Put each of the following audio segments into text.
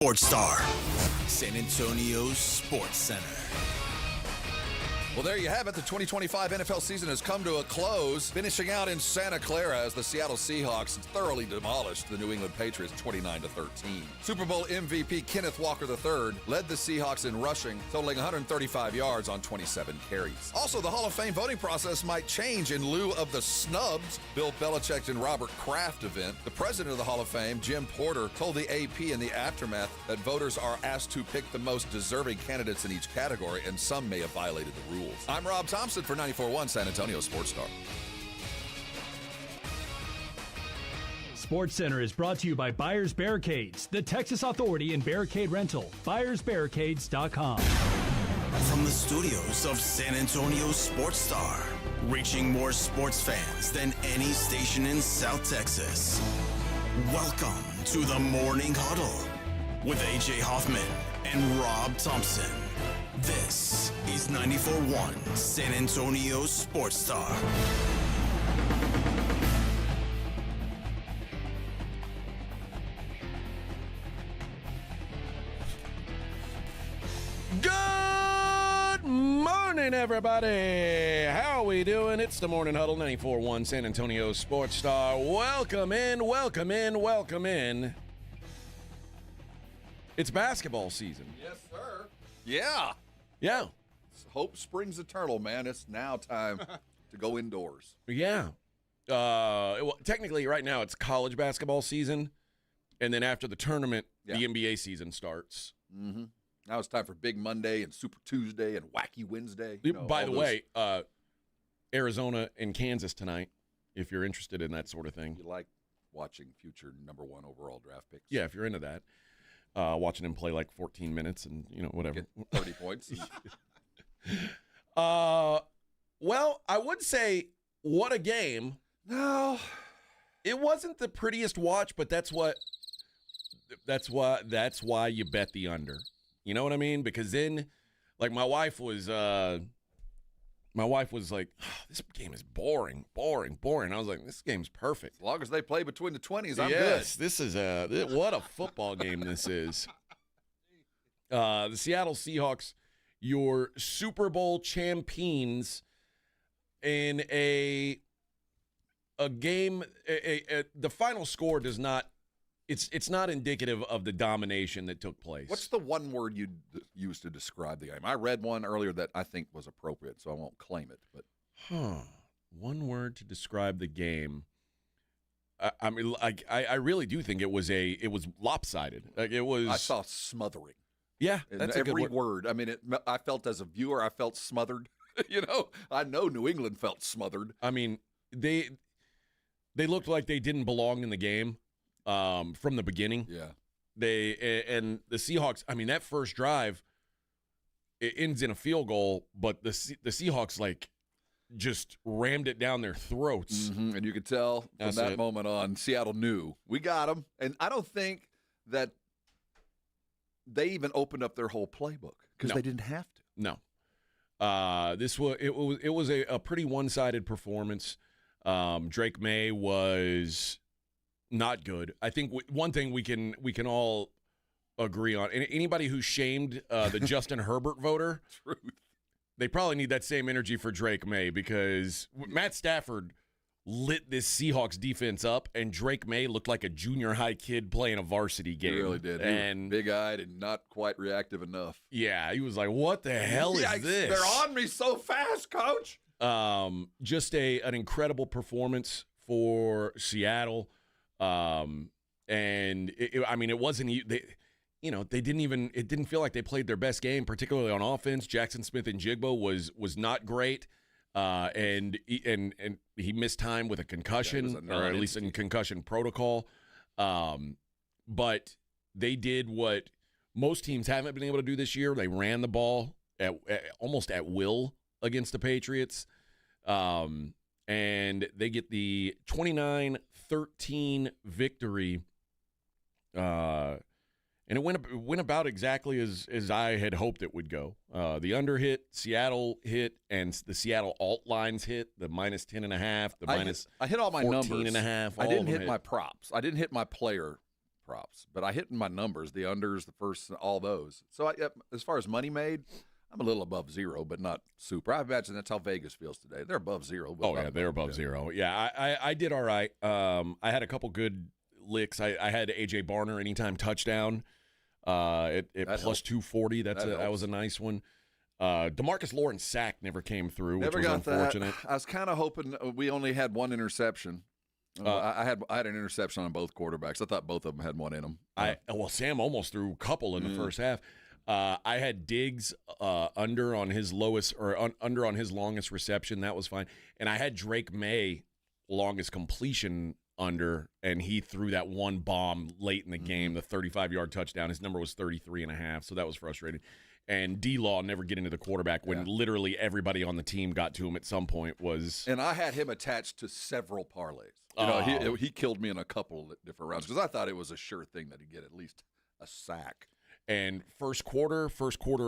Sports Star, San Antonio Sports Center. Well, there you have it. The 2025 NFL season has come to a close, finishing out in Santa Clara as the Seattle Seahawks thoroughly demolished the New England Patriots 29-13. Super Bowl MVP Kenneth Walker III led the Seahawks in rushing, totaling 135 yards on 27 carries. Also, the Hall of Fame voting process might change in lieu of the snubs Bill Belichick and Robert Kraft event. The president of the Hall of Fame, Jim Porter, told the AP in the aftermath that voters are asked to pick the most deserving candidates in each category, and some may have violated the rules. I'm Rob Thompson for 94.1 San Antonio Sports Star. Sports Center is brought to you by Buyers Barricades, the Texas authority in barricade rental. BuyersBarricades.com. From the studios of San Antonio Sports Star, reaching more sports fans than any station in South Texas. Welcome to the Morning Huddle with AJ Hoffman and Rob Thompson. This is 94.1 San Antonio Sports Star. Good morning, everybody. How are we doing? It's the Morning Huddle, 94.1 San Antonio Sports Star. Welcome in, welcome in, welcome in. It's basketball season. Yes, sir. Yeah. Yeah. Hope springs eternal, man. It's now time to go indoors. Yeah. Well, technically, right now, it's college basketball season. And then after the tournament, the NBA season starts. Mm-hmm. Now it's time for Big Monday and Super Tuesday and Wacky Wednesday. By the way, Arizona and Kansas tonight, if you're interested in that sort of thing. You like watching future number one overall draft picks? Yeah, if you're into that. Watching him play like 14 minutes and, whatever. Get 30 points. Well, I would say, what a game. No. It wasn't the prettiest watch, but that's why you bet the under. You know what I mean? Because then, like, my wife was like, oh, this game is boring. I was like, this game's perfect. As long as they play between the 20s, I'm good. Yes, this is what a football game this is. The Seattle Seahawks, your Super Bowl champions, in a game. The final score does not. It's not indicative of the domination that took place. What's the one word you'd use to describe the game? I read one earlier that I think was appropriate, so I won't claim it. But one word to describe the game. I mean, I really do think it was lopsided. Like it was. I saw smothering. Yeah, that's every word. I mean, I felt as a viewer, I felt smothered. I know New England felt smothered. I mean, they looked like they didn't belong in the game. From the beginning. Yeah. And the Seahawks, I mean, that first drive, it ends in a field goal, but the Seahawks, like, just rammed it down their throats. Mm-hmm. And you could tell from that moment on, Seattle knew. We got them. And I don't think that they even opened up their whole playbook because they didn't have to. No. It was a pretty one-sided performance. Drake May was not good. I think one thing we can all agree on. Anybody who shamed the Justin Herbert voter, Truth. They probably need that same energy for Drake May because Matt Stafford lit this Seahawks defense up, and Drake May looked like a junior high kid playing a varsity game. He really did. And big-eyed and not quite reactive enough. Yeah, he was like, "What the hell is this? They're on me so fast, coach." Just an incredible performance for Seattle. And it wasn't, it didn't feel like they played their best game, particularly on offense. Jackson Smith and Jigbo was not great. And he missed time with a concussion, or at least in concussion protocol. But they did what most teams haven't been able to do this year. They ran the ball almost at will against the Patriots. And they get the 29-13 victory. And it went about exactly as I had hoped it would go. The under hit, Seattle hit, and the Seattle alt lines hit, the minus 10.5, the I hit all my 14.5. numbers. I didn't hit my props. I didn't hit my player props. But I hit my numbers, the unders, the first, all those. So as far as money made, I'm a little above zero, but not super. I imagine that's how Vegas feels today. They're above zero. They're above zero. Yeah, I did all right. I had a couple good licks. I had A.J. Barner anytime touchdown at plus 240. That was a nice one. DeMarcus Lawrence sack never came through, which was unfortunate. I was kind of hoping we only had one interception. I had an interception on both quarterbacks. I thought both of them had one in them. Sam almost threw a couple in the first half. I had Diggs under on his lowest or under on his longest reception. That was fine. And I had Drake May longest completion under, and he threw that one bomb late in the game, the 35-yard touchdown. His number was 33.5, so that was frustrating. And D-Law never get into the quarterback when literally everybody on the team got to him at some point was. And I had him attached to several parlays. You know, he killed me in a couple of different rounds because I thought it was a sure thing that he'd get at least a sack. And first quarter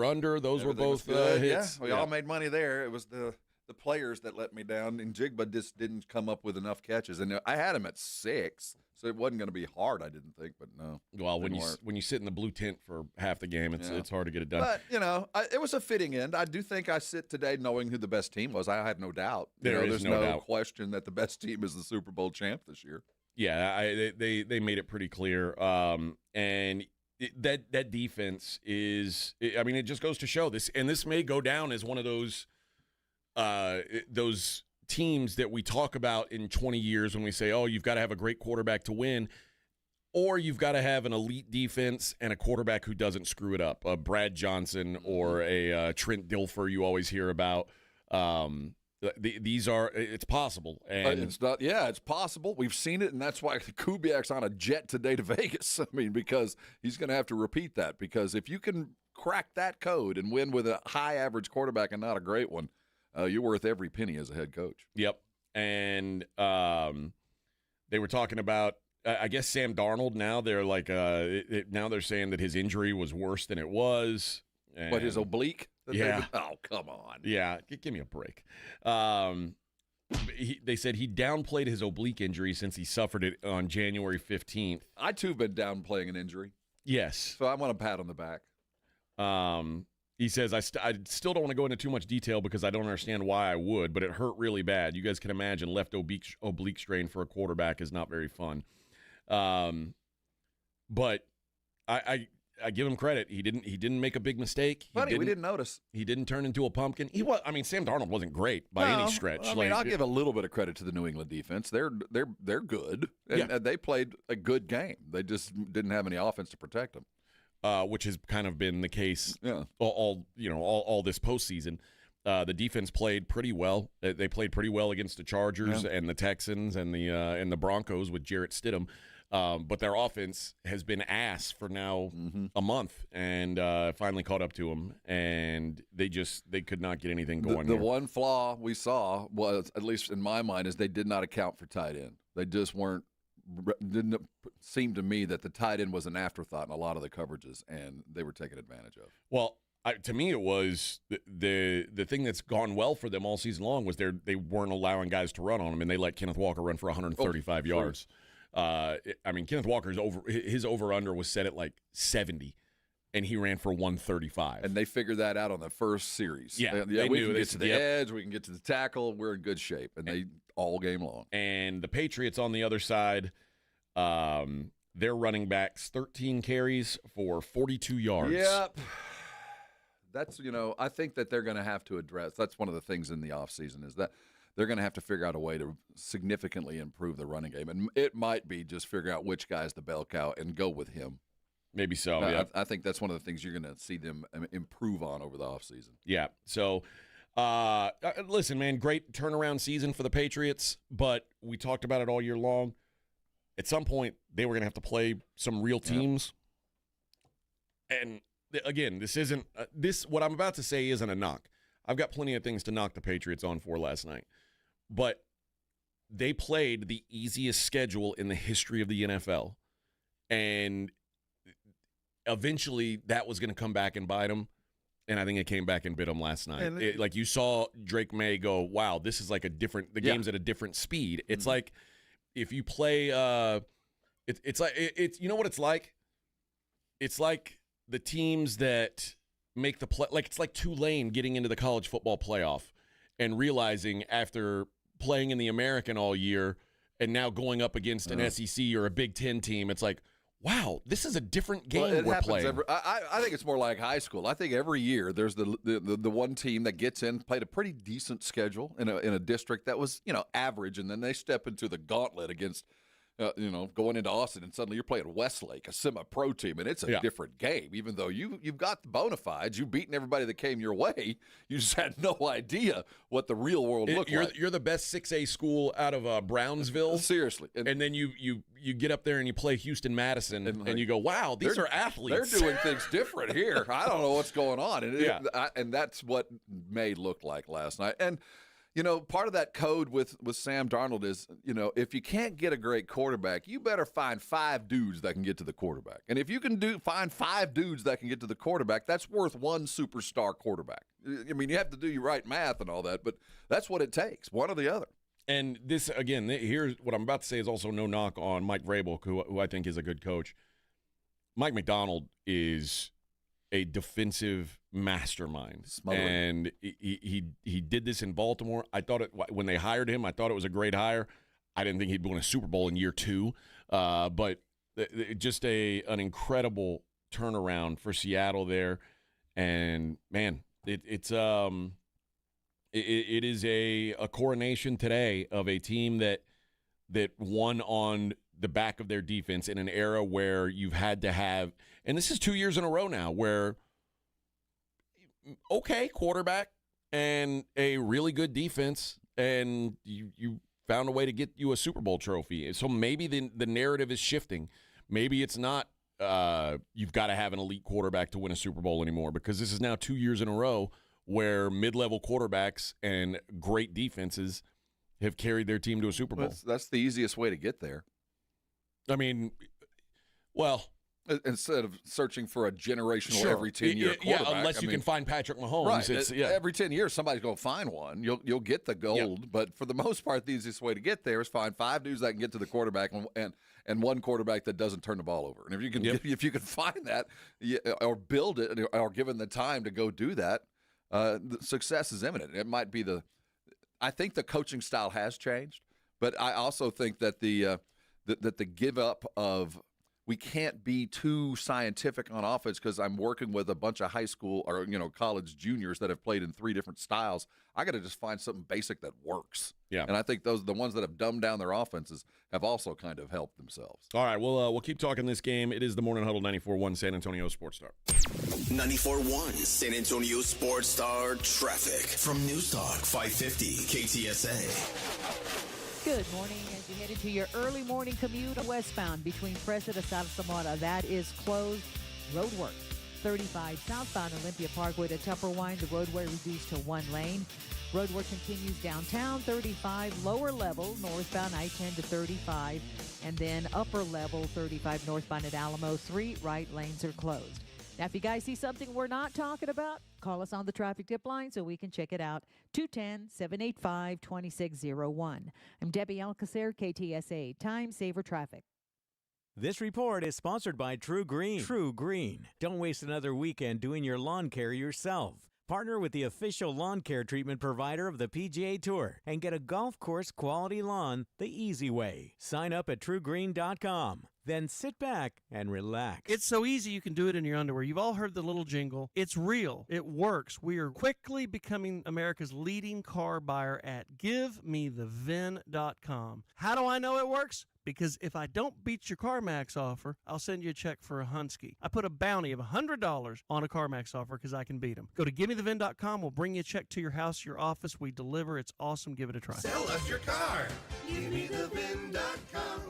under, those were both hits. Yeah, we all made money there. It was the players that let me down, and Jigba just didn't come up with enough catches. And I had him at 6, so it wasn't going to be hard, I didn't think, but no. Well, when you sit in the blue tent for half the game, it's hard to get it done. But, it was a fitting end. I do think I sit today knowing who the best team was. I had no doubt. There's no doubt. Question that the best team is the Super Bowl champ this year. Yeah, they made it pretty clear. And that defense is, I mean, it just goes to show this, and this may go down as one of those teams that we talk about in 20 years when we say, oh, you've got to have a great quarterback to win, or you've got to have an elite defense and a quarterback who doesn't screw it up. A Brad Johnson or a Trent Dilfer you always hear about. It's possible. And it's not. Yeah, it's possible. We've seen it, and that's why Kubiak's on a jet today to Vegas. I mean, because he's going to have to repeat that. Because if you can crack that code and win with a high average quarterback and not a great one, you're worth every penny as a head coach. Yep. And they were talking about, I guess, Sam Darnold. Now they're like, now they're saying that his injury was worse than it was. But his oblique? Yeah. Oh, come on. Yeah. Give me a break. They said he downplayed his oblique injury since he suffered it on January 15th. I, too, have been downplaying an injury. Yes. So I want a pat on the back. He says, I still don't want to go into too much detail because I don't understand why I would, but it hurt really bad. You guys can imagine left oblique strain for a quarterback is not very fun. But I give him credit. He didn't make a big mistake. Funny, we didn't notice. He didn't turn into a pumpkin. Sam Darnold wasn't great by any stretch. I mean, I'll give a little bit of credit to the New England defense. They're good, and they played a good game. They just didn't have any offense to protect them. Which has kind of been the case all this postseason. The defense played pretty well. They played pretty well against the Chargers and the Texans and the Broncos with Jarrett Stidham. But their offense has been ass for now a month, and finally caught up to them. And they could not get anything going. The one flaw we saw was, at least in my mind, is they did not account for tight end. They just didn't seem to me that the tight end was an afterthought in a lot of the coverages, and they were taken advantage of. Well, to me, it was the thing that's gone well for them all season long was they weren't allowing guys to run on them, and they let Kenneth Walker run for 135 yards. I mean, Kenneth Walker's his over-under was set at like 70, and he ran for 135. And they figured that out on the first series. Yeah, we can get to the edge, we can get to the tackle, we're in good shape, and they all game long. And the Patriots on the other side, their running backs, 13 carries for 42 yards. Yep. That's, I think that they're going to have to address. That's one of the things in the offseason is that they're going to have to figure out a way to significantly improve the running game. And it might be just figure out which guy's the bell cow and go with him. Maybe so, yeah. I think that's one of the things you're going to see them improve on over the offseason. Yeah. So, listen, man, great turnaround season for the Patriots, but we talked about it all year long. At some point, they were going to have to play some real teams. Yep. And, again, this isn't what I'm about to say isn't a knock. I've got plenty of things to knock the Patriots on for last night. But they played the easiest schedule in the history of the NFL. And eventually that was going to come back and bite them. And I think it came back and bit them last night. Like you saw Drake May go, wow, this is like the game's at a different speed. It's like if you play It's like it's you know what it's like? It's like the teams that make the play, like it's like Tulane getting into the college football playoff and realizing after playing in the American all year and now going up against an SEC or a Big Ten team, it's like, wow, this is a different game we're playing. I think it's more like high school. I think every year there's the one team that gets in, played a pretty decent schedule in a district that was average, and then they step into the gauntlet against going into Austin, and suddenly you're playing Westlake, a semi-pro team, and it's a different game. Even though you've got the bona fides, you've beaten everybody that came your way, you just had no idea what the real world looked like. You're the best 6A school out of Brownsville. Seriously. And then you get up there and you play Houston-Madison, and you go, wow, these are athletes. They're doing things different here. I don't know what's going on. And that's what May looked like last night. And part of that code with Sam Darnold is, if you can't get a great quarterback, you better find 5 dudes that can get to the quarterback. And if you can find 5 dudes that can get to the quarterback, that's worth one superstar quarterback. I mean, you have to do your right math and all that, but that's what it takes, one or the other. And this, again, here's what I'm about to say is also no knock on Mike Vrabel, who I think is a good coach. Mike McDonald is a defensive mastermind, and he did this in Baltimore. I thought when they hired him, I thought it was a great hire. I didn't think he'd win a Super Bowl in year 2, but just an incredible turnaround for Seattle there. And man, it is a coronation today of a team that won on the back of their defense in an era where you've had to have, and this is 2 years in a row now, where okay quarterback and a really good defense, and you found a way to get you a Super Bowl trophy. So maybe the narrative is shifting. Maybe it's not you've got to have an elite quarterback to win a Super Bowl anymore, because this is now 2 years in a row where mid-level quarterbacks and great defenses have carried their team to a Super Bowl. That's the easiest way to get there. I mean, well, instead of searching for a generational every 10-year quarterback. Yeah, unless you can find Patrick Mahomes. Right. Every 10 years, somebody's going to find one. You'll get the gold, but for the most part, the easiest way to get there is find 5 dudes that can get to the quarterback and one quarterback that doesn't turn the ball over. And if you can find that or build it or given the time to go do that, the success is imminent. It might be I think the coaching style has changed, but I also think that the give up of we can't be too scientific on offense because I'm working with a bunch of high school or college juniors that have played in 3 different styles. I got to just find something basic that works. Yeah, and I think the ones that have dumbed down their offenses have also kind of helped themselves. All right, we'll keep talking this game. It is the Morning Huddle 94.1 San Antonio Sports Star. 94.1 San Antonio Sports Star traffic from News Talk 550 KTSA. Good morning. As you head into your early morning commute westbound between Crescent and Santa Samara, that is closed. Road work. 35 southbound Olympia Parkway to Tupperwine, the roadway reduced to 1 lane. Road work continues downtown. 35 lower level northbound I-10 to 35, and then upper level 35 northbound at Alamo. 3 right lanes are closed. Now, if you guys see something we're not talking about, call us on the traffic tip line so we can check it out. 210-785-2601. I'm Debbie Alcacer, KTSA, Time Saver Traffic. This report is sponsored by True Green. True Green. Don't waste another weekend doing your lawn care yourself. Partner with the official lawn care treatment provider of the PGA Tour and get a golf course quality lawn the easy way. Sign up at truegreen.com. Then sit back and relax. It's so easy you can do it in your underwear. You've all heard the little jingle. It's real. It works. We are quickly becoming America's leading car buyer at GiveMeTheVin.com. How do I know it works? Because if I don't beat your CarMax offer, I'll send you a check for a Hunsky. I put a bounty of $100 on a CarMax offer because I can beat them. Go to GiveMeTheVin.com. We'll bring you a check to your house, your office. We deliver. It's awesome. Give it a try. Sell us your car. GiveMeTheVin.com.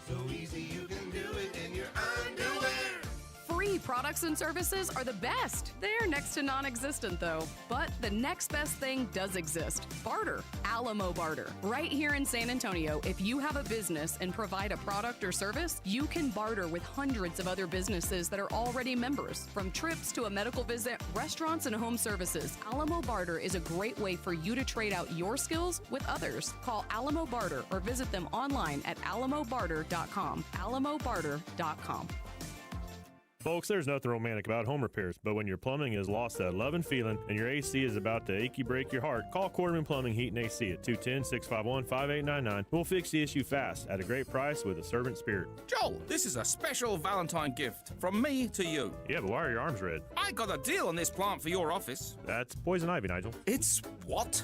So easy you can do it in your underwear. Free products and services are the best. They're next to non-existent, though. But the next best thing does exist. Barter. Alamo Barter. Right here in San Antonio, if you have a business and provide a product or service, you can barter with hundreds of other businesses that are already members. From trips to a medical visit, restaurants and home services, Alamo Barter is a great way for you to trade out your skills with others. Call Alamo Barter or visit them online at alamobarter.com. alamobarter.com. Folks, there's nothing romantic about home repairs, but when your plumbing has lost that love and feeling and your AC is about to achy break your heart, call Quarterman Plumbing, Heat, and AC at 210-651-5899. We'll fix the issue fast at a great price with a servant spirit. Joel, this is a special Valentine gift from me to you. Yeah, but why are your arms red? I got a deal on this plant for your office. That's poison ivy, Nigel. It's what?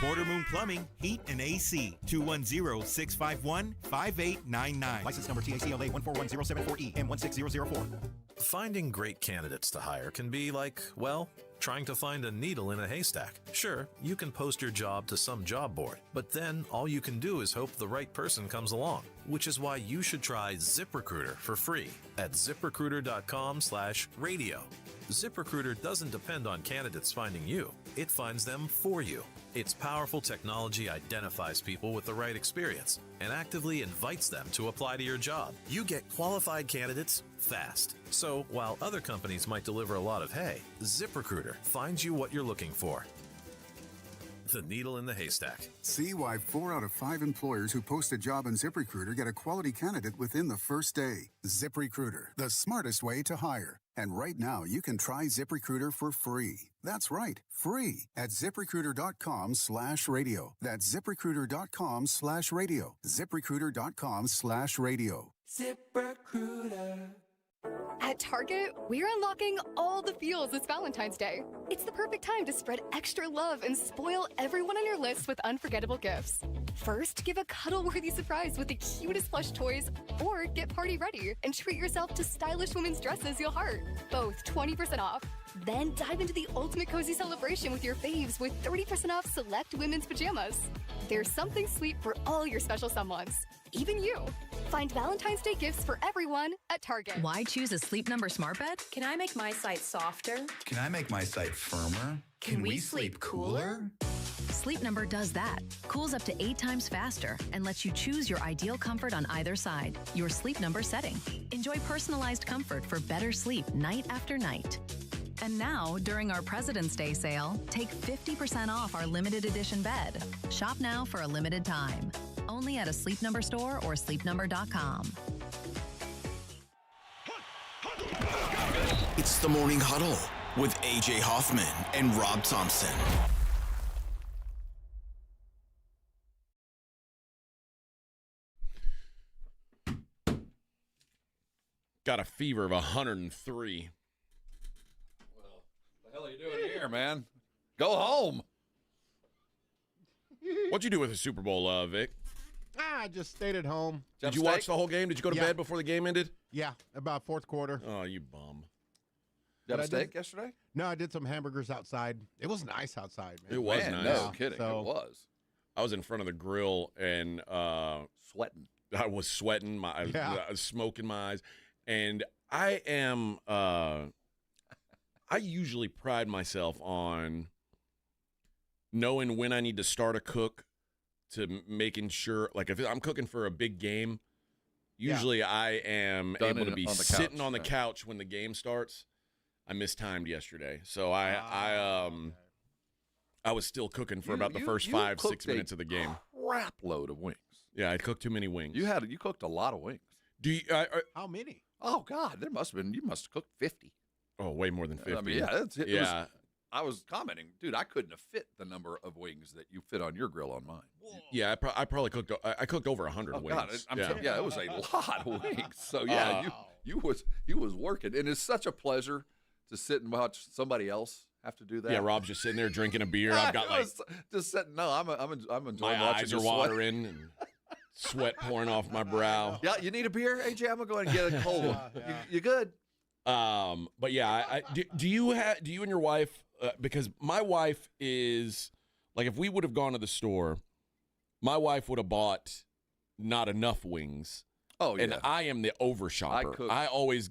Quarter Moon Plumbing, Heat, and AC. 210-651-5899. License number TACLA 141074E and 16004. Finding great candidates to hire can be like, well, trying to find a needle in a haystack. Sure, you can post your job to some job board, but then all you can do is hope the right person comes along, which is why you should try ZipRecruiter for free at ZipRecruiter.com/radio. ZipRecruiter doesn't depend on candidates finding you. It finds them for you. Its powerful technology identifies people with the right experience and actively invites them to apply to your job. You get qualified candidates fast. So while other companies might deliver a lot of hay, ZipRecruiter finds you what you're looking for. The needle in the haystack. See why 4 out of 5 employers who post a job on ZipRecruiter get a quality candidate within the first day. ZipRecruiter, the smartest way to hire. And right now, you can try ZipRecruiter for free. That's right, free at ZipRecruiter.com/radio. That's ZipRecruiter.com/radio. ZipRecruiter.com/radio. ZipRecruiter. At Target, we're unlocking all the feels this Valentine's Day. It's the perfect time to spread extra love and spoil everyone on your list with unforgettable gifts. First, give a cuddle-worthy surprise with the cutest plush toys, or get party ready and treat yourself to stylish women's dresses you'll heart. Both 20% off. Then dive into the ultimate cozy celebration with your faves with 30% off select women's pajamas. There's something sweet for all your special someones, even you. Find Valentine's Day gifts for everyone at Target. Why choose a Sleep Number smart bed? Can I make my site softer? Can I make my site firmer? Can we sleep cooler? Sleep Number does that. Cools up to 8 times faster and lets you choose your ideal comfort on either side. Your Sleep Number setting. Enjoy personalized comfort for better sleep night after night. And now, during our President's Day sale, take 50% off our limited edition bed. Shop now for a limited time. Only at a Sleep Number store or sleepnumber.com. It's the Morning Huddle with AJ Hoffman and Rob Thompson. Got a fever of 103. Well, what the hell are you doing here, man? Go home. What'd you do with the Super Bowl, Vic? I just stayed at home. Did you watch the whole game? Did you go to bed before the game ended? Yeah, about fourth quarter. Oh, you bum. You had a steak yesterday? No, I did some hamburgers outside. It was nice outside, man. It was nice. No kidding. So, it was. I was in front of the grill and sweating. I was sweating. I was smoking my eyes. And I am I usually pride myself on knowing when I need to start a cook, to making sure, like if I'm cooking for a big game, usually I am able to be sitting on the couch when the game starts. I mistimed yesterday, so I was still cooking for about the first 5-6 minutes of the game. Crap load of wings. Yeah, I cooked too many wings. You cooked a lot of wings. Do you? How many? Oh God, there must have been. You must have cooked 50. Oh, way more than 50. I mean, I was commenting, dude. I couldn't have fit the number of wings that you fit on your grill on mine. Yeah, I probably cooked. I cooked over 100 wings. God, it was a lot of wings. So yeah, you was working, and it's such a pleasure to sit and watch somebody else have to do that. Yeah, Rob's just sitting there drinking a beer. I've got just sitting. No, I'm enjoying my watching. Eyes are watering and sweat pouring off my brow. Yeah, you need a beer, AJ? I'm gonna go ahead and get a cold one. You good? But yeah, do you and your wife? Because my wife is like, if we would have gone to the store, my wife would have bought not enough wings. Oh, yeah. And I am the overshopper. I always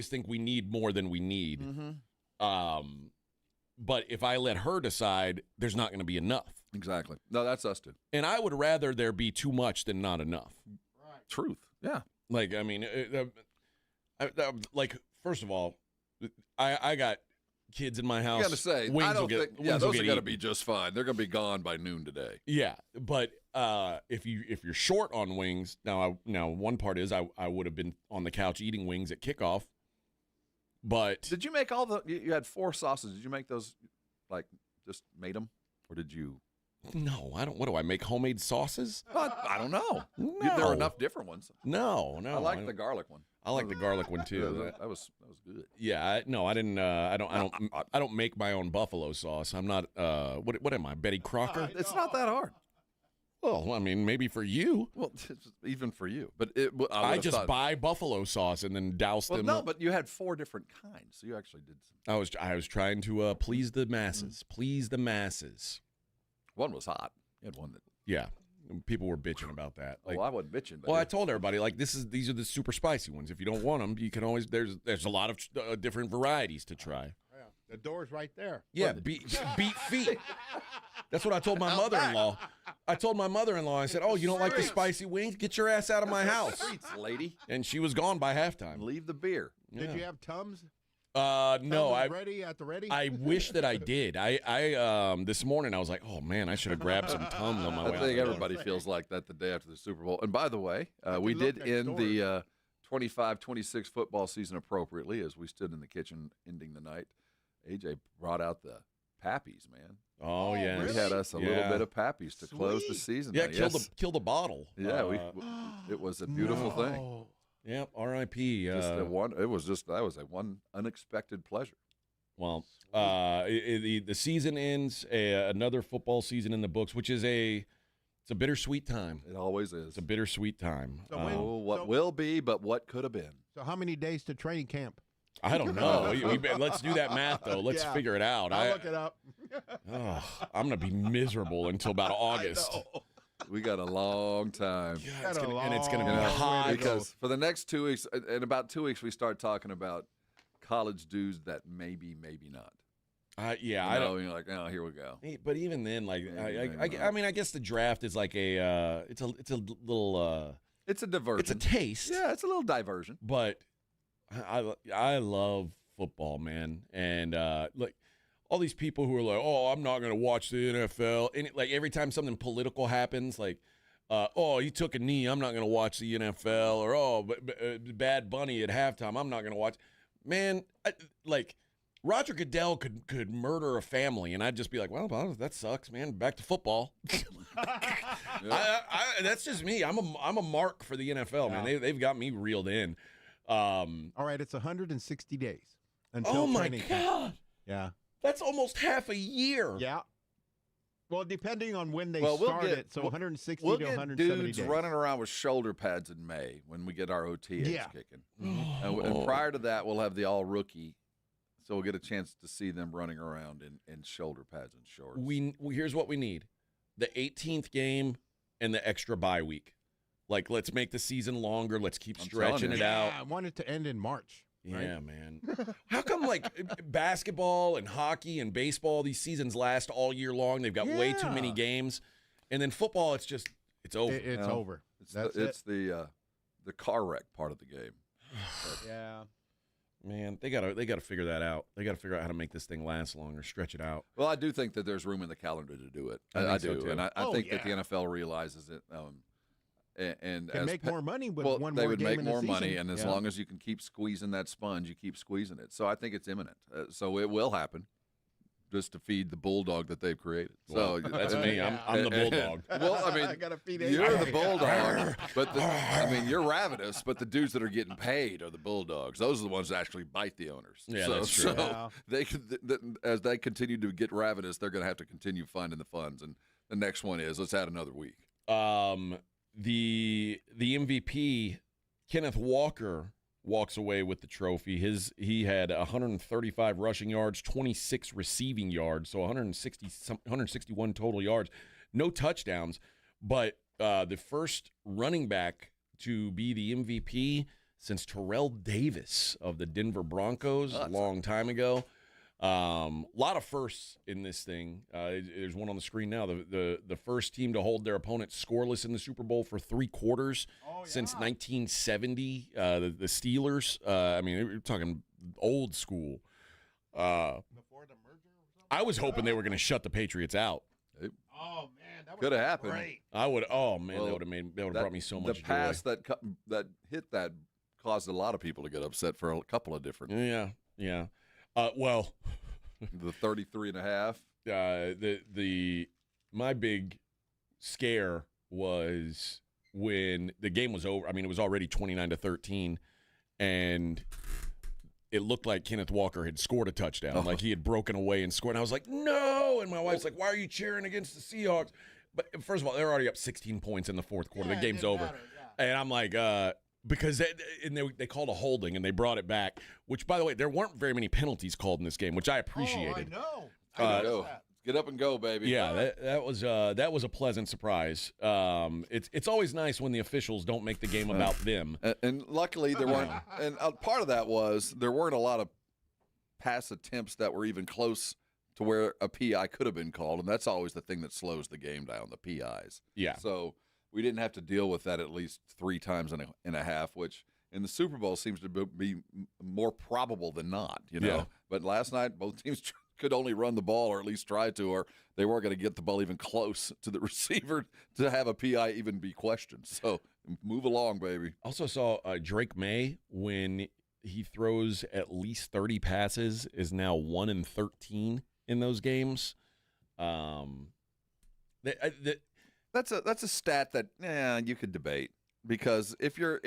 think we need more than we need. Mm-hmm. But if I let her decide, there's not going to be enough. Exactly. No, that's us too. And I would rather there be too much than not enough. Right. Truth. Yeah. Like, I mean, like, first of all, I got kids in my house. I got to say, I don't think those are going to be just fine. They're going to be gone by noon today. Yeah, but if you're short on wings, now one part is I would have been on the couch eating wings at kickoff. But did you make you had 4 sauces? Did you make those, like, just made them, or did you? No, I don't. What do I make? Homemade sauces? I don't know. No. There are enough different ones. No. I like the garlic one. I like the garlic one too. That was good. Yeah, I didn't. I don't make my own buffalo sauce. I'm not. What am I, Betty Crocker? It's not that hard. Well, I mean, maybe for you. Well, even for you, but I just buy buffalo sauce and then douse them. No, but you had 4 different kinds, so you actually did some. I was trying to please the masses. Please the masses. One was hot. You had one that. Yeah. People were bitching about that. Like, I wasn't bitching. Well, I told everybody, like, these are the super spicy ones. If you don't want them, you can always there's a lot of different varieties to try. Yeah, the door's right there. Yeah, beat feet. That's what I told my mother-in-law. I told my mother-in-law, I said, "Oh, you don't like the spicy wings? Get your ass out of my house." Streets, lady. And she was gone by halftime. Leave the beer. Did you have Tums? No, ready at the ready. I wish that I did. I this morning I was like, oh man, I should have grabbed some Tums on my way. I think everybody feels like that the day after the Super Bowl. And by the way, we did end the 25-26 football season appropriately as we stood in the kitchen ending the night. AJ brought out the Pappies, man. Oh yeah, we had us a little bit of Pappies to close the season. Yeah, kill the bottle. Yeah, it was a beautiful thing. Yep, R.I.P. That was a one unexpected pleasure. Well, the season ends, another football season in the books, which is it's a bittersweet time. It always is. It's a bittersweet time. So what will be, but what could have been. So how many days to training camp? I don't know. Let's do that math, though. Let's figure it out. I'll look it up. I'm going to be me until about August. We got a long time. Yeah, it's going to be hot. Because for the next 2 weeks, in about 2 weeks, we start talking about college dudes that maybe not. I don't. You're like, oh, here we go. But even then, like, I mean, I guess the draft is like it's a little. It's a diversion. It's a taste. Yeah, it's a little diversion. But I love football, man, and like all these people who are like, oh, I'm not going to watch the NFL, and like every time something political happens, like, oh, he took a knee, I'm not going to watch the NFL, or oh, Bad Bunny at halftime, I'm not going to watch. Man, like Roger Goodell could murder a family, and I'd just be like, well, that sucks, man. Back to football. That's just me. I'm a mark for the NFL, man. They've got me reeled in. All right, it's 160 days until training camp. God. Yeah. That's almost half a year. Yeah. Well, depending on when they start it, so 160 to 170 days. We'll get dudes running around with shoulder pads in May when we get our OTAs kicking. And prior to that, we'll have the all-rookie, so we'll get a chance to see them running around in shoulder pads and shorts. Here's what we need. The 18th game and the extra bye week. Like, let's make the season longer. Let's keep stretching it out. I want it to end in March. Yeah, man. How come, like, basketball and hockey and baseball, these seasons last all year long? They've got way too many games. And then football, it's over. It's over. It's the car wreck part of the game. Yeah. Man, they gotta figure that out. They gotta figure out how to make this thing last longer, stretch it out. Well, I do think that there's room in the calendar to do it. I do, so too. And I think that the NFL realizes it. And can make more money with one more game. They would make in the more money, season. and as long as you can keep squeezing that sponge, you keep squeezing it. So I think it's imminent. So it will happen, just to feed the bulldog that they've created. Well, so that's me. I'm the bulldog. Well, I mean, I gotta feed you're the bulldog, but you're ravenous. But the dudes that are getting paid are the bulldogs. Those are the ones that actually bite the owners. Yeah, that's true. So they as they continue to get ravenous, they're going to have to continue finding the funds. And the next one is let's add another week. The MVP, Kenneth Walker, walks away with the trophy. He had 135 rushing yards, 26 receiving yards, so 161 total yards. No touchdowns, but the first running back to be the MVP since Terrell Davis of the Denver Broncos a long time ago. A lot of firsts in this thing. There's one on the screen now. The first team to hold their opponent scoreless in the Super Bowl for 3 quarters since 1970. The Steelers. I mean, we're talking old school. Before the merger or something? I was hoping they were going to shut the Patriots out. Oh man, that could have happened. Great. I would. Oh man, that would have brought me so much joy. The pass that hit that caused a lot of people to get upset for a couple of different. Yeah. Well, the 33.5. My big scare was when the game was over. I mean, it was already 29-13, and it looked like Kenneth Walker had scored a touchdown, like he had broken away and scored. And I was like, no! And my wife's like, why are you cheering against the Seahawks? But first of all, they're already up 16 points in the fourth quarter. The game's over. And I'm like, because they called a holding and they brought it back, which, by the way, there weren't very many penalties called in this game, which I appreciated. I know. Get up and go, baby. Yeah, that was a pleasant surprise. It's always nice when the officials don't make the game about them. And luckily there weren't. And part of that was there weren't a lot of pass attempts that were even close to where a PI could have been called, and that's always the thing that slows the game down, the PIs. Yeah. So we didn't have to deal with that at least 3 times and a half, which in the Super Bowl seems to be more probable than not. Yeah. But last night both teams could only run the ball, or at least try to, or they weren't going to get the ball even close to the receiver to have a PI even be questioned. So move along, baby. Also saw Drake May, when he throws at least 30 passes, is now 1-13 in those games. That's a stat that you could debate, because if you're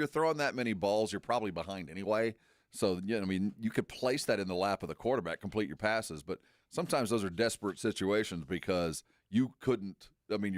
throwing that many balls, you're probably behind anyway. So, you could place that in the lap of the quarterback, complete your passes, but sometimes those are desperate situations because your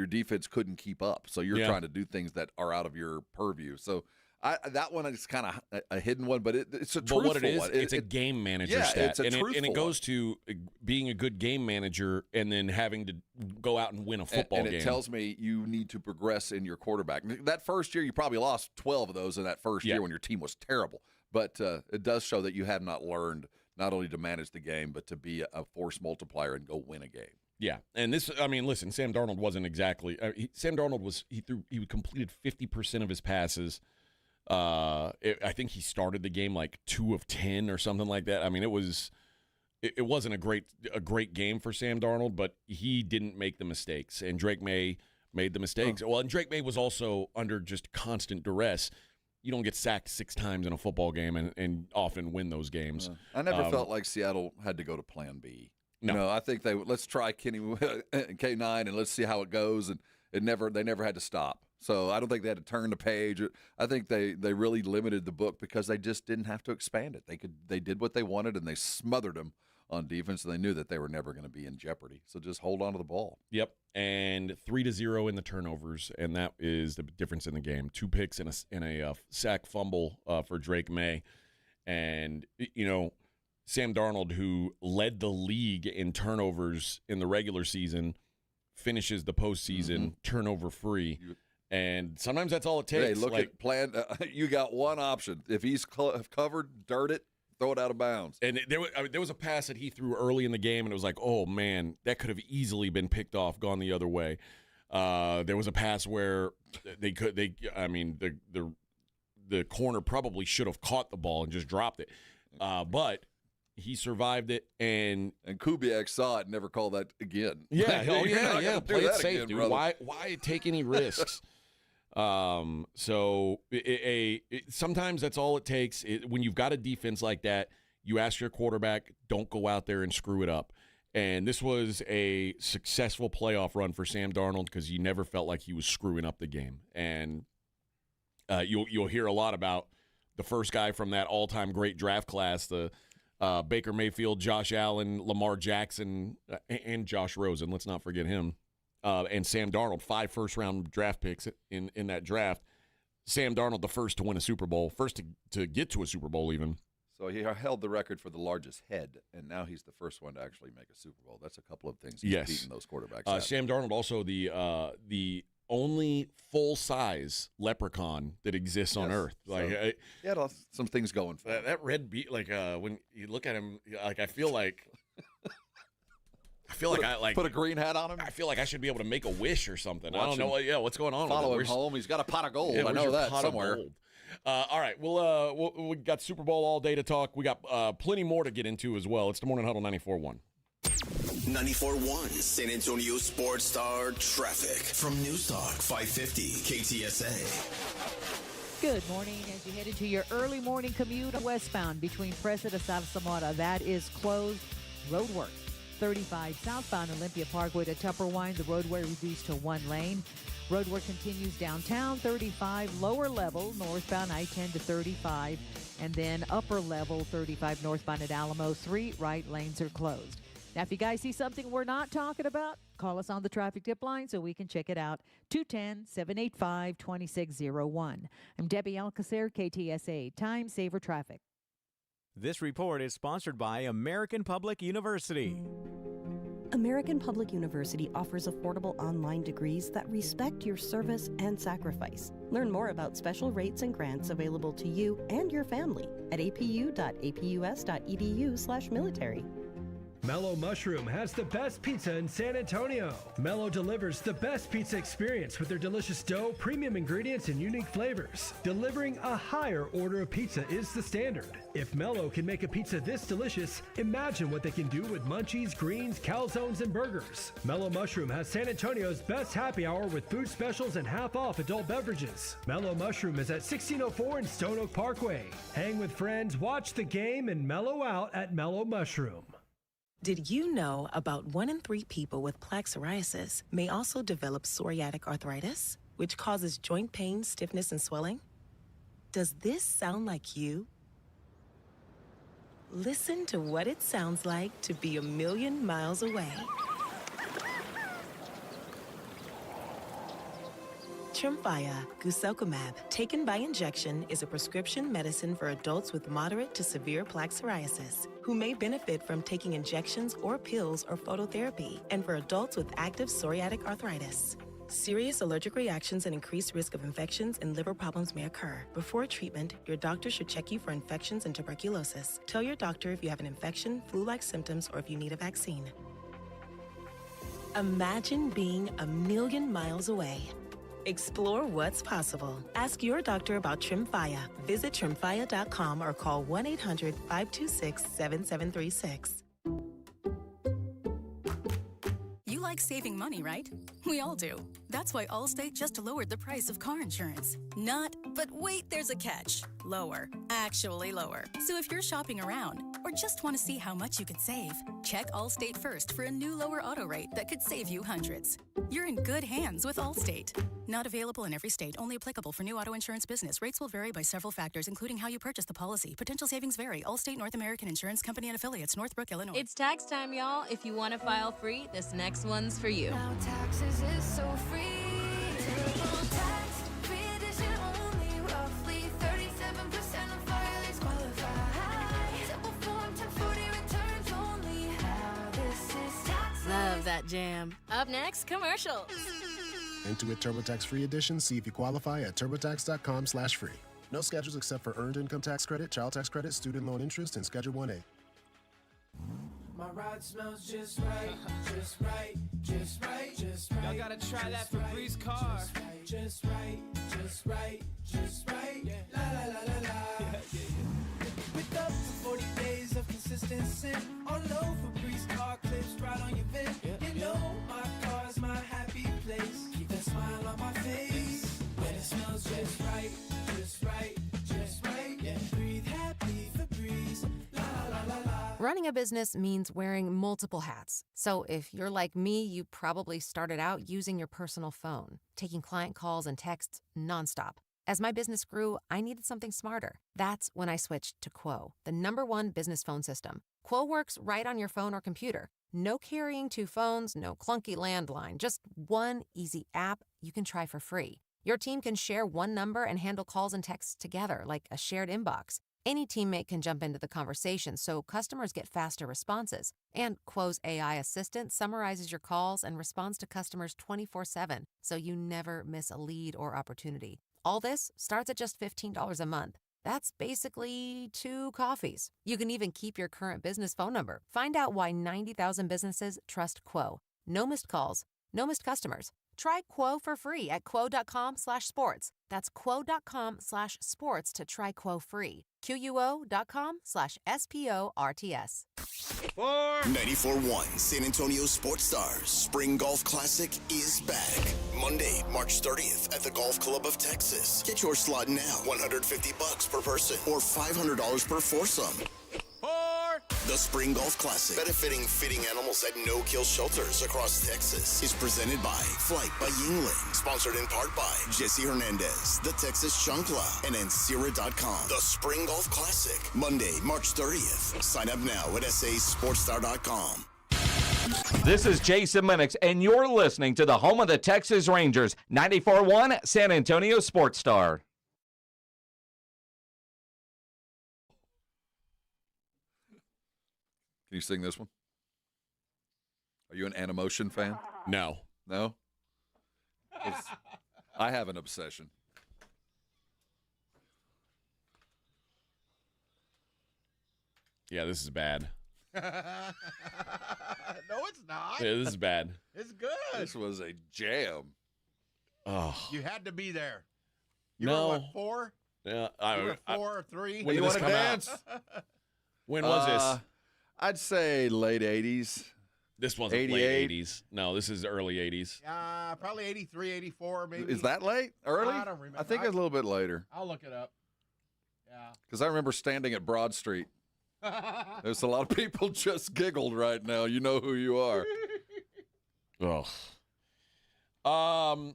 defense couldn't keep up. So you're trying to do things that are out of your purview. So that one is kind of a hidden one, but it's a truthful one. What it is, it's a game manager stat. It's a and truthful it goes to being a good game manager and then having to go out and win a football game. And it tells me you need to progress in your quarterback. That first year, you probably lost 12 of those in that first year when your team was terrible. But it does show that you have not learned not only to manage the game, but to be a force multiplier and go win a game. Yeah, and listen, Sam Darnold wasn't exactly. Sam Darnold he completed 50% of his passes. I think he started the game like 2 of 10 or something like that. I mean, it wasn't a great game for Sam Darnold, but he didn't make the mistakes, and Drake May made the mistakes. Well, and Drake May was also under just constant duress. You don't get sacked 6 times in a football game and often win those games. I never felt like Seattle had to go to plan B. No, I think let's try Kenny K9 and let's see how it goes, and they never had to stop. So I don't think they had to turn the page. I think they really limited the book because they just didn't have to expand it. They did what they wanted, and they smothered them on defense, and they knew that they were never going to be in jeopardy. So just hold on to the ball. Yep, and 3-0 in the turnovers, and that is the difference in the game. 2 picks and a sack fumble for Drake May, and Sam Darnold, who led the league in turnovers in the regular season, finishes the postseason turnover free. And sometimes that's all it takes. Hey, look at plan. You got one option. If he's covered, dirt it, throw it out of bounds. And there was a pass that he threw early in the game, and it was like, oh, man, that could have easily been picked off, gone the other way. There was a pass where the corner probably should have caught the ball and just dropped it. But he survived it, and Kubiak saw it and never called that again. Yeah, play it safe, again, dude. Brother. Why take any risks? So sometimes that's all it takes. When you've got a defense like that, you ask your quarterback, don't go out there and screw it up. And this was a successful playoff run for Sam Darnold because he never felt like he was screwing up the game. And you'll hear a lot about the first guy from that all-time great draft class, the Baker Mayfield, Josh Allen, Lamar Jackson, and Josh Rosen. Let's not forget him. And Sam Darnold, 5 first-round draft picks in that draft. Sam Darnold, the first to win a Super Bowl, first to get to a Super Bowl even. So he held the record for the largest head, and now he's the first one to actually make a Super Bowl. That's a couple of things he's beating those quarterbacks at. Sam Darnold also the only full-size leprechaun that exists on Earth. Like, some things going for that red beat. Like when you look at him, like I feel like put a green hat on him. I feel like I should be able to make a wish or something. I Watch don't know. him. What's going on? Follow with him home. He's got a pot of gold. Yeah, I know that somewhere. All right. We got Super Bowl all day to talk. We got plenty more to get into as well. It's the Morning Huddle 94.1. 94.1 San Antonio Sports Star traffic from News Talk 550 KTSA. Good morning. As you head into your early morning commute westbound between Presida and Samara, that is closed. Road work. 35 southbound Olympia Parkway to Tupperwine, the roadway reduced to one lane. Road work continues downtown. 35 lower level northbound I-10 to 35, and then upper level 35 northbound at Alamo. 3 right lanes are closed. Now, if you guys see something we're not talking about, call us on the traffic tip line so we can check it out. 210-785-2601. I'm Debbie Alcacer, KTSA Time Saver Traffic. This report is sponsored by American Public University. American Public University offers affordable online degrees that respect your service and sacrifice. Learn more about special rates and grants available to you and your family at apu.apus.edu/military. Mellow Mushroom has the best pizza in San Antonio. Mellow delivers the best pizza experience with their delicious dough, premium ingredients, and unique flavors. Delivering a higher order of pizza is the standard. If Mellow can make a pizza this delicious, imagine what they can do with munchies, greens, calzones, and burgers. Mellow Mushroom has San Antonio's best happy hour with food specials and half-off adult beverages. Mellow Mushroom is at 1604 in Stone Oak Parkway. Hang with friends, watch the game, and mellow out at Mellow Mushroom. Did you know about 1 in 3 people with plaque psoriasis may also develop psoriatic arthritis, which causes joint pain, stiffness, and swelling? Does this sound like you? Listen to what it sounds like to be a million miles away. Tremfya guselkumab, taken by injection, is a prescription medicine for adults with moderate to severe plaque psoriasis who may benefit from taking injections or pills or phototherapy, and for adults with active psoriatic arthritis. Serious allergic reactions and increased risk of infections and liver problems may occur. Before treatment, your doctor should check you for infections and tuberculosis. Tell your doctor if you have an infection, flu-like symptoms, or if you need a vaccine. Imagine being a million miles away. Explore what's possible. Ask your doctor about Tremfya. Visit Tremfya.com or call 1-800-526-7736. You like saving money, right? We all do. That's why Allstate just lowered the price of car insurance. Not, but wait, there's a catch. Lower. Actually lower. So if you're shopping around or just want to see how much you could save, check Allstate first for a new lower auto rate that could save you hundreds. You're in good hands with Allstate. Not available in every state. Only applicable for new auto insurance business. Rates will vary by several factors, including how you purchase the policy. Potential savings vary. Allstate North American Insurance Company and affiliates. Northbrook, Illinois. It's tax time, y'all. If you want to file free, this next one's for you. Now taxes is so free. Terrible tax. Free edition only. Roughly 37% of filers qualify. Simple form 1040 returns only. Now this is tax. Love that jam. Up next, commercials. Intuit TurboTax Free Edition. See if you qualify at turbotax.com/free. No schedules except for earned income tax credit, child tax credit, student loan interest, and Schedule 1A. My ride smells just right, just right, just right, just right. Y'all gotta try that Febreze car. Just right, just right, just right. Yeah. La la la la la. With up to 40 days of consistent scent. All over Febreze car clips right on your vent. You know my car's my happy place. Keep that smile on my face. When it smells just right, just right, just right. Yeah. Breathe happy Febreze. La la la la. Running a business means wearing multiple hats. So if you're like me, you probably started out using your personal phone, taking client calls and texts nonstop. As my business grew, I needed something smarter. That's when I switched to Quo, the #1 business phone system. Quo works right on your phone or computer. No carrying 2 phones, no clunky landline, just one easy app you can try for free. Your team can share one number and handle calls and texts together like a shared inbox. Any teammate can jump into the conversation, so customers get faster responses. And Quo's AI assistant summarizes your calls and responds to customers 24/7, so you never miss a lead or opportunity. All this starts at just $15 a month. That's basically 2 coffees. You can even keep your current business phone number. Find out why 90,000 businesses trust Quo. No missed calls, no missed customers. Try Quo for free at quo.com/sports. That's quo.com/sports to try Quo free. QUO.com/SPORTS. 94.1 San Antonio Sports Stars Spring Golf Classic is back. Monday, March 30th at the Golf Club of Texas. Get your slot now. $150 per person or $500 per foursome. The Spring Golf Classic, benefiting fitting animals at no-kill shelters across Texas, is presented by Flight by Yingling, sponsored in part by Jesse Hernandez, the Texas Chancla, and Ancira.com. The Spring Golf Classic, Monday, March 30th. Sign up now at sasportstar.com. This is Jason Minix, and you're listening to the home of the Texas Rangers, 94.1 San Antonio Sports Star. Can you sing this one? Are you an Animotion fan? No. No? I have an obsession. Yeah, this is bad. No, it's not. Yeah, this is bad. It's good. This was a jam. Oh. You had to be there. You No. were what, 4? Yeah, You were 4 or 3? When did this come out? When was this? I'd say late 80s. This wasn't 88. late 80s. No, this is early 80s. Probably 83, 84, maybe. Is that late? Early? I don't remember. I think it's a little bit later. I'll look it up. Yeah. Because I remember standing at Broad Street. There's a lot of people just giggled right now. You know who you are. Oh.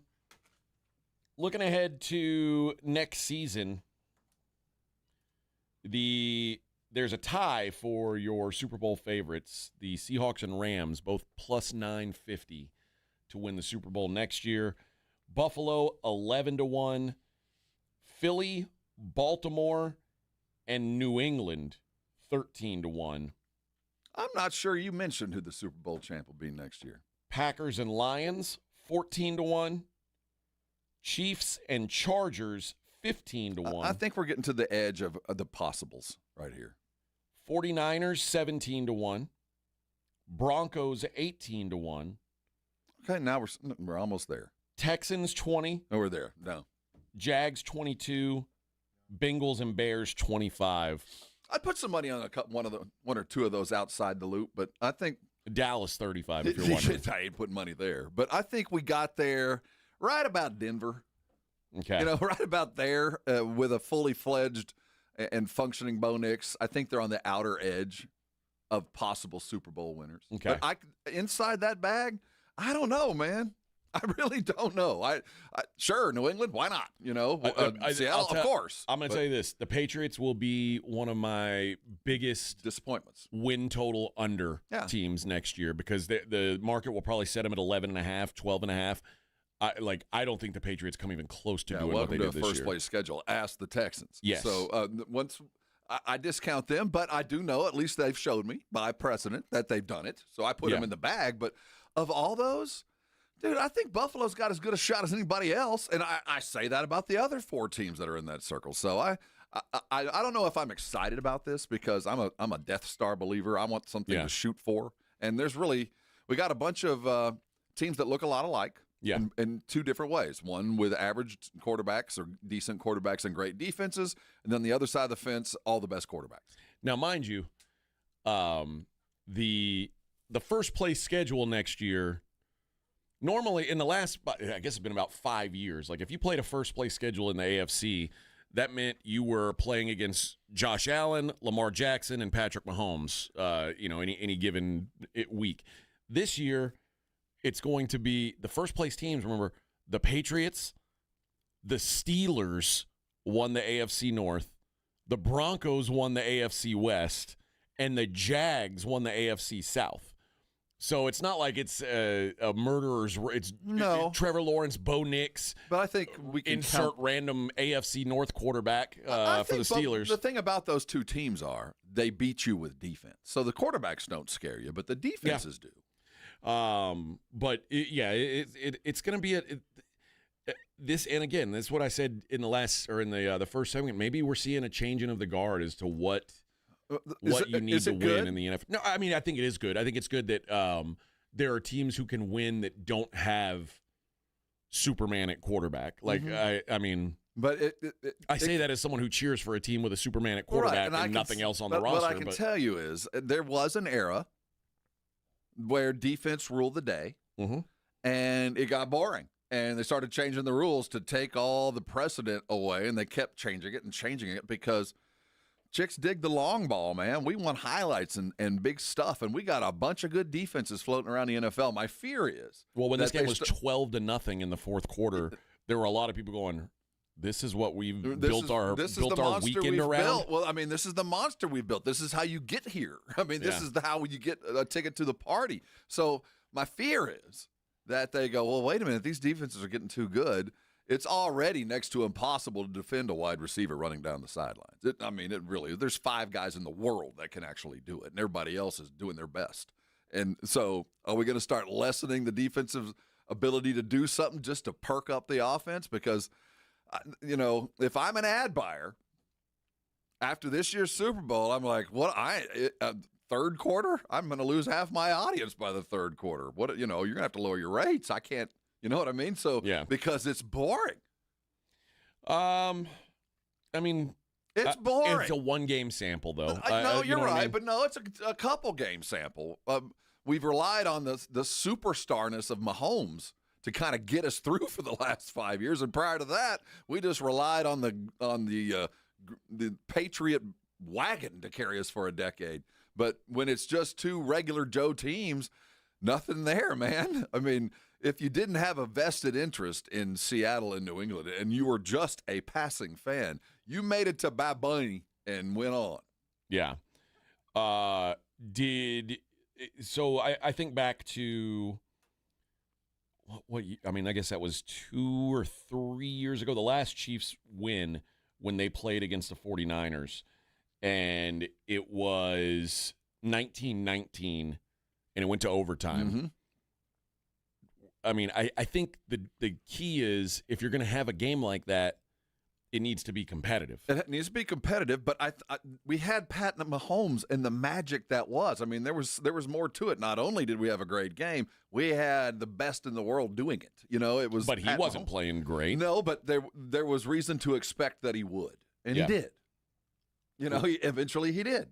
Looking ahead to next season, there's a tie for your Super Bowl favorites. The Seahawks and Rams, both plus 950 to win the Super Bowl next year. Buffalo, 11-1. Philly, Baltimore, and New England, 13-1. I'm not sure you mentioned who the Super Bowl champ will be next year. Packers and Lions, 14-1. Chiefs and Chargers, 15-1. I think we're getting to the edge of the possibles right here. 49ers, 17-1. Broncos, 18-1. Okay, now we're almost there. Texans, 20. No, we're there. No. Jags, 22. Bengals and Bears, 25. I'd put some money on one or two of those outside the loop, but I think Dallas, 35, if you're wondering. I ain't putting money there. But I think we got there right about Denver. Okay. Right about there with a fully fledged and functioning Bo Nix. I think they're on the outer edge of possible Super Bowl winners. Okay. But inside that bag, I don't know, man. I really don't know. I sure, New England, why not? Seattle, of course. I'm going to tell you this. The Patriots will be one of my biggest disappointments. Win total under teams next year because the market will probably set them at 11.5, 12.5. I don't think the Patriots come even close to doing what they did this year. Welcome to a first-place schedule. Ask the Texans. Yes. So once I discount them, but I do know at least they've showed me by precedent that they've done it. So I put them in the bag. But of all those, dude, I think Buffalo's got as good a shot as anybody else. And I say that about the other 4 teams that are in that circle. So I don't know if I'm excited about this because I'm a Death Star believer. I want something to shoot for. And we got a bunch of teams that look a lot alike. Yeah. In 2 different ways. One with average quarterbacks or decent quarterbacks and great defenses, and then the other side of the fence, all the best quarterbacks. Now, mind you, the first place schedule next year, normally in the last, I guess it's been about 5 years, like if you played a first place schedule in the AFC, that meant you were playing against Josh Allen, Lamar Jackson, and Patrick Mahomes, any given week. This year, it's going to be the first place teams. Remember, the Patriots, the Steelers won the AFC North, the Broncos won the AFC West, and the Jags won the AFC South. So it's not like it's a murderer's. It's Trevor Lawrence, Bo Nix. But I think we can insert random AFC North quarterback for the Steelers. The thing about those two teams are they beat you with defense. So the quarterbacks don't scare you, but the defenses do. But it's going to be this. And again, that's what I said in the first segment. Maybe we're seeing a changing of the guard as to what you need to win in the NFL. No, I mean, I think it is good. I think it's good that there are teams who can win that don't have Superman at quarterback. Like, I mean, but I say that as someone who cheers for a team with a Superman at quarterback and nothing else on the roster. What I can tell you is there was an era where defense ruled the day, and it got boring. And they started changing the rules to take all the precedent away, and they kept changing it because chicks dig the long ball, man. We want highlights and big stuff, and we got a bunch of good defenses floating around the NFL. My fear is when this game was 12-0 in the fourth quarter, there were a lot of people going, "This is what we've built our weekend around." Built. Well, I mean, this is the monster we built. This is how you get here. I mean, this is how you get a ticket to the party. So my fear is that they go, well, wait a minute, these defenses are getting too good. It's already next to impossible to defend a wide receiver running down the sidelines. There's 5 guys in the world that can actually do it, and everybody else is doing their best. And so are we going to start lessening the defensive ability to do something just to perk up the offense? Because, if I'm an ad buyer after this year's Super Bowl, I'm like, third quarter? I'm going to lose half my audience by the third quarter. You're going to have to lower your rates. I can't. You know what I mean? So because it's boring. It's boring. It's a 1-game sample, though. No, you're right, but no, it's a couple game sample. We've relied on the superstarness of Mahomes to kind of get us through for the last 5 years, and prior to that, we just relied on the Patriot wagon to carry us for a decade. But when it's just 2 regular Joe teams, nothing there, man. I mean, if you didn't have a vested interest in Seattle and New England and you were just a passing fan, you made it to Bye Bunny and went on. Yeah. I think back to I guess that was 2 or 3 years ago, the last Chiefs win when they played against the 49ers. And it was 19-19, and it went to overtime. I mean, I think the key is if you're going to have a game like that, it needs to be competitive. It needs to be competitive, but we had Pat Mahomes and the magic that was. I mean, there was more to it. Not only did we have a great game, we had the best in the world doing it. It was. But he wasn't playing great. No, but there was reason to expect that he would, and he did. Eventually he did.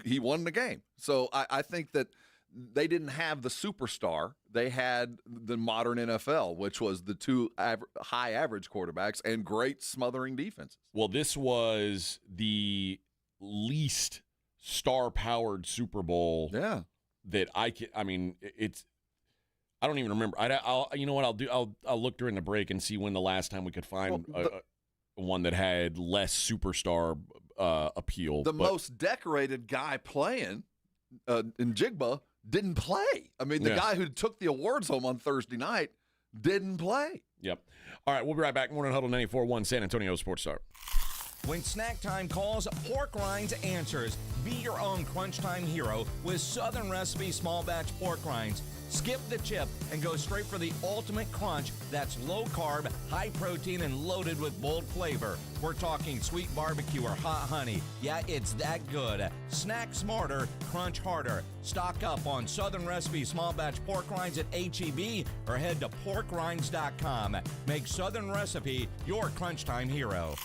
He won the game. So I think that they didn't have the superstar. They had the modern NFL, which was the 2 high average quarterbacks and great smothering defenses. Well, this was the least star-powered Super Bowl that I can. I mean, I don't even remember. You know what I'll do? I'll look during the break and see when the last time we could find one that had less superstar appeal. The most decorated guy playing in Jigba didn't play. I mean, the guy who took the awards home on Thursday night didn't play. Yep. All right, we'll be right back. Morning Huddle 94.1 San Antonio Sports Star. When snack time calls, Pork Rinds answers. Be your own crunch time hero with Southern Recipe small batch pork rinds. Skip the chip and go straight for the ultimate crunch that's low carb, high protein, and loaded with bold flavor. We're talking sweet barbecue or hot honey. Yeah, it's that good. Snack smarter, crunch harder. Stock up on Southern Recipe small batch pork rinds at H-E-B or head to porkrinds.com. Make Southern Recipe your crunch time hero.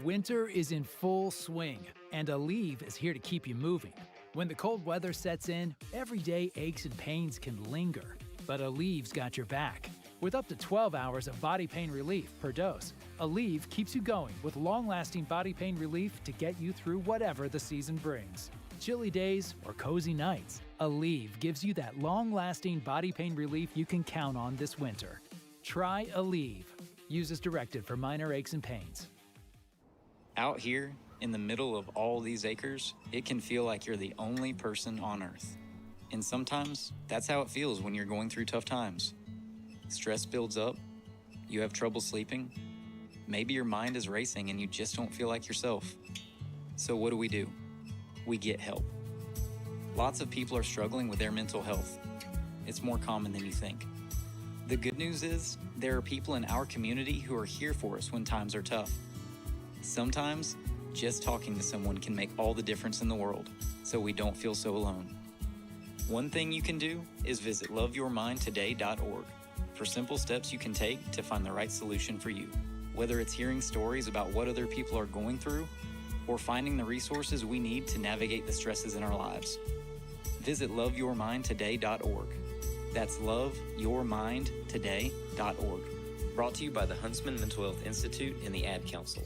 Winter is in full swing, and Aleve is here to keep you moving. When the cold weather sets in, everyday aches and pains can linger, but Aleve's got your back. With up to 12 hours of body pain relief per dose, Aleve keeps you going with long-lasting body pain relief to get you through whatever the season brings. Chilly days or cozy nights, Aleve gives you that long-lasting body pain relief you can count on this winter. Try Aleve. Use as directed for minor aches and pains. Out here, in the middle of all these acres, it can feel like you're the only person on Earth. And sometimes that's how it feels when you're going through tough times. Stress builds up, you have trouble sleeping, maybe your mind is racing and you just don't feel like yourself. So what do? We get help. Lots of people are struggling with their mental health. It's more common than you think. The good news is there are people in our community who are here for us when times are tough. Sometimes just talking to someone can make all the difference in the world, so we don't feel so alone. One thing you can do is visit loveyourmindtoday.org for simple steps you can take to find the right solution for you. Whether it's hearing stories about what other people are going through or finding the resources we need to navigate the stresses in our lives. Visit loveyourmindtoday.org. That's loveyourmindtoday.org. Brought to you by the Huntsman Mental Health Institute and the Ad Council.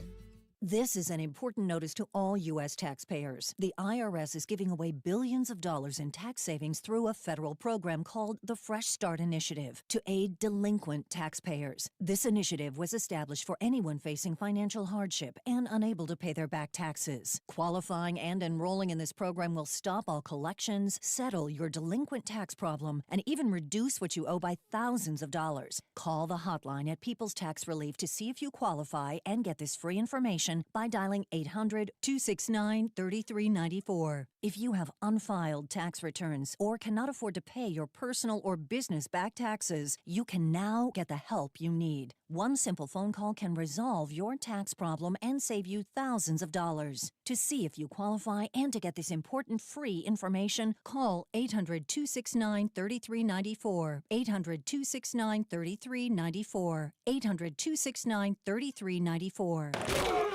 This is an important notice to all U.S. taxpayers. The IRS is giving away billions of dollars in tax savings through a federal program called the Fresh Start Initiative to aid delinquent taxpayers. This initiative was established for anyone facing financial hardship and unable to pay their back taxes. Qualifying and enrolling in this program will stop all collections, settle your delinquent tax problem, and even reduce what you owe by thousands of dollars. Call the hotline at People's Tax Relief to see if you qualify and get this free information by dialing 800-269-3394. If you have unfiled tax returns or cannot afford to pay your personal or business back taxes, you can now get the help you need. One simple phone call can resolve your tax problem and save you thousands of dollars. To see if you qualify and to get this important free information, call 800-269-3394. 800-269-3394. 800-269-3394.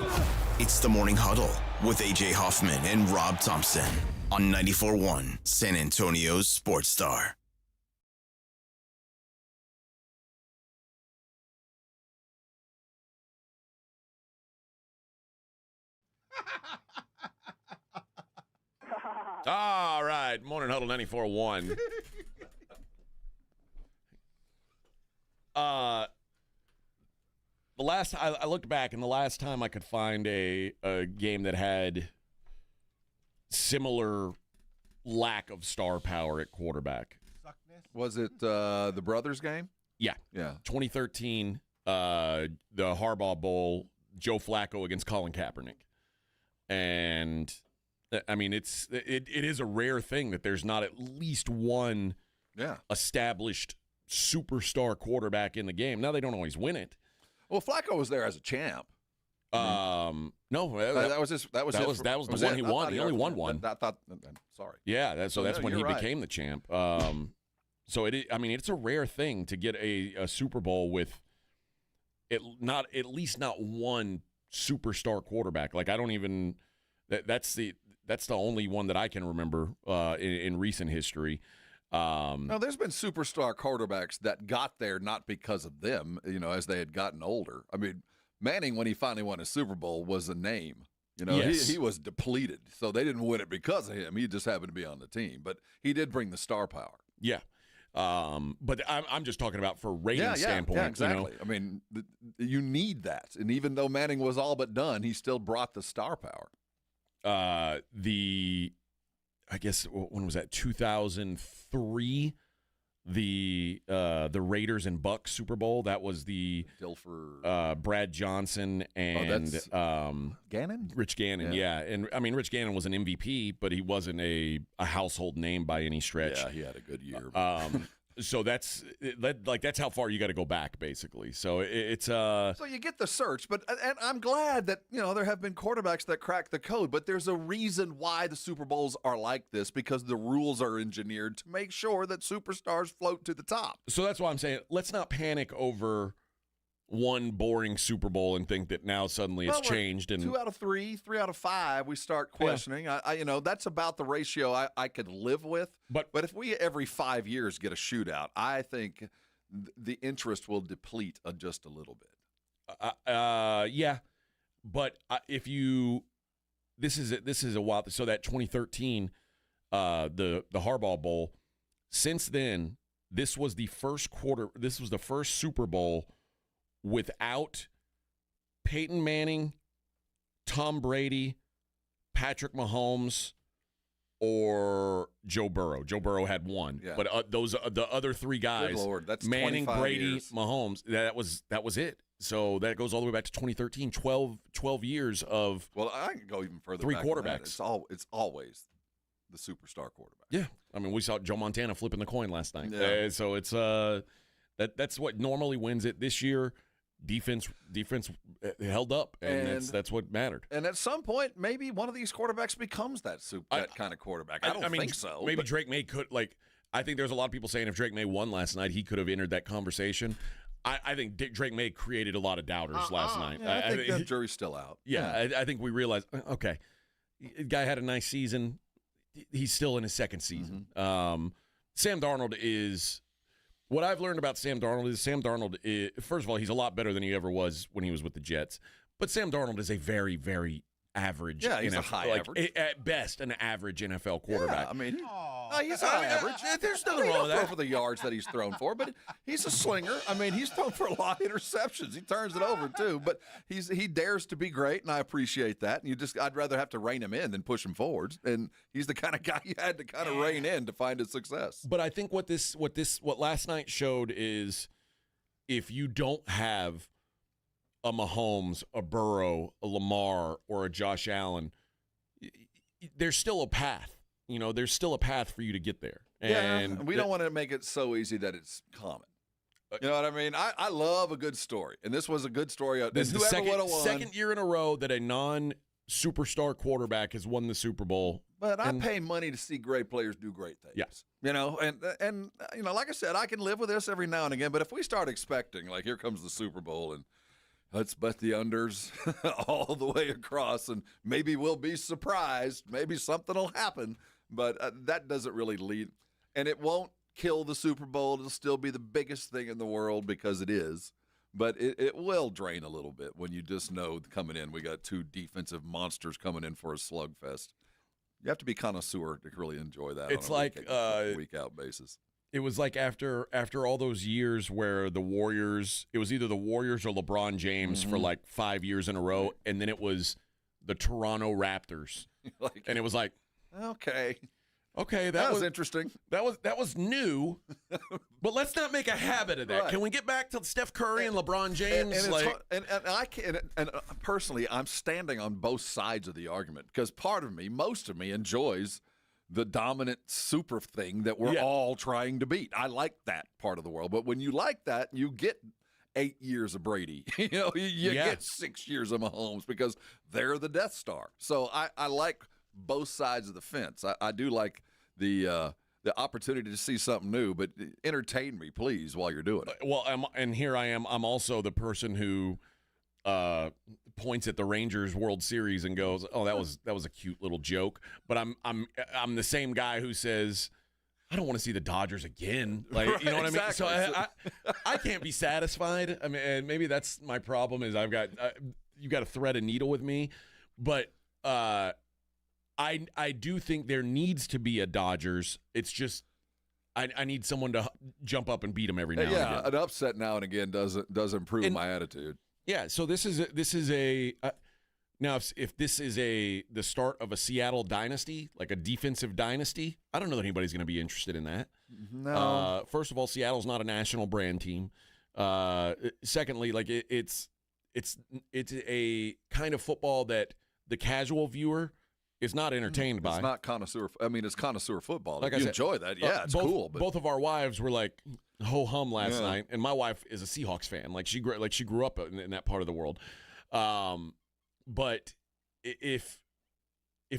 It's the Morning Huddle with A.J. Hoffman and Rob Thompson on 94.1 San Antonio's Sports Star. All right, Morning Huddle 94.1. I looked back, and the last time I could find a game that had similar lack of star power at quarterback. Was it the Brothers game? Yeah. 2013, the Harbaugh Bowl, Joe Flacco against Colin Kaepernick. And, I mean, it is a rare thing that there's not at least one established superstar quarterback in the game. Now, they don't always win it. Well, Flacco was there as a champ. No, that was the one he won. He only won one. Sorry. Yeah, that's when he became the champ. So it's a rare thing to get a Super Bowl with at least not one superstar quarterback. Like I don't even that's the only one that I can remember in recent history. No, there's been superstar quarterbacks that got there not because of them, as they had gotten older. I mean, Manning, when he finally won a Super Bowl, was a name. Yes. He was depleted, so they didn't win it because of him. He just happened to be on the team, but he did bring the star power. Yeah. But I'm just talking about for rating standpoint. Yeah, exactly. I mean, you need that. And even though Manning was all but done, he still brought the star power. I guess when was that? 2003, the Raiders and Bucks Super Bowl. That was the Dilfer, Brad Johnson and Gannon, Rich Gannon. Yeah, and I mean Rich Gannon was an MVP, but he wasn't a household name by any stretch. Yeah, he had a good year. So that's how far you got to go back, basically. So it's So you get the search, and I'm glad that there have been quarterbacks that crack the code. But there's a reason why the Super Bowls are like this, because the rules are engineered to make sure that superstars float to the top. So that's why I'm saying let's not panic over one boring Super Bowl and think that now suddenly it's changed. And 2 out of 3, 3 out of 5, we start questioning. Yeah. That's about the ratio I could live with. But if we every 5 years get a shootout, I think the interest will deplete just a little bit. Yeah, but if you this is a while. So that 2013, the Harbaugh Bowl. Since then, this was the first Super Bowl without Peyton Manning, Tom Brady, Patrick Mahomes, or Joe Burrow. Joe Burrow had one, but the other three guys, good Lord, that's Manning, 25 Brady, years. Mahomes, that was it. So that goes all the way back to 2013, 12 years of Well, I can go even further. three back than that. quarterbacks. It's always the superstar quarterback. Yeah, I mean, we saw Joe Montana flipping the coin last night. Yeah. So it's that's what normally wins it. This year, defense held up, and that's what mattered. And at some point, maybe one of these quarterbacks becomes that kind of quarterback. I don't think so. Maybe Drake May could, I think there's a lot of people saying if Drake May won last night, he could have entered that conversation. I think Drake May created a lot of doubters last night. Yeah, I think the jury's still out. Yeah, I think we realized, okay, the guy had a nice season. He's still in his second season. Sam Darnold is – what I've learned about Sam Darnold is, first of all, he's a lot better than he ever was when he was with the Jets. But Sam Darnold is a very, very average. Yeah, he's a high average. At best, an average NFL quarterback. Yeah, I mean, he's high average. There's nothing wrong with that. For the yards that he's thrown for, but he's a slinger. I mean, he's thrown for a lot of interceptions. He turns it over too, but he dares to be great, and I appreciate that. And I'd rather have to rein him in than push him forwards. And he's the kind of guy you had to kind of rein in to find his success. But I think what last night showed is if you don't have a Mahomes, a Burrow, a Lamar, or a Josh Allen, there's still a path. There's still a path for you to get there. And we don't want to make it so easy that it's common. You know what I mean? I love a good story, and this was a good story. This is the second year in a row that a non-superstar quarterback has won the Super Bowl. But I pay money to see great players do great things. Yes. And like I said, I can live with this every now and again, but if we start expecting, here comes the Super Bowl, and let's bet the unders all the way across, and maybe we'll be surprised. Maybe something will happen, but that doesn't really lead. And it won't kill the Super Bowl. It'll still be the biggest thing in the world because it is. But it will drain a little bit when you just know coming in, we got two defensive monsters coming in for a slugfest. You have to be connoisseur to really enjoy that. It's on a week-out basis. It was like after all those years where the Warriors, it was either the Warriors or LeBron James for 5 years in a row, and then it was the Toronto Raptors, and it was like, okay, that was interesting. That was new, but let's not make a habit of that. Right. Can we get back to Steph Curry and LeBron James? And personally, I'm standing on both sides of the argument because most of me enjoys the dominant super thing that we're all trying to beat. I like that part of the world. But when you like that, you get 8 years of Brady. You get 6 years of Mahomes because they're the Death Star. So I like both sides of the fence. I do like the opportunity to see something new, but entertain me, please, while you're doing it. Well, and here I am. I'm also the person who points at the Rangers World Series and goes, "Oh, that was a cute little joke." But I'm the same guy who says, "I don't want to see the Dodgers again." You know what exactly. I mean? So I can't be satisfied. I mean, and maybe that's my problem is I've got you got to thread a needle with me, but I do think there needs to be a Dodgers. It's just I need someone to jump up and beat them every now and again. Yeah, an upset now and again does improve my attitude. Yeah, so this is a now if this is the start of a Seattle dynasty, like a defensive dynasty, I don't know that anybody's going to be interested in that. No. First of all, Seattle's not a national brand team. Secondly, it's a kind of football that the casual viewer is not entertained by. It's not connoisseur. I mean, it's connoisseur football. Like you I said, enjoy that, yeah, it's cool. But both of our wives were like ho hum last night, and my wife is a Seahawks fan. She grew up in that part of the world. But if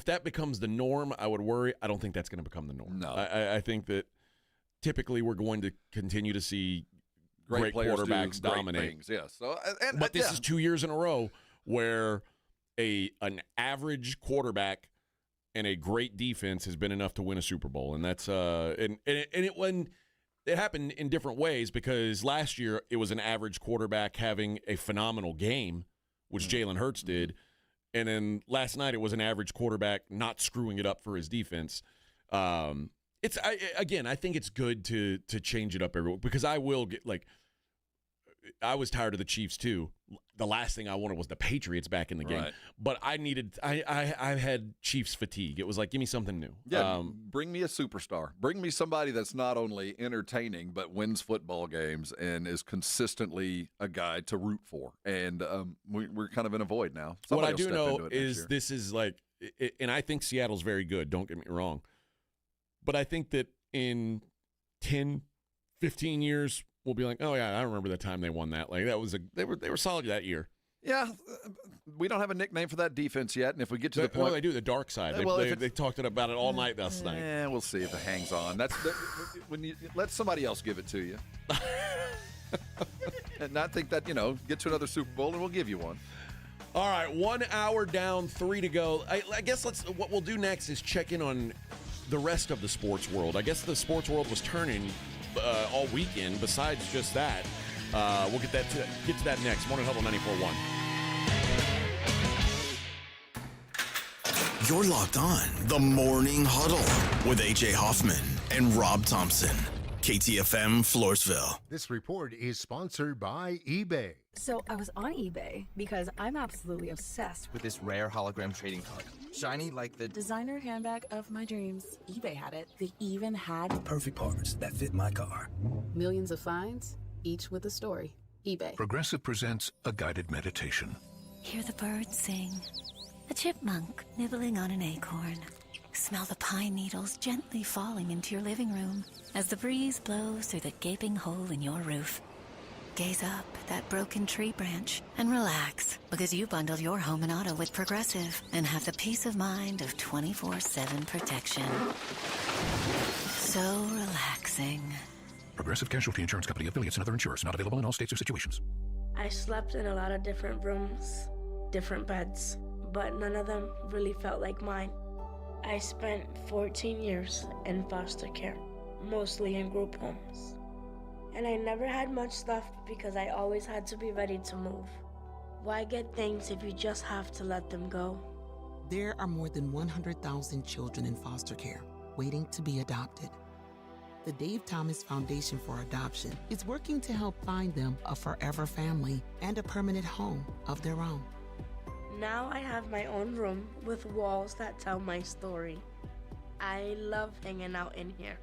that becomes the norm, I would worry. I don't think that's going to become the norm. No, I think that typically we're going to continue to see great quarterbacks dominate. Things, yes. So, but this is 2 years in a row where an average quarterback and a great defense has been enough to win a Super Bowl, and that's it happened in different ways because last year it was an average quarterback having a phenomenal game, which Jalen Hurts did, and then last night it was an average quarterback not screwing it up for his defense. I think it's good to change it up every week because I will get I was tired of the Chiefs too. The last thing I wanted was the Patriots back in the game. Right. But I had Chiefs fatigue. It was like, give me something new. Yeah, bring me a superstar. Bring me somebody that's not only entertaining but wins football games and is consistently a guy to root for. And we're kind of in a void now. What I Somebody will do step know into it next is year. this is like, and I think Seattle's very good. Don't get me wrong. But I think that in 10, 15 years, we'll be like, oh yeah, I remember the time they won that. Like they were solid that year. Yeah, we don't have a nickname for that defense yet, and if we get to the point, well, they do the dark side. They talked about it all night last night. Yeah, we'll see if it hangs on. That's when you let somebody else give it to you, and I think that get to another Super Bowl and we'll give you one. All right, 1 hour down, 3 to go. I guess what we'll do next is check in on the rest of the sports world. I guess the sports world was turning all weekend. Besides just that, we'll get to that next. Morning Huddle 94.1. You're locked on the Morning Huddle with AJ Hoffman and Rob Thompson. KTFM Floresville. This report is sponsored by eBay. So I was on eBay because I'm absolutely obsessed with this rare hologram trading card. Shiny like the designer handbag of my dreams. eBay had it. They even had the perfect parts that fit my car. Millions of finds, each with a story. eBay. Progressive presents a guided meditation. Hear the birds sing. A chipmunk nibbling on an acorn. Smell the pine needles gently falling into your living room as the breeze blows through the gaping hole in your roof. Gaze up at that broken tree branch and relax because you bundled your home and auto with Progressive and have the peace of mind of 24/7 protection. So relaxing. Progressive Casualty Insurance Company, affiliates, and other insurers. Not available in all states or situations. I slept in a lot of different rooms, different beds, but none of them really felt like mine. I spent 14 years in foster care, mostly in group homes. And I never had much stuff because I always had to be ready to move. Why get things if you just have to let them go? There are more than 100,000 children in foster care waiting to be adopted. The Dave Thomas Foundation for Adoption is working to help find them a forever family and a permanent home of their own. Now I have my own room with walls that tell my story. I love hanging out in here.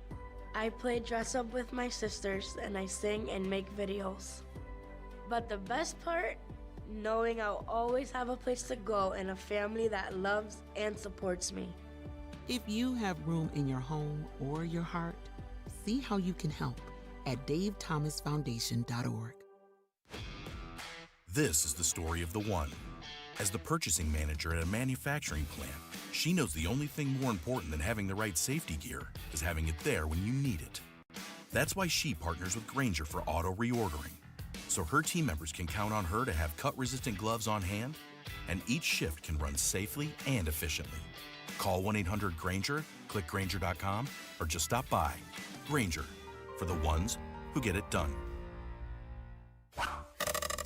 I play dress up with my sisters and I sing and make videos. But the best part, knowing I'll always have a place to go and a family that loves and supports me. If you have room in your home or your heart, see how you can help at davethomasfoundation.org. This is the story of the one. As the purchasing manager at a manufacturing plant, she knows the only thing more important than having the right safety gear is having it there when you need it. That's why she partners with Grainger for auto reordering, so her team members can count on her to have cut-resistant gloves on hand, and each shift can run safely and efficiently. Call 1-800-GRAINGER, click Grainger.com, or just stop by. Grainger, for the ones who get it done.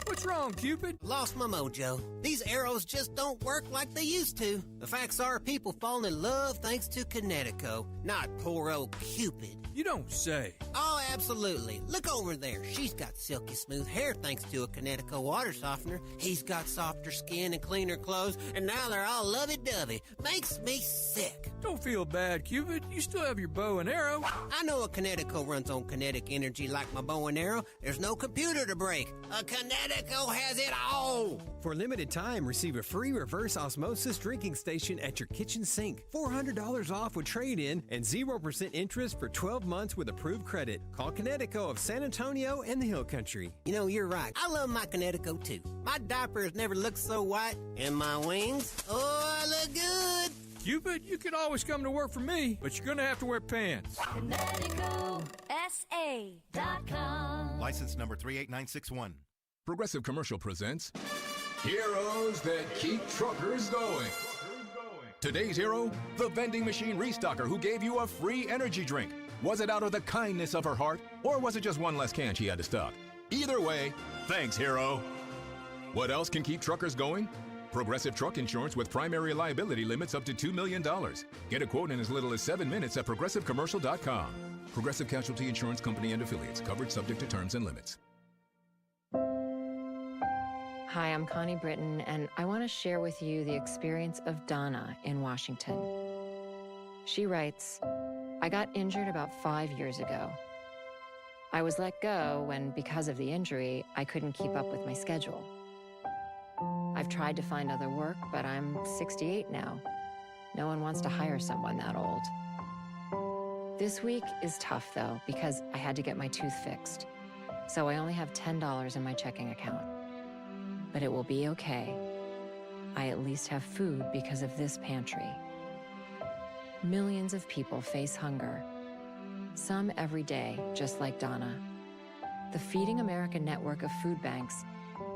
What's wrong, Cupid? Lost my mojo. These arrows just don't work like they used to. The facts are people fall in love thanks to Connecticut, not poor old Cupid. You don't say. Oh, absolutely. Look over there. She's got silky smooth hair thanks to a Connecticut water softener. He's got softer skin and cleaner clothes, and now they're all lovey-dovey. Makes me sick. Don't feel bad, Cupid. You still have your bow and arrow. I know a Connecticut runs on kinetic energy like my bow and arrow. There's no computer to break. A Connecticut has it all. For a limited time, receive a free reverse osmosis drinking station at your kitchen sink. $400 off with trade-in and 0% interest for 12 months with approved credit. Call Connecticut of San Antonio and the Hill Country. You know, you're right. I love my Connecticut too. My diapers never looked so white. And my wings, oh, I look good. Cupid, you can always come to work for me, but you're going to have to wear pants. ConnecticutSA.com. License number 38961. Progressive Commercial presents Heroes That Keep Truckers Going. Today's hero, the vending machine restocker who gave you a free energy drink. Was it out of the kindness of her heart, or was it just one less can she had to stock? Either way, thanks, hero. What else can keep truckers going? Progressive truck insurance with primary liability limits up to $2 million. Get a quote in as little as 7 minutes at progressivecommercial.com. Progressive Casualty Insurance Company and affiliates. Covered subject to terms and limits. Hi, I'm Connie Britton, and I want to share with you the experience of Donna in Washington. She writes, I got injured about 5 years ago. I was let go when, because of the injury, I couldn't keep up with my schedule. I've tried to find other work, but I'm 68 now. No one wants to hire someone that old. This week is tough, though, because I had to get my tooth fixed. So I only have $10 in my checking account. But it will be okay. I at least have food because of this pantry. Millions of people face hunger. Some every day, just like Donna. The Feeding America network of food banks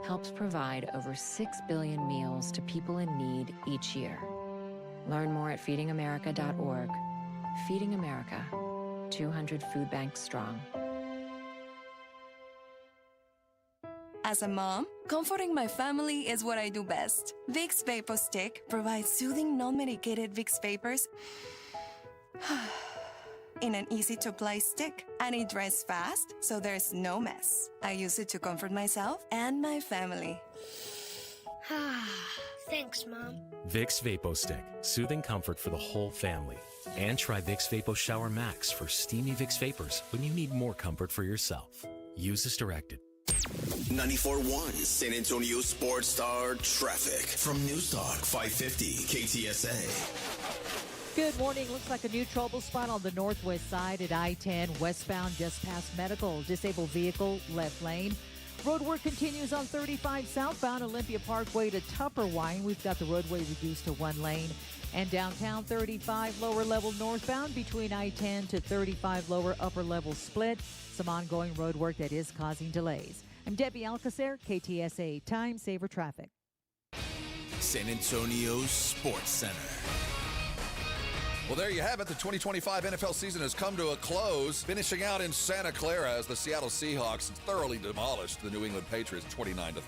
helps provide over 6 billion meals to people in need each year. Learn more at feedingamerica.org. Feeding America, 200 food banks strong. As a mom, comforting my family is what I do best. Vicks Vapor Stick provides soothing, non-medicated Vicks Vapors in an easy-to-apply stick, and it dries fast, so there's no mess. I use it to comfort myself and my family. Thanks, Mom. Vicks VapoStick, soothing comfort for the whole family. And try Vicks Vapo Shower Max for steamy Vicks Vapors when you need more comfort for yourself. Use as directed. 94.1 San Antonio Sports Star traffic from News Talk 550 KTSA. Good morning. Looks like a new trouble spot on the northwest side at I-10 westbound just past Medical. Disabled vehicle left lane. Road work continues on 35 southbound Olympia Parkway to Tupperwine. We've got the roadway reduced to 1 lane. And downtown 35 lower level northbound between I-10 to 35 lower upper level split. Some ongoing road work that is causing delays. I'm Debbie Alcacer, KTSA Time Saver Traffic. San Antonio Sports Center. Well, there you have it. The 2025 NFL season has come to a close, finishing out in Santa Clara as the Seattle Seahawks thoroughly demolished the New England Patriots 29-13.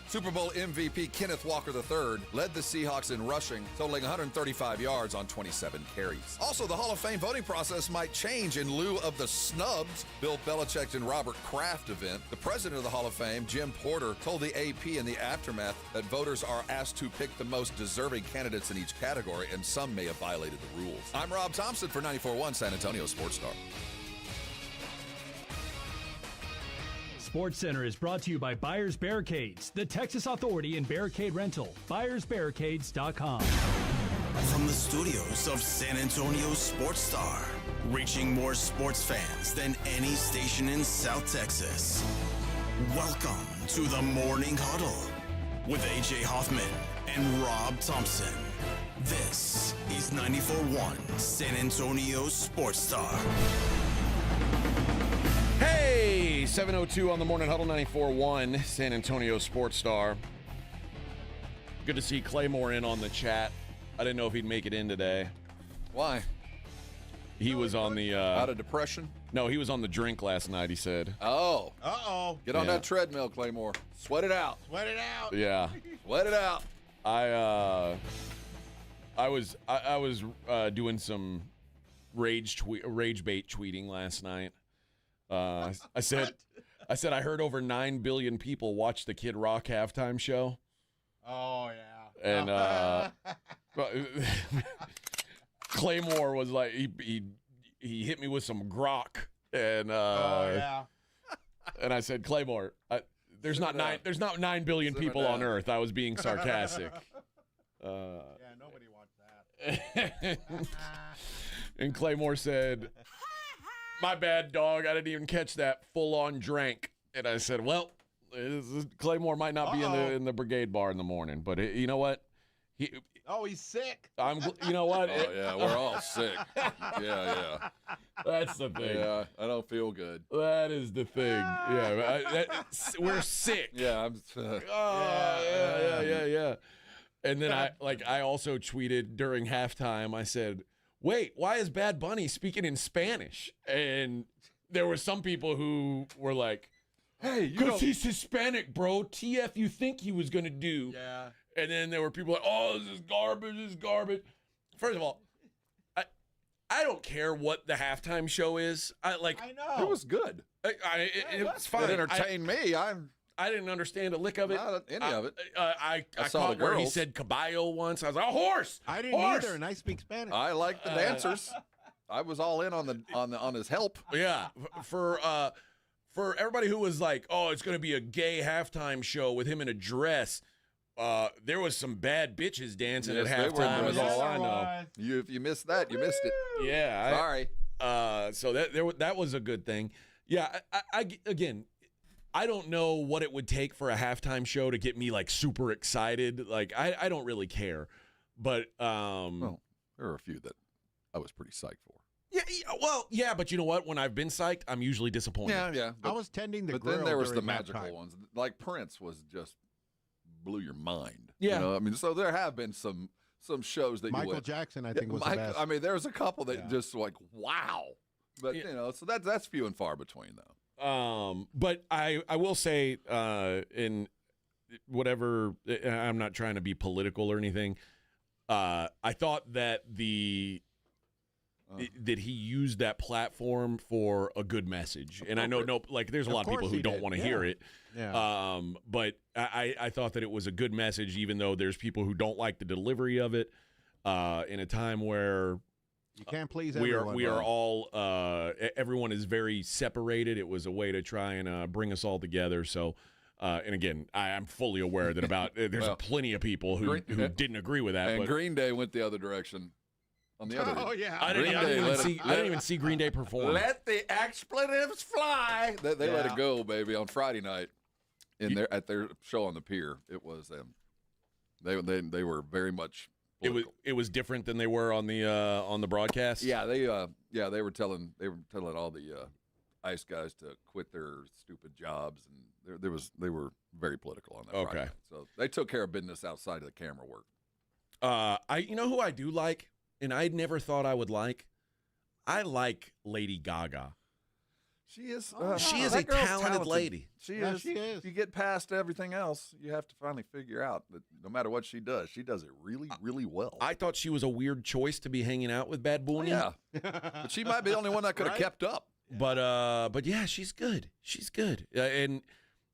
Super Bowl MVP Kenneth Walker III led the Seahawks in rushing, totaling 135 yards on 27 carries. Also, the Hall of Fame voting process might change in lieu of the snubs Bill Belichick and Robert Kraft event. The president of the Hall of Fame, Jim Porter, told the AP in the aftermath that voters are asked to pick the most deserving candidates in each category, and some may have violated the rules. I'm Rob Thompson for 94.1 San Antonio Sports Star. Sports Center is brought to you by Buyers Barricades, the Texas Authority in Barricade Rental. BuyersBarricades.com. From the studios of San Antonio Sports Star, reaching more sports fans than any station in South Texas. Welcome to the Morning Huddle with AJ Hoffman and Rob Thompson. This is 94.1 San Antonio Sports Star. Hey, 7:02 on the Morning Huddle, 94.1 San Antonio Sports Star. Good to see Claymore in on the chat. I didn't know if he'd make it in today. Why? He was on the... out of depression? No, he was on the drink last night, he said. Oh. Uh-oh. Get on that treadmill, Claymore. Sweat it out. Sweat it out. Yeah. Sweat it out. I was doing some rage bait tweeting last night. I said I heard over 9 billion people watch the Kid Rock halftime show. Oh yeah. And Claymore was like he hit me with some grok, and and I said, Claymore, there's not 9 billion people on Earth. I was being sarcastic. Yeah, nobody wants that. And Claymore said, my bad, dog. I didn't even catch that full-on drank. And I said, well, Claymore might not be in the brigade bar in the morning, but you know what? He's sick. You know what? Oh, yeah, we're all sick. Yeah. That's the thing. Yeah, I don't feel good. That is the thing. Yeah, we're sick. Yeah, I'm. Yeah. And then I also tweeted during halftime. I said, "Wait, why is Bad Bunny speaking in Spanish?" And there were some people who were like, "Hey, because he's Hispanic, bro. TF, you think he was gonna do?" Yeah. And then there were people like, "Oh, this is garbage. This is garbage." First of all, I don't care what the halftime show is. I know it was good. It was fine. It entertained me. I didn't understand a lick of it. Not any of it. I saw caught the where he girls. said caballo once. I was like, a horse. I didn't horse. either, and I speak Spanish. I like the dancers. I was all in on his help. Yeah, for everybody who was like, oh, it's going to be a gay halftime show with him in a dress. There was some bad bitches dancing at halftime. Is all I know. If you missed that, you missed it. Yeah, sorry. So that was a good thing. Yeah, again, I don't know what it would take for a halftime show to get me like super excited. Like I don't really care, but well, there are a few that I was pretty psyched for. Yeah, but you know what? When I've been psyched, I'm usually disappointed. Yeah. I was tending the But grill then there was the during magical halftime. ones. Like Prince was just blew your mind. Yeah. You know? I mean, so there have been some shows that you Michael went, Jackson, I think, was the best. I mean, there's a couple that just like, wow. But, you know, so that's few and far between, though. But I will say, in whatever, I'm not trying to be political or anything. I thought that that he used that platform for a good message, and I know there's a lot of people who don't want to hear it. Yeah. But I thought that it was a good message, even though there's people who don't like the delivery of it. In a time where you can't please we everyone. are all everyone is very separated. It was a way to try and bring us all together. So. And again, I'm fully aware that there's plenty of people who didn't agree with that. And but Green Day went the other direction. On the other. Oh yeah. I didn't even see Green Day perform. Let the expletives fly. They let it go, baby, on Friday night at their show on the pier. It was they were very much political. It was different than they were on the broadcast. Yeah, they were telling all the ICE guys to quit their stupid jobs, and they were very political on that. Okay. Friday night. So they took care of business outside of the camera work. You know who I do like, and I never thought I would like. I like Lady Gaga. She is. She is that a girl's talented lady. She is. If you get past everything else, you have to finally figure out that no matter what she does it really, really well. I thought she was a weird choice to be hanging out with Bad Bunny. Yeah, but she might be the only one that could have kept up. But yeah, she's good. She's good, and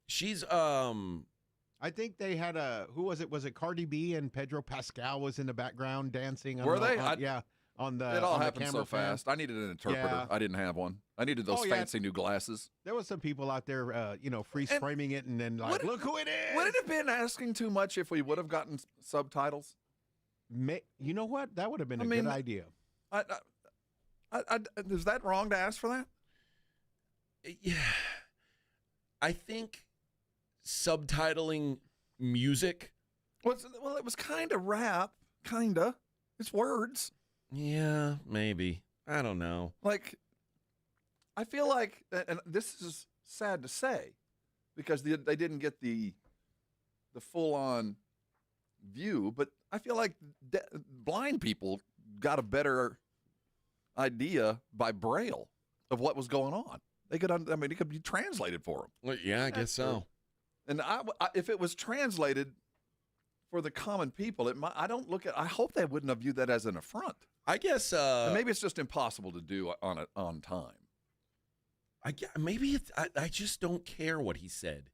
she's I think they had who was it? Was it Cardi B and Pedro Pascal was in the background dancing? Were they? On the it all on the happened so camera fan. fast. I needed an interpreter. Yeah. I didn't have one. I needed those fancy new glasses. There was some people out there, freeze framing it and then like, look who it is. Would it have been asking too much if we would have gotten subtitles? You know what? That would have been a good idea. Is that wrong to ask for that? Yeah, I think subtitling music. Well, it was kind of rap, kinda. It's words. Yeah, maybe. I don't know. Like, I feel like, and this is sad to say, because they didn't get the full-on view, but I feel like blind people got a better idea by Braille of what was going on. They could, it could be translated for them. Well, yeah, I guess so. And if it was translated for the common people, I hope they wouldn't have viewed that as an affront. I guess and maybe it's just impossible to do on time. Maybe I just don't care what he said.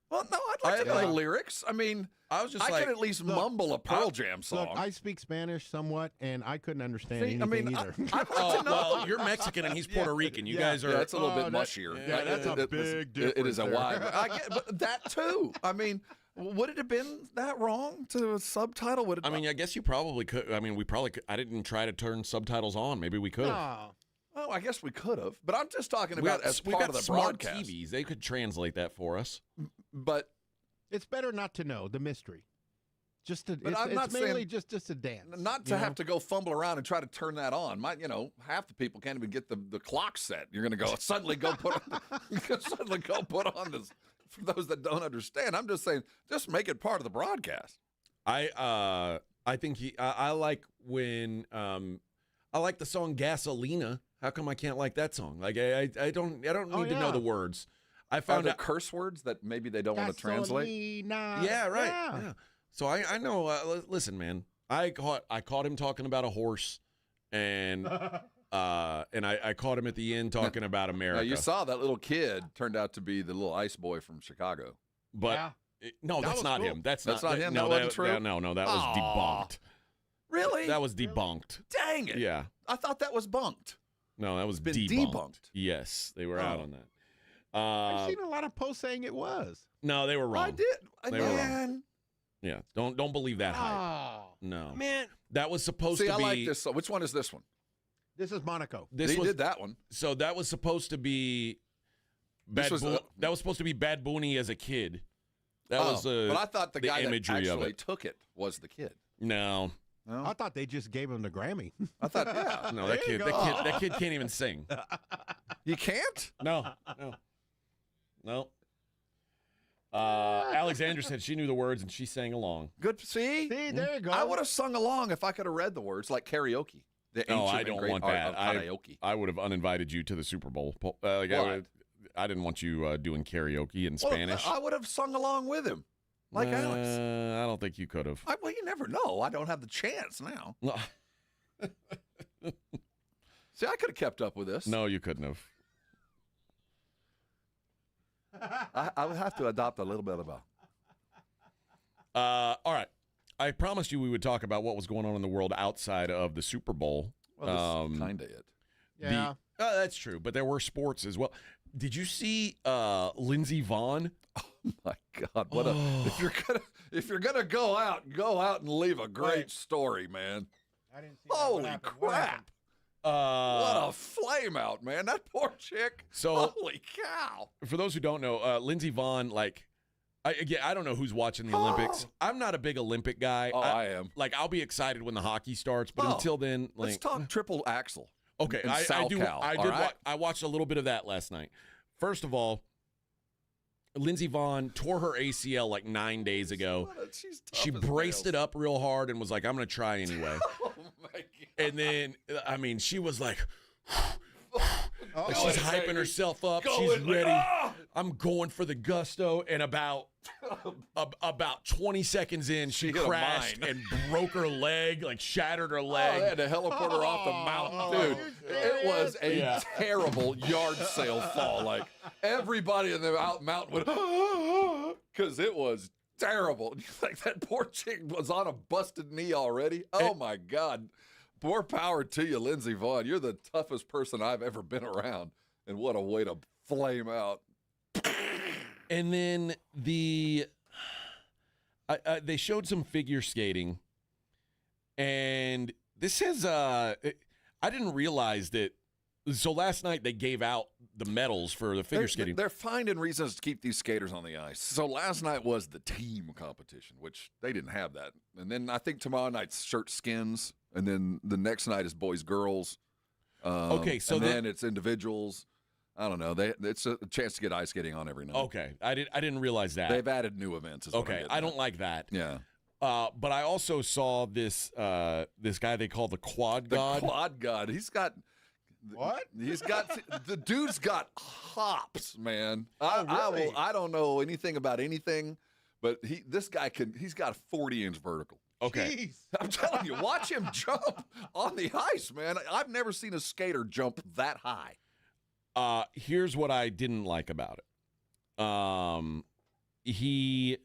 Well, no, I'd like to know the lyrics. I mean, I was just I could at least mumble a Pearl Jam song. Look, I speak Spanish somewhat, and I couldn't understand anything either. Well, you're Mexican and he's Puerto Rican. You guys are. Yeah, it's a little bit mushier. Yeah, that's a big difference. It is a wide. But that too. I mean, would it have been that wrong to subtitle? I mean, I guess you probably could. I mean, we probably could. I didn't try to turn subtitles on. Maybe we could have. Oh, I guess we could have. But I'm just talking about as part of the smart broadcast. TVs. They could translate that for us. But it's better not to know the mystery. It's not mainly saying, just a dance. Not to have to go fumble around and try to turn that on. Half the people can't even get the clock set. You're going to go suddenly go put on this. For those that don't understand, I'm just saying, just make it part of the broadcast. I think I like when I like the song Gasolina. How come I can't like that song? Like I don't need to know the words. I found out curse words that maybe they don't want to translate. Yeah, right. Yeah. So I know. Listen, man. I caught him talking about a horse, and I caught him at the end talking about America. Now you saw that little kid turned out to be the little ice boy from Chicago. But no, that's not him. That's not him? No, That wasn't true? No, that was debunked. Really? That was debunked. Dang it. Yeah. I thought that was bunked. No, that was Been debunked. debunked. Yes, they were out on that. I've seen a lot of posts saying it was. No, they were wrong. I did. They were wrong. Yeah, don't believe that hype. No, man, that was supposed to be. I like this. Which one is this one? This is Monaco. This did that one. So that was supposed to be that was supposed to be Bad Bunny as a kid. That was but I thought the guy that imagery of actually it. took it was the kid. No. I thought they just gave him the Grammy. I thought, yeah. No, that kid can't even sing. You can't? No. Alexandra said she knew the words and she sang along. Good. See, there you go. I would have sung along if I could have read the words like karaoke. No, I don't want that. I would have uninvited you to the Super Bowl. I didn't want you doing karaoke in Spanish. I would have sung along with him, like Alex. I don't think you could have. Well, you never know. I don't have the chance now. See, I could have kept up with this. No, you couldn't have. I would have to adopt a little bit of a. All right. I promised you we would talk about what was going on in the world outside of the Super Bowl. Well, that's kind of it. Yeah. That's true, but there were sports as well. Did you see Lindsey Vonn? Oh my God! What a if you're gonna go out and leave a great story, man. I didn't see Holy crap! What a flame out, man! That poor chick. So holy cow! For those who don't know, Lindsey Vonn, I don't know who's watching the Olympics. I'm not a big Olympic guy. I am. I'll be excited when the hockey starts, but until then, let's talk triple axel. Okay, I watched a little bit of that last night. First of all, Lindsey Vonn tore her ACL like 9 days ago. She braced it up real hard and was like, I'm going to try anyway. Oh, my God. And then, she was like, she's hyping herself up. She's ready. I'm going for the gusto. And about 20 seconds in, she crashed and broke her leg, shattered her leg. They had to heliport her off the mountain. Dude, it was a terrible yard sale fall. Everybody in the mountain would, because it was terrible. That poor chick was on a busted knee already. Oh, my God. More power to you, Lindsey Vonn. You're the toughest person I've ever been around. And what a way to flame out. And then they showed some figure skating. And this is, I didn't realize that. So last night they gave out the medals for the figure skating. They're finding reasons to keep these skaters on the ice. So last night was the team competition, which they didn't have that. And then I think tomorrow night's shirt skins. And then the next night is boys, girls. Then it's individuals. I don't know. It's a chance to get ice skating on every night. Okay, I didn't realize that. They've added new events. I don't like that. Yeah. But I also saw this guy they call the Quad God. The Quad God. He's got what? He's got the dude's got hops, man. Really? I don't know anything about anything, but he's got a 40-inch vertical. Okay. Jeez. I'm telling you, watch him jump on the ice, man. I've never seen a skater jump that high. Here's what I didn't like about it. He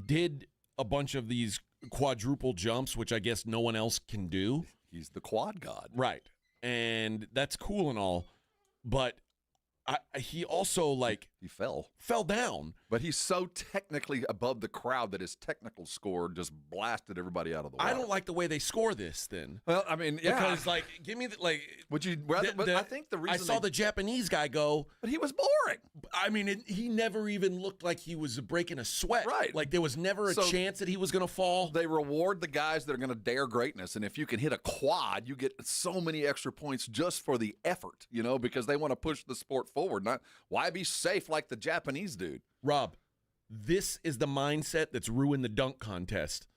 did a bunch of these quadruple jumps, which I guess no one else can do. He's the Quad God. Right. And that's cool and all, but he also he fell down. But he's so technically above the crowd that his technical score just blasted everybody out of the water. I don't like the way they score this then. Well, I mean, yeah. Because give me would you rather? But I think the reason I saw the Japanese guy go, but he was boring. I mean, he never even looked like he was breaking a sweat. Right. There was never a chance that he was going to fall. They reward the guys that are going to dare greatness, and if you can hit a quad, you get so many extra points just for the effort. Because they want to push the sport forward. Not why be safe like the Japanese dude. Rob, this is the mindset that's ruined the dunk contest.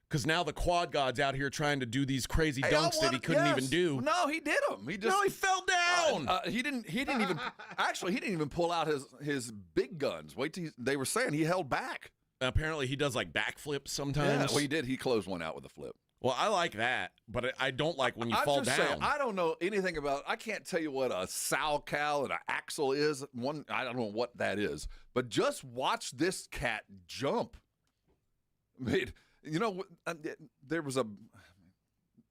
Because now the Quad God's out here trying to do these crazy dunks that he couldn't even do. No, he did them. He fell down. He didn't even. Actually, he didn't even pull out his big guns. They were saying he held back. Apparently, he does backflips sometimes. Yeah, well, he did. He closed one out with a flip. Well, I like that, but I don't like when you I'm fall just down. saying, I don't know anything about. I can't tell you what a sow-cow and an axle is. I don't know what that is, but just watch this cat jump. I mean, there was. I'm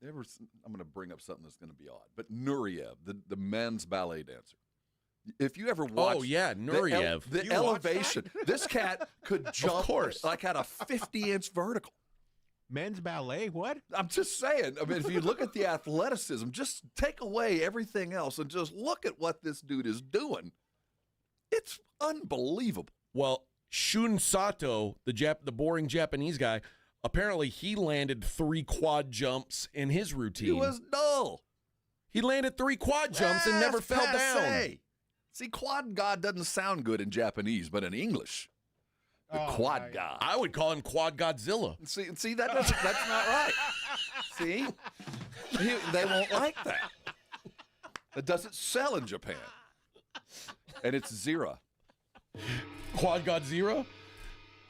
going to bring up something that's going to be odd, but Nureyev, the men's ballet dancer. If you ever watch, Nureyev, the elevation. This cat could jump, like at a 50-inch vertical. Men's ballet, what? I'm just saying. I mean, if you look at the athleticism, just take away everything else and just look at what this dude is doing. It's unbelievable. Well, Shun Sato, the boring Japanese guy, apparently he landed 3 quad jumps in his routine. He was dull. He landed 3 quad jumps and never fell down. See, quad god doesn't sound good in Japanese, but in English. The quad god. I would call him Quad Godzilla. See that's not right. See? They won't like that. It doesn't sell in Japan. And it's Zera. Quad Godzilla?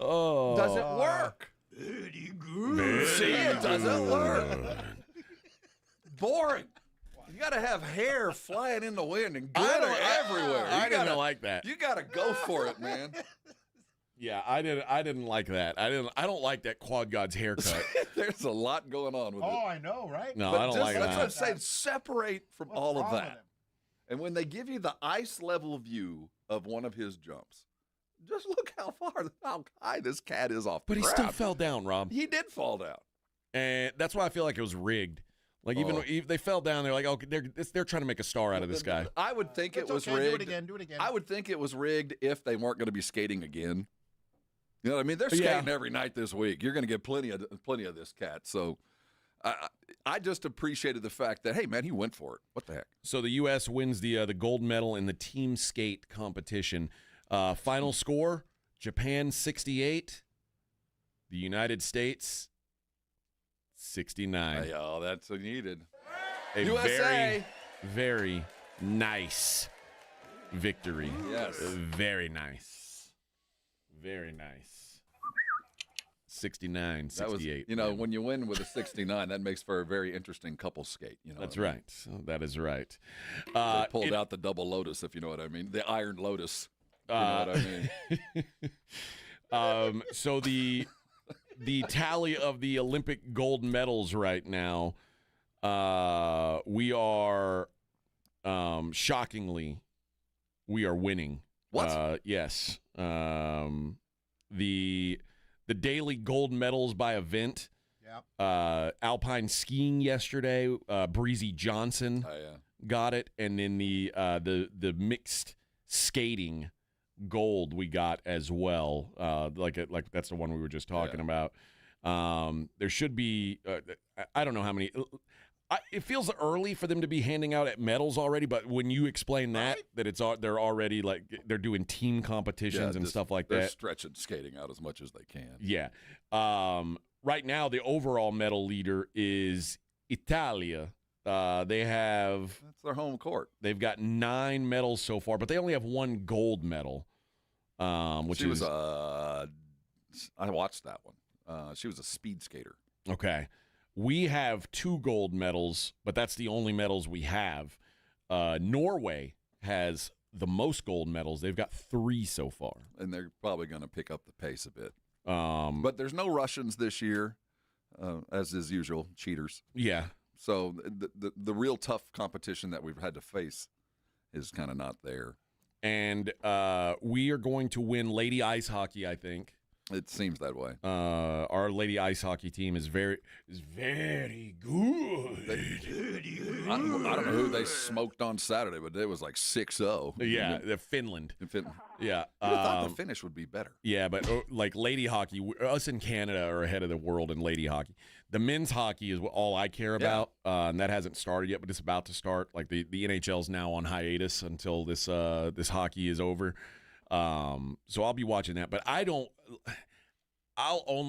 Oh. Doesn't work. See, it doesn't work. Boring. You got to have hair flying in the wind and glitter everywhere. I didn't like that. You got to go for it, man. Yeah, I didn't like that. I don't like that Quad God's haircut. There's a lot going on with it. Oh, I know, right? No, I don't like that. That's what I'm saying. Separate from all of that. And when they give you the ice level view of one of his jumps, just look how high this cat is off the ground. But he still fell down, Rob. He did fall down. And that's why I feel like it was rigged. Like, even if they fell down, they're like, okay, they're trying to make a star out of this guy. I would think it was rigged. Do it again. I would think it was rigged if they weren't going to be skating again. You know what I mean? They're skating every night this week. You're going to get plenty of this cat. So I just appreciated the fact that, hey, man, he went for it. What the heck? So the U.S. wins the gold medal in the team skate competition. Final score, Japan 68, the United States 69. Oh, that's what needed. A USA. very, very nice victory. Yes. Very nice. Very nice. 69, 68. When you win with a 69, that makes for a very interesting couple skate. That's right. So that is right. They pulled out the double lotus, if you know what I mean. The iron lotus. You know what I mean? So the tally of the Olympic gold medals right now, we are shockingly, we are winning. What? Yes. The daily gold medals by event. Yeah. Alpine skiing yesterday, Breezy Johnson got it, and then the mixed skating gold we got as well. Like that's the one we were just talking about. There should be I don't know how many. It feels early for them to be handing out at medals already, but when you explain that they're already like they're doing team competitions and stuff like they're that. Stretching skating out as much as they can. Yeah. Right now the overall medal leader is Italia. That's their home court. They've got 9 medals so far, but they only have 1 gold medal. Which she was I watched that one. She was a speed skater. Okay. We have 2 gold medals, but that's the only medals we have. Norway has the most gold medals. They've got 3 so far. And they're probably going to pick up the pace a bit. But there's no Russians this year, as is usual, cheaters. Yeah. So the real tough competition that we've had to face is kind of not there. And we are going to win Lady Ice Hockey, I think. It seems that way. Our Lady Ice Hockey team is very good. I don't know who they smoked on Saturday, but it was like 6-0. Yeah, they're Finland. Yeah. I thought the finish would be better. Yeah, but like Lady Hockey, us in Canada are ahead of the world in Lady Hockey. The men's hockey is all I care about, and that hasn't started yet, but it's about to start. Like the NHL's now on hiatus until this hockey is over. So I'll be watching that, but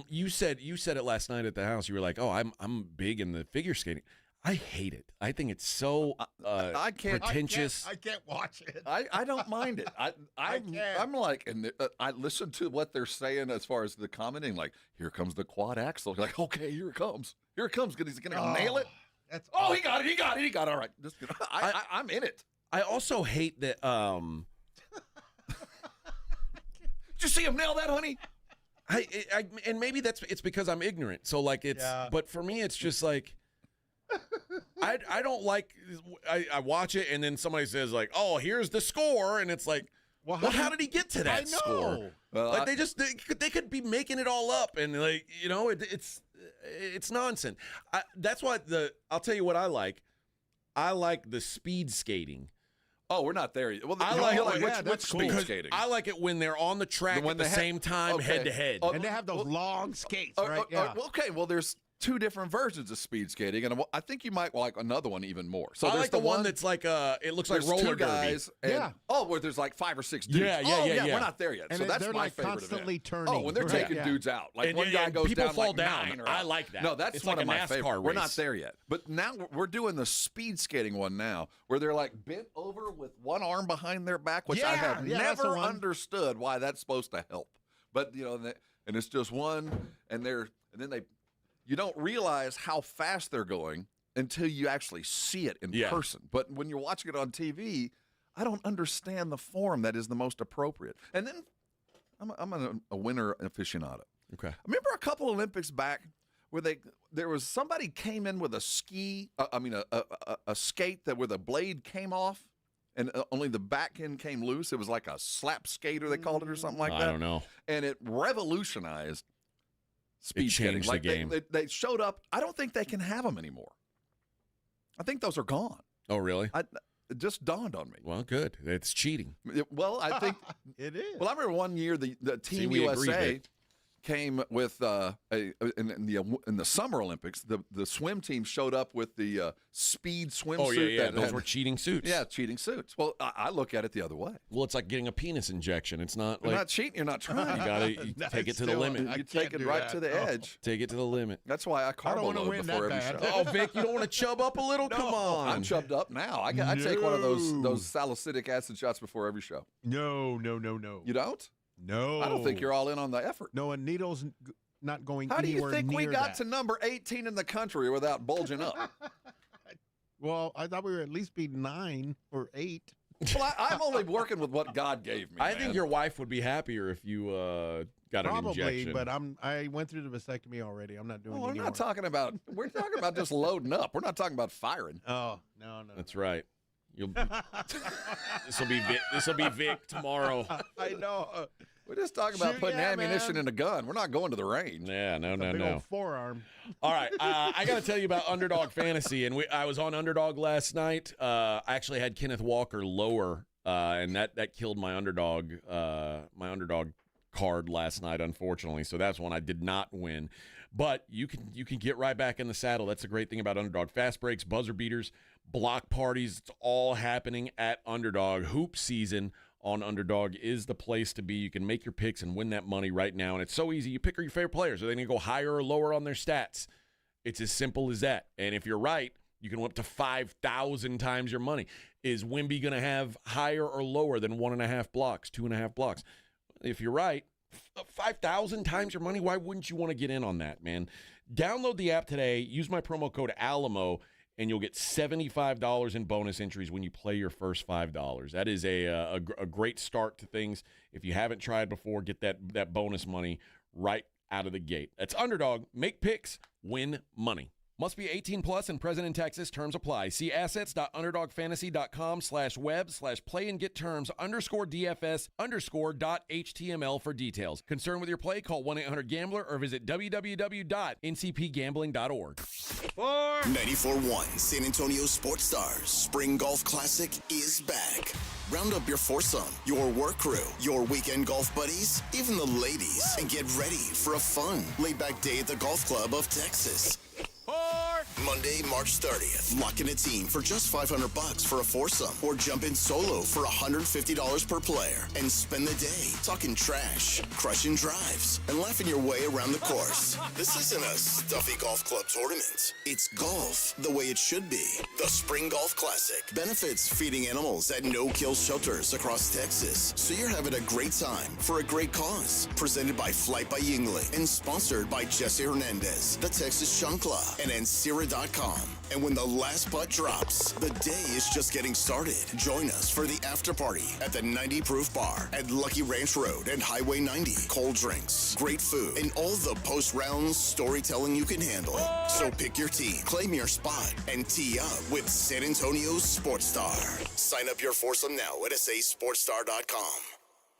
you said it last night at the house. You were like, "Oh, I'm big in the figure skating." I hate it. I think it's so pretentious. I can't watch it. I don't mind it. I'm like, and I listen to what they're saying as far as the commenting. Like, here comes the quad axle. Like, okay, here it comes. Here it comes. He's going to nail it. He got it. He got it. All right. I'm in it. I also hate that. Did you see him nail that, honey? And maybe it's because I'm ignorant. So like but for me, it's just like. I don't like. I watch it and then somebody says like, "Oh, here's the score," and it's like, "Well, how did he get to that score?" Well, like they could be making it all up, and like it's nonsense. That's why I'll tell you what I like. I like the speed skating. Oh, we're not there yet. Well, that's cool. Speed skating? I like it when they're on the track at the same time, head to head, and they have those long skates, right? Okay, well, there's two different versions of speed skating, and I think you might like another one even more. So I like the one that's like it looks like roller guys. derby. Where there's like 5 or 6 dudes. Yeah. We're not there yet. And so that's they're my like favorite constantly event. turning. Oh, when they're taking dudes out, like one guy goes people down, fall like down. 9 or I like that. No, that's it's one like of a my NASCAR favorite. race. We're not there yet, but now we're doing the speed skating one now, where they're like bent over with one arm behind their back, which I have never understood why that's supposed to help. But and it's just one, and then they. You don't realize how fast they're going until you actually see it in person. But when you're watching it on TV, I don't understand the form that is the most appropriate. And then I'm a winter aficionado. Okay. Remember a couple Olympics back where there was somebody came in with a skate where the blade came off and only the back end came loose. It was like a slap skater, they called it, or something like that. I don't know. And it revolutionized speed skating. The game. They showed up. I don't think they can have them anymore. I think those are gone. Oh, really? It just dawned on me. Well, good. It's cheating. I think it is. Well, I remember one year the Team USA came with in the Summer Olympics. The swim team showed up with the speed swimsuit. Oh yeah. Those were cheating suits. Yeah, cheating suits. Well, I look at it the other way. Well, it's like getting a penis injection. It's not You're like not cheating. You're not trying. You take it to the limit. You take it right to the edge. Take it to the limit. That's why I carbo load before every show. Oh, Vic, you don't want to chub up a little? Come on. I'm chubbed up now. I take one of those salicylic acid shots before every show. No. You don't? No. I don't think you're all in on the effort. No, and needles not going How do you anywhere think we near got that. to number 18 in the country without bulging up? Well, I thought we were at least be 9 or 8. Well, I'm only working with what God gave me. I think your wife would be happier if you got an injection. Probably, but I went through the vasectomy already. I'm not doing it anymore. We're talking about just loading up. We're not talking about firing. Oh, no. That's right. This will be Vic tomorrow. I know. We're just talking about putting ammunition in a gun. We're not going to the range. Yeah, no. Old forearm. All right, I got to tell you about Underdog Fantasy, and I was on Underdog last night. I actually had Kenneth Walker lower, and that killed my underdog card last night, unfortunately. So that's one I did not win. But you can get right back in the saddle. That's the great thing about Underdog. Fast breaks, buzzer beaters, block parties. It's all happening at Underdog. Hoop season on Underdog is the place to be. You can make your picks and win that money right now. And it's so easy. You pick your favorite players. Are they going to go higher or lower on their stats? It's as simple as that. And if you're right, you can win up to 5,000 times your money. Is Wemby going to have higher or lower than 1.5 blocks, 2.5 blocks? If you're right, 5,000 times your money, why wouldn't you want to get in on that, man? Download the app today. Use my promo code ALAMO, and you'll get $75 in bonus entries when you play your first $5. That is a great start to things. If you haven't tried before, get that bonus money right out of the gate. That's Underdog. Make picks, win money. Must be 18 plus and present in Texas. Terms apply. See assets.underdogfantasy.com/web/play and get terms _DFS_.html for details. Concerned with your play? Call 1-800-GAMBLER or visit www.ncpgambling.org. 94.1 San Antonio Sports Stars Spring Golf Classic is back. Round up your foursome, your work crew, your weekend golf buddies, even the ladies, and get ready for a fun, laid-back day at the Golf Club of Texas. Monday, March 30th. Lock in a team for just $500 for a foursome, or jump in solo for $150 per player and spend the day talking trash, crushing drives, and laughing your way around the course. This isn't a stuffy golf club tournament. It's golf the way it should be. The Spring Golf Classic benefits feeding animals at no-kill shelters across Texas, so you're having a great time for a great cause. Presented by Flight by Yingling and sponsored by Jesse Hernandez, the Texas Chancla, and Ancira.com. And when the last putt drops, the day is just getting started. Join us for the after party at the 90 Proof Bar at Lucky Ranch Road and Highway 90. Cold drinks, great food, and all the post-round storytelling you can handle. So pick your team, claim your spot, and tee up with San Antonio's Sports Star. Sign up your foursome now at sasportstar.com.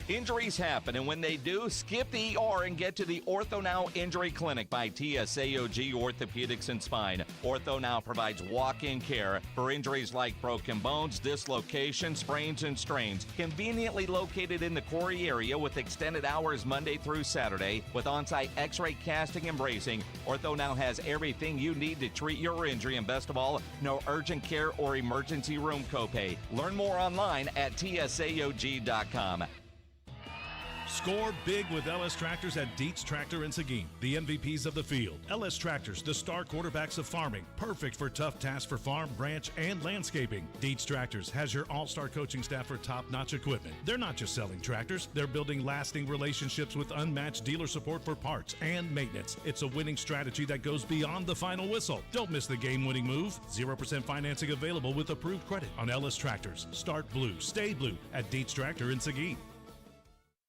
Injuries happen, and when they do, skip the ER and get to the Ortho Now Injury Clinic by TSAOG Orthopedics and Spine. Ortho Now provides walk-in care for injuries like broken bones, dislocations, sprains, and strains. Conveniently located in the Quarry area with extended hours Monday through Saturday with on-site x-ray casting and bracing, Ortho Now has everything you need to treat your injury, and best of all, no urgent care or emergency room copay. Learn more online at tsaog.com. Score big with LS Tractors at Dietz Tractor in Seguin, the MVPs of the field. LS Tractors, the star quarterbacks of farming, perfect for tough tasks for farm, ranch, and landscaping. Dietz Tractors has your all-star coaching staff for top-notch equipment. They're not just selling tractors, they're building lasting relationships with unmatched dealer support for parts and maintenance. It's a winning strategy that goes beyond the final whistle. Don't miss the game-winning move. 0% financing available with approved credit on LS Tractors. Start blue, stay blue at Dietz Tractor in Seguin.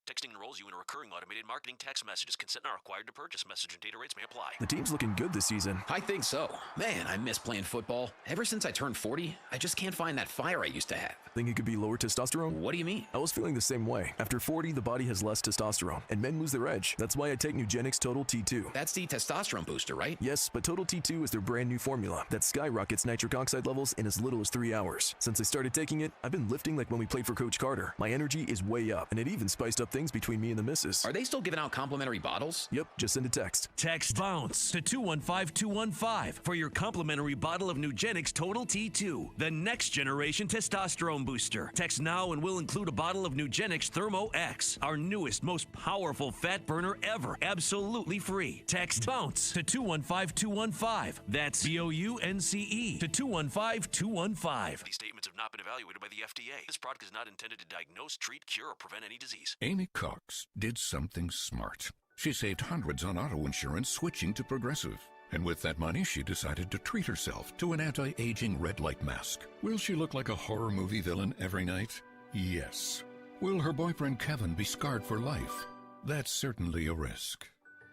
Texting enrolls you in a recurring automated marketing text messages. Consent not required to purchase. Message and data rates may apply. The team's looking good this season. I think so. Man, I miss playing football. Ever since I turned 40, I just can't find that fire I used to have. Think it could be lower testosterone? What do you mean? I was feeling the same way. After 40, the body has less testosterone, and men lose their edge. That's why I take Nugenix Total T2. That's the testosterone booster, right? Yes, but Total T2 is their brand new formula that skyrockets nitric oxide levels in as little as 3 hours. Since I started taking it, I've been lifting like when we played for Coach Carter. My energy is way up, and it even spiced up things between me and the missus. Are they still giving out complimentary bottles? Yep, just send a text. Text BOUNCE to 215215 for your complimentary bottle of Nugenix Total T2, the next generation testosterone booster. Text now and we'll include a bottle of Nugenix Thermo X, our newest, most powerful fat burner ever, absolutely free. Text BOUNCE to 215215. That's BOUNCE to 215215. These statements have not been evaluated by the FDA. This product is not intended to diagnose, treat, cure, or prevent any disease. Amy Cox did something smart. She saved hundreds on auto insurance switching to Progressive. And with that money, she decided to treat herself to an anti-aging red light mask. Will she look like a horror movie villain every night? Yes. Will her boyfriend Kevin be scarred for life? That's certainly a risk.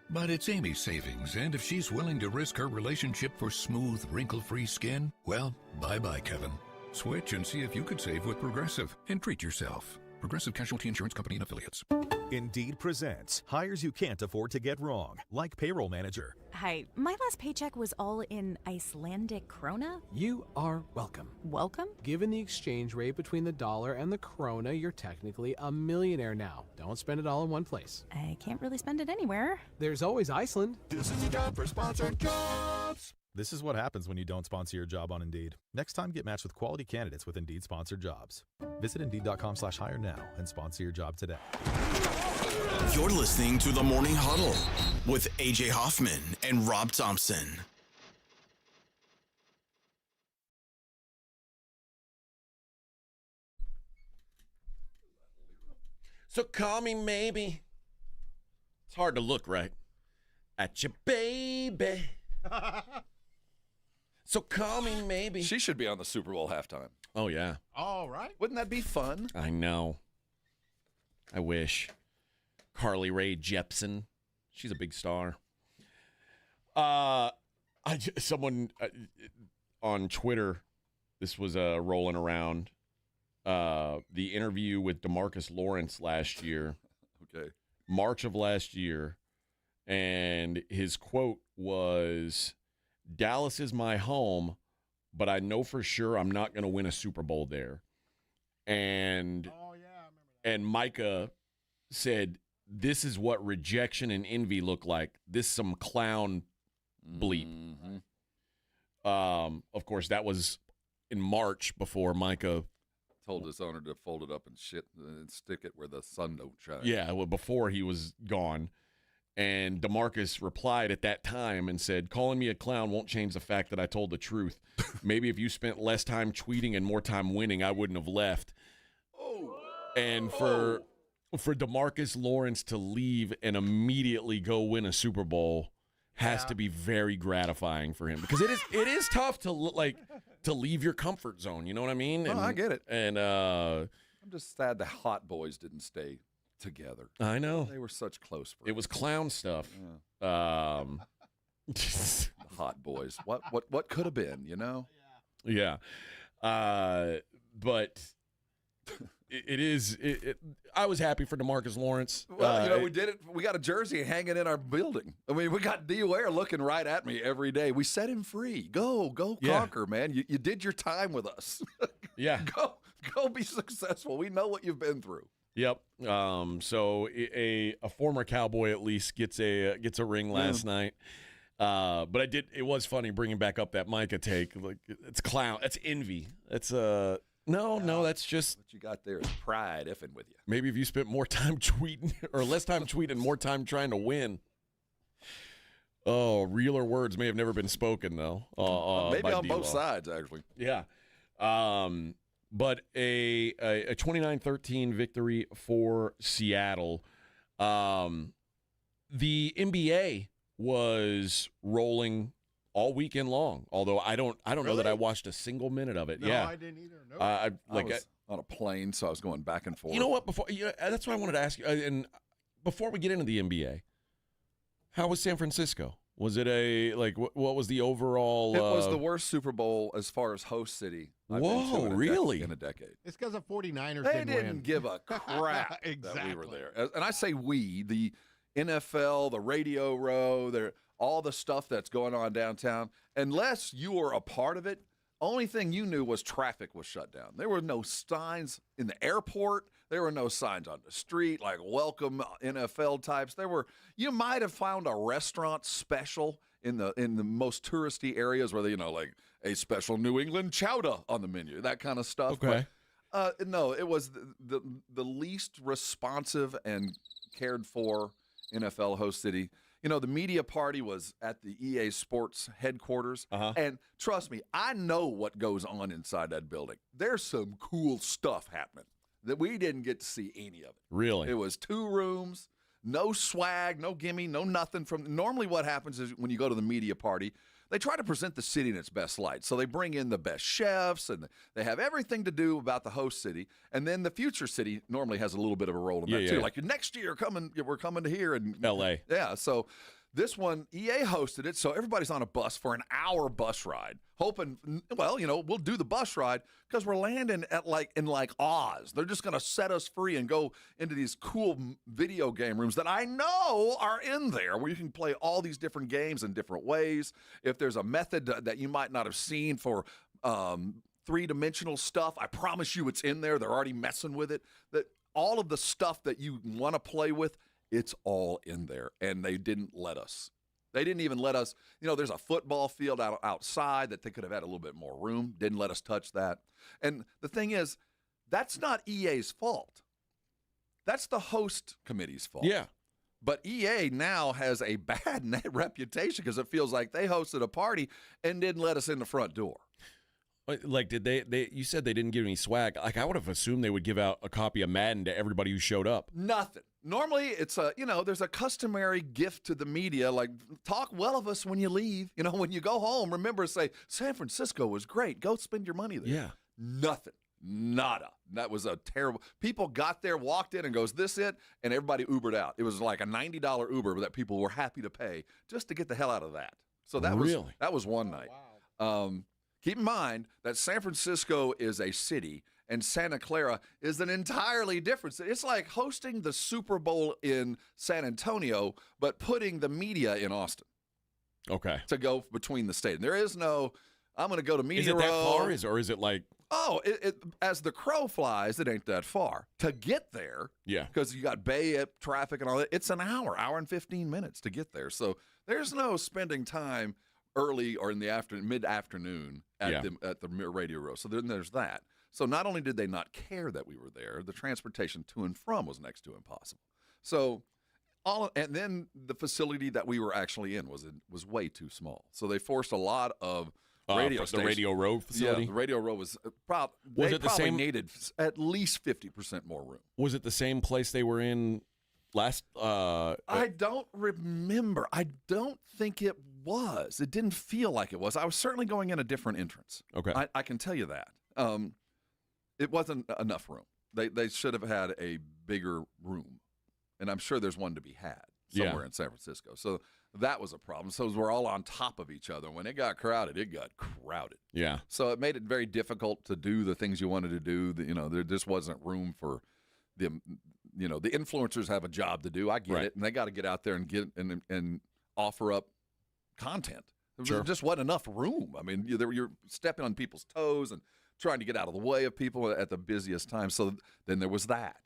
But it's Amy's savings, and if she's willing to risk her relationship for smooth, wrinkle-free skin, well, bye-bye, Kevin. Switch and see if you could save with Progressive and treat yourself. Progressive Casualty Insurance Company and Affiliates. Indeed presents hires you can't afford to get wrong, like payroll manager. Hi, my last paycheck was all in Icelandic krona. You are welcome. Welcome? Given the exchange rate between the dollar and the krona, you're technically a millionaire now. Don't spend it all in one place. I can't really spend it anywhere. There's always Iceland. This is a job for sponsored jobs. This is what happens when you don't sponsor your job on Indeed. Next time, get matched with quality candidates with Indeed sponsored jobs. Visit Indeed.com/hire now and sponsor your job today. You're listening to the Morning Huddle with AJ Hoffman and Rob Thompson. So call me maybe. It's hard to look right at you, baby. So call me maybe. She should be on the Super Bowl halftime. Oh, yeah. All right. Wouldn't that be fun? I know. I wish. Carly Rae Jepsen. She's a big star. Someone on Twitter, this was rolling around, the interview with DeMarcus Lawrence last year. Okay. March of last year. And his quote was, "Dallas is my home, but I know for sure I'm not going to win a Super Bowl there." And and Micah said, "This is what rejection and envy look like. This some clown bleep." Of course, that was in March before Micah told his owner to fold it up and stick it where the sun don't shine. Yeah, well, before he was gone. And DeMarcus replied at that time and said, calling me a clown won't change the fact that I told the truth. Maybe if you spent less time tweeting and more time winning, I wouldn't have left. And for DeMarcus Lawrence to leave and immediately go win a Super Bowl has to be very gratifying for him, because it is tough to leave your comfort zone. You know what I mean? I get it. And I'm just sad the Hot Boys didn't stay together. I know. They were such close friends. It was clown stuff. The Hot Boys. What could have been, you know? Yeah. But it is. I was happy for DeMarcus Lawrence. Well, we did it. We got a jersey hanging in our building. I mean, we got D. Ware looking right at me every day. We set him free. Go conquer, man. You did your time with us. Yeah. Go be successful. We know what you've been through. Yep. So a former Cowboy at least gets a ring last night. But it was funny bringing back up that Micah take. Like, it's clown. That's envy. That's No, that's just what you got there is pride effing with you. Maybe if you spent more time tweeting or less time tweeting, more time trying to win. Oh, realer words may have never been spoken though. Maybe on both sides, actually. Yeah. But a 29-13 victory for Seattle. The NBA was rolling all weekend long. Although I don't know that I watched a single minute of it. No, yeah, I didn't either. No. I was on a plane, so I was going back and forth. You know what? That's what I wanted to ask you. And before we get into the NBA, how was San Francisco? Was it what was the overall? It was the worst Super Bowl as far as host city. I've been to really? In a decade. It's because the 49ers They didn't didn't win. give a crap Exactly. that we were there. And I say we, the NFL, the Radio Row, all the stuff that's going on downtown. Unless you were a part of it, only thing you knew was traffic was shut down. There were no signs in the airport. There were no signs on the street like welcome NFL types. You might have found a restaurant special in the most touristy areas where they, like a special New England chowder on the menu, that kind of stuff. Okay. But, no, it was the least responsive and cared for NFL host city. The media party was at the EA Sports headquarters. And trust me, I know what goes on inside that building. There's some cool stuff happening that we didn't get to see any of it. Really? It was 2 rooms, no swag, no gimme, no nothing. Normally what happens is when you go to the media party, they try to present the city in its best light. So they bring in the best chefs, and they have everything to do about the host city. And then the future city normally has a little bit of a role in that, too. Like, next year, we're coming to here. And L.A. Yeah, so this one, EA hosted it, so everybody's on a bus for an hour bus ride, hoping, we'll do the bus ride because we're landing in Oz. They're just going to set us free and go into these cool video game rooms that I know are in there where you can play all these different games in different ways. If there's a method that you might not have seen for three-dimensional stuff, I promise you it's in there. They're already messing with it. That all of the stuff that you want to play with, it's all in there, and they didn't let us. They didn't even let us, there's a football field outside that they could have had a little bit more room. Didn't let us touch that. And the thing is, that's not EA's fault. That's the host committee's fault. Yeah. But EA now has a bad reputation because it feels like they hosted a party and didn't let us in the front door. Like, did they you said they didn't give any swag. Like, I would have assumed they would give out a copy of Madden to everybody who showed up. Nothing. Normally, it's there's a customary gift to the media, like, talk well of us when you leave. When you go home, remember to say, San Francisco was great. Go spend your money there. Yeah. Nothing. Nada. That was a terrible. People got there, walked in, and goes, this it? And everybody Ubered out. It was like a $90 Uber that people were happy to pay just to get the hell out of that. So that was one night. Wow. Keep in mind that San Francisco is a city and Santa Clara is an entirely different city. It's like hosting the Super Bowl in San Antonio, but putting the media in Austin. Okay. To go between the state. And there is no, I'm going to go to Media Row. Is it that far? Or is it like? Oh, it as the crow flies, it ain't that far. To get there, yeah, because you got Bay traffic and all that, it's an hour and 15 minutes to get there. So there's no spending time early or in the mid-afternoon at the Radio Row. So then there's that. So not only did they not care that we were there, the transportation to and from was next to impossible. So and then the facility that we were actually in was way too small. So they forced a lot of radio stations. The Radio Row facility? Yeah, the Radio Row was probably needed at least 50% more room. Was it the same place they were in last? I don't remember. I don't think it was. It didn't feel like it was. I was certainly going in a different entrance. Okay. I can tell you that. It wasn't enough room. They should have had a bigger room. And I'm sure there's one to be had somewhere in San Francisco. So that was a problem. So we're all on top of each other. When it got crowded, it got crowded. Yeah. So it made it very difficult to do the things you wanted to do. There just wasn't room for the influencers have a job to do. I get it. And they got to get out there and get and offer up content. There just wasn't enough room. I mean, you're stepping on people's toes and trying to get out of the way of people at the busiest time. So then there was that.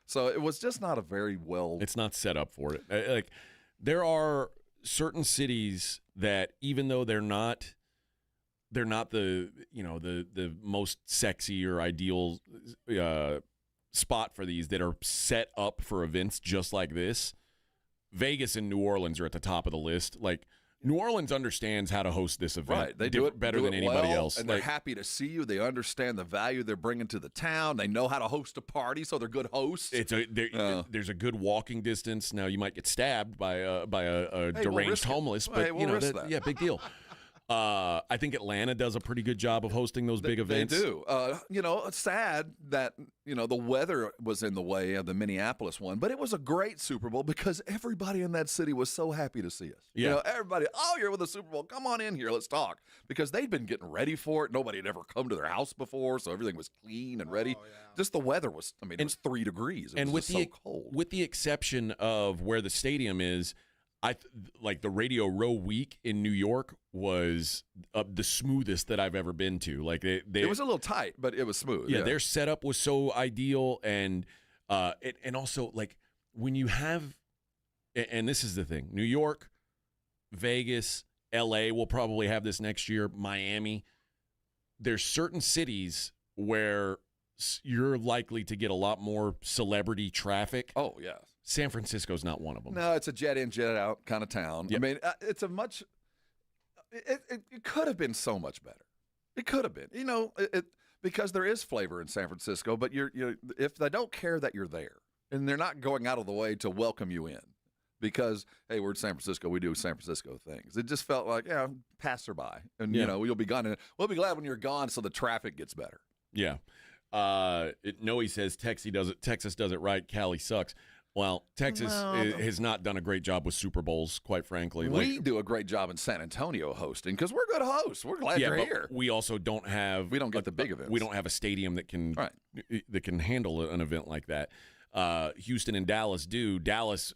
So it was just not a very well. It's not set up for it. Like there are certain cities that even though they're not the the most sexy or ideal spot for these that are set up for events just like this. Vegas and New Orleans are at the top of the list. Like New Orleans understands how to host this event. Right, they do it better than anybody else, and they're happy to see you. They understand the value they're bringing to the town. They know how to host a party, so they're good hosts. There's a good walking distance. Now you might get stabbed by a deranged homeless, but big deal. I think Atlanta does a pretty good job of hosting those big events. They do. It's sad that the weather was in the way of the Minneapolis one, but it was a great Super Bowl because everybody in that city was so happy to see us. Yeah. Everybody, you're with the Super Bowl. Come on in here. Let's talk. Because they'd been getting ready for it. Nobody had ever come to their house before, so everything was clean and ready. Just the weather was, it was 3 degrees. It was so cold. With the exception of where the stadium is, like the Radio Row week in New York was the smoothest that I've ever been to. Like it was a little tight, but it was smooth. Yeah, their setup was so ideal, and also like when you have, and this is the thing, New York, Vegas, L.A. will probably have this next year. Miami, there's certain cities where you're likely to get a lot more celebrity traffic. Oh yeah. San Francisco's not one of them. No, it's a jet in, jet out kind of town. Yep. I mean, it's a much. It could have been so much better. It could have been, because there is flavor in San Francisco. But if they don't care that you're there, and they're not going out of the way to welcome you in, because hey, we're in San Francisco, we do San Francisco things. It just felt like passerby, and you'll be gone, and we'll be glad when you're gone, so the traffic gets better. Yeah. Noe says Texas does it right. Cali sucks. Well, Texas has not done a great job with Super Bowls, quite frankly. We do a great job in San Antonio hosting because we're good hosts. We're glad you're here. We also don't have. We don't get the big events. We don't have a stadium that can handle an event like that. Houston and Dallas do. Dallas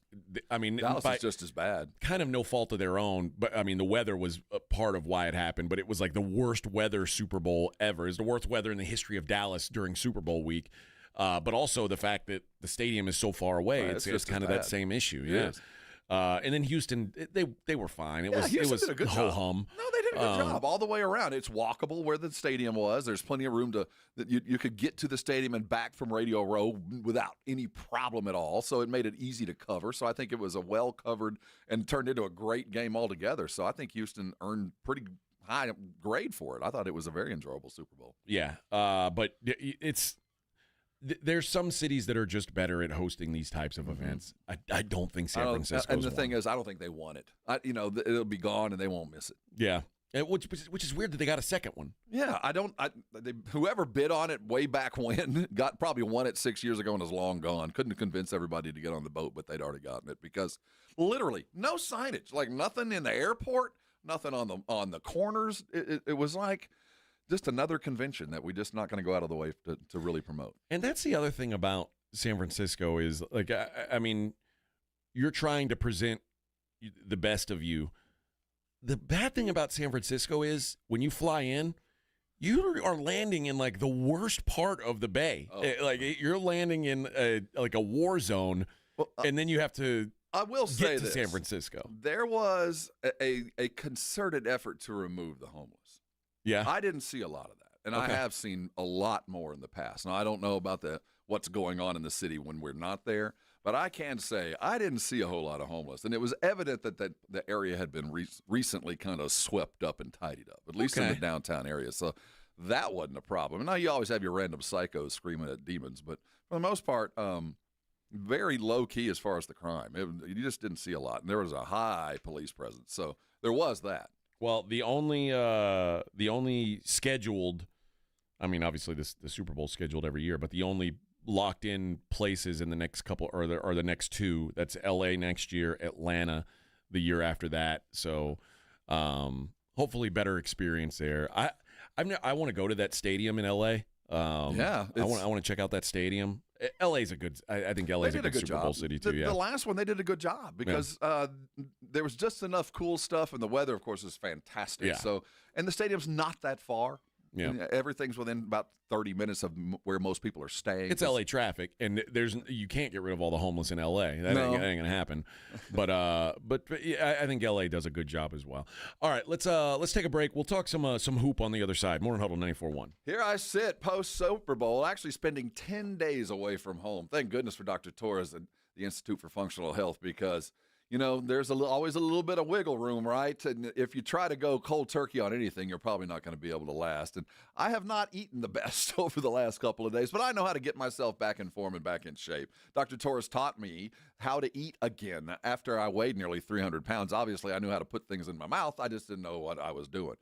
is just as bad. Kind of no fault of their own, but the weather was a part of why it happened. But it was like the worst weather Super Bowl ever. It's the worst weather in the history of Dallas during Super Bowl week. But also the fact that the stadium is so far away, it's kind of that same issue. Yeah. And then Houston, they were fine. It was did a good job. Ho-hum. No, they did a good job all the way around. It's walkable where the stadium was. There's plenty of room that you could get to the stadium and back from Radio Row without any problem at all. So it made it easy to cover. So I think it was a well covered and turned into a great game altogether. So I think Houston earned pretty high grade for it. I thought it was a very enjoyable Super Bowl. Yeah, but there's some cities that are just better at hosting these types of events. I don't think San Francisco. And the thing is, I don't think they want it. It'll be gone and they won't miss it. Yeah, which is weird that they got a second one. Yeah, whoever bid on it way back when probably won it 6 years ago and is long gone. Couldn't convince everybody to get on the boat, but they'd already gotten it because literally no signage, like nothing in the airport, nothing on the corners. It was like just another convention that we're just not going to go out of the way to really promote. And that's the other thing about San Francisco is, like, you're trying to present the best of you. The bad thing about San Francisco is when you fly in, you are landing in, like, the worst part of the bay. Like, you're landing in, a war zone, and then you have to I will say get to this. San Francisco. There was a concerted effort to remove the homeless. Yeah. I didn't see a lot of that. And I have seen a lot more in the past. Now, I don't know about what's going on in the city when we're not there, but I can say I didn't see a whole lot of homeless. And it was evident that the area had been recently kind of swept up and tidied up, at least in the downtown area. So that wasn't a problem. Now, you always have your random psychos screaming at demons, but for the most part, very low-key as far as the crime. You just didn't see a lot. And there was a high police presence. So there was that. Well, the only scheduled, I mean, obviously the Super Bowl's scheduled every year, but the only locked in places in the next couple are the next two. That's LA next year, Atlanta the year after that. So hopefully better experience there. I want to go to that stadium in LA. I want to check out that stadium. LA's a good. I think LA's a good Super Bowl city too. The last one they did a good job because there was just enough cool stuff, and the weather, of course, is fantastic. Yeah. So, and the stadium's not that far. Yeah. Everyth's within about 30 minutes of where most people are staying. It's LA traffic, and you can't get rid of all the homeless in LA. That ain't gonna happen. But yeah, I think LA does a good job as well. All right, let's take a break. We'll talk some hoop on the other side. Morning Huddle 94.1. Here I sit post Super Bowl, actually spending 10 days away from home. Thank goodness for Dr. Torres and the Institute for Functional Health because. There's always a little bit of wiggle room, right? And if you try to go cold turkey on anything, you're probably not going to be able to last. And I have not eaten the best over the last couple of days, but I know how to get myself back in form and back in shape. Dr. Torres taught me how to eat again after I weighed nearly 300 pounds. Obviously, I knew how to put things in my mouth. I just didn't know what I was doing.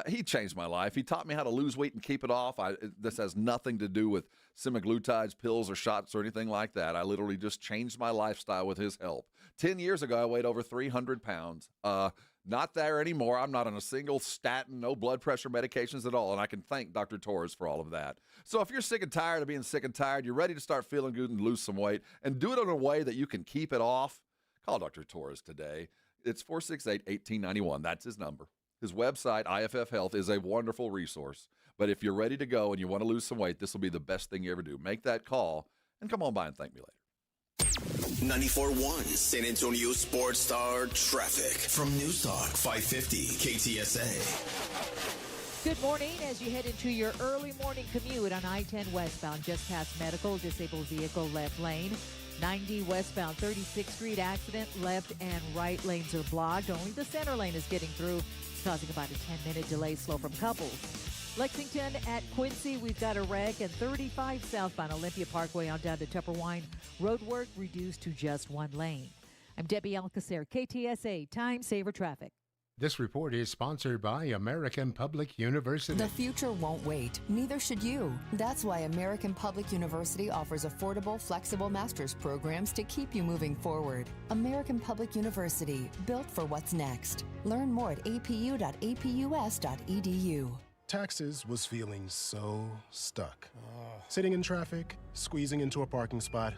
He changed my life. He taught me how to lose weight and keep it off. This has nothing to do with semaglutides, pills, or shots or anything like that. I literally just changed my lifestyle with his help. 10 years ago, I weighed over 300 pounds. Not there anymore. I'm not on a single statin, no blood pressure medications at all, and I can thank Dr. Torres for all of that. So if you're sick and tired of being sick and tired, you're ready to start feeling good and lose some weight, and do it in a way that you can keep it off, call Dr. Torres today. It's 468-1891. That's his number. His website, IFF Health, is a wonderful resource. But if you're ready to go and you want to lose some weight, this will be the best thing you ever do. Make that call and come on by and thank me later. 94.1 San Antonio Sports Star Traffic from News Talk 550 KTSA. Good morning. As you head into your early morning commute on I-10 westbound, just past Medical, disabled vehicle left lane. 90 westbound 36th Street accident, left and right lanes are blocked. Only the center lane is getting through, causing about a 10-minute delay slow from Couples. Lexington at Quincy, we've got a wreck, and 35 southbound Olympia Parkway on down to Tupperwine. Road work reduced to just one lane. I'm Debbie Alcacer, KTSA Time Saver Traffic. This report is sponsored by American Public University. The future won't wait. Neither should you. That's why American Public University offers affordable, flexible master's programs to keep you moving forward. American Public University, built for what's next. Learn more at apu.apus.edu. Taxes was feeling so stuck. Sitting in traffic, squeezing into a parking spot,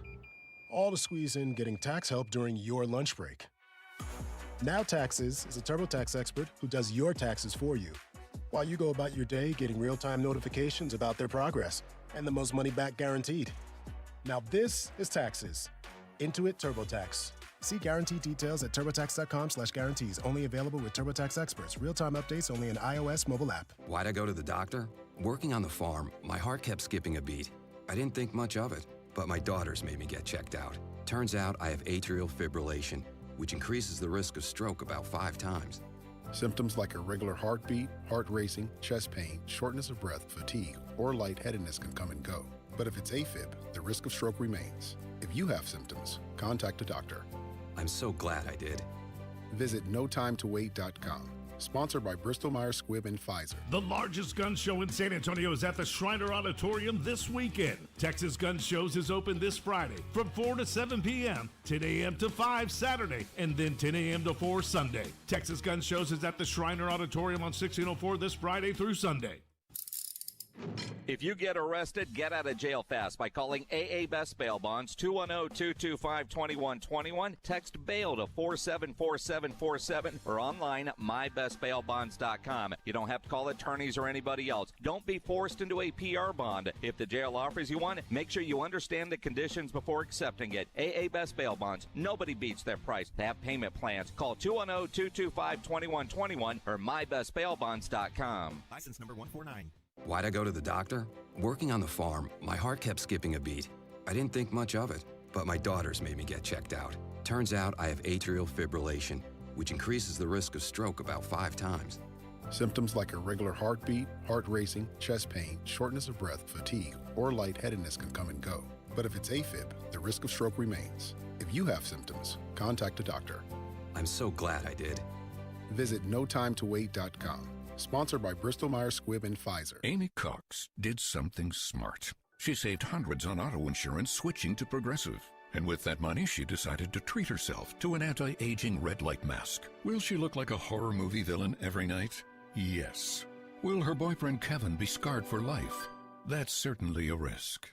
all to squeeze in getting tax help during your lunch break. Now Taxes is a TurboTax expert who does your taxes for you, while you go about your day getting real-time notifications about their progress and the most money back guaranteed. Now this is Taxes. Intuit TurboTax. See guarantee details at turbotax.com/guarantees. Only available with TurboTax experts. Real-time updates only in iOS mobile app. Why'd I go to the doctor? Working on the farm, my heart kept skipping a beat. I didn't think much of it, but my daughters made me get checked out. Turns out I have atrial fibrillation, which increases the risk of stroke about 5 times. Symptoms like irregular heartbeat, heart racing, chest pain, shortness of breath, fatigue, or lightheadedness can come and go. But if it's AFib, the risk of stroke remains. If you have symptoms, contact a doctor. I'm so glad I did. Visit notimetowait.com. Sponsored by Bristol-Myers Squibb and Pfizer. The largest gun show in San Antonio is at the Shriner Auditorium this weekend. Texas Gun Shows is open this Friday from 4 to 7 p.m., 10 a.m. to 5 Saturday, and then 10 a.m. to 4 Sunday. Texas Gun Shows is at the Shriner Auditorium on 1604 this Friday through Sunday. If you get arrested, get out of jail fast by calling AA Best Bail Bonds, 210-225-2121. Text bail to 474747 or online at mybestbailbonds.com. You don't have to call attorneys or anybody else. Don't be forced into a PR bond. If the jail offers you one, make sure you understand the conditions before accepting it. AA Best Bail Bonds. Nobody beats their price. They have payment plans. Call 210-225-2121 or mybestbailbonds.com. License number 149. Why'd I go to the doctor? Working on the farm, my heart kept skipping a beat. I didn't think much of it, but my daughters made me get checked out. Turns out I have atrial fibrillation, which increases the risk of stroke about 5 times. Symptoms like irregular heartbeat, heart racing, chest pain, shortness of breath, fatigue, or lightheadedness can come and go. But if it's AFib, the risk of stroke remains. If you have symptoms, contact a doctor. I'm so glad I did. Visit notimetowait.com. Sponsored by Bristol-Myers Squibb and Pfizer. Amy Cox did something smart. She saved hundreds on auto insurance switching to Progressive. And with that money, she decided to treat herself to an anti-aging red light mask. Will she look like a horror movie villain every night? Yes. Will her boyfriend Kevin be scarred for life? That's certainly a risk.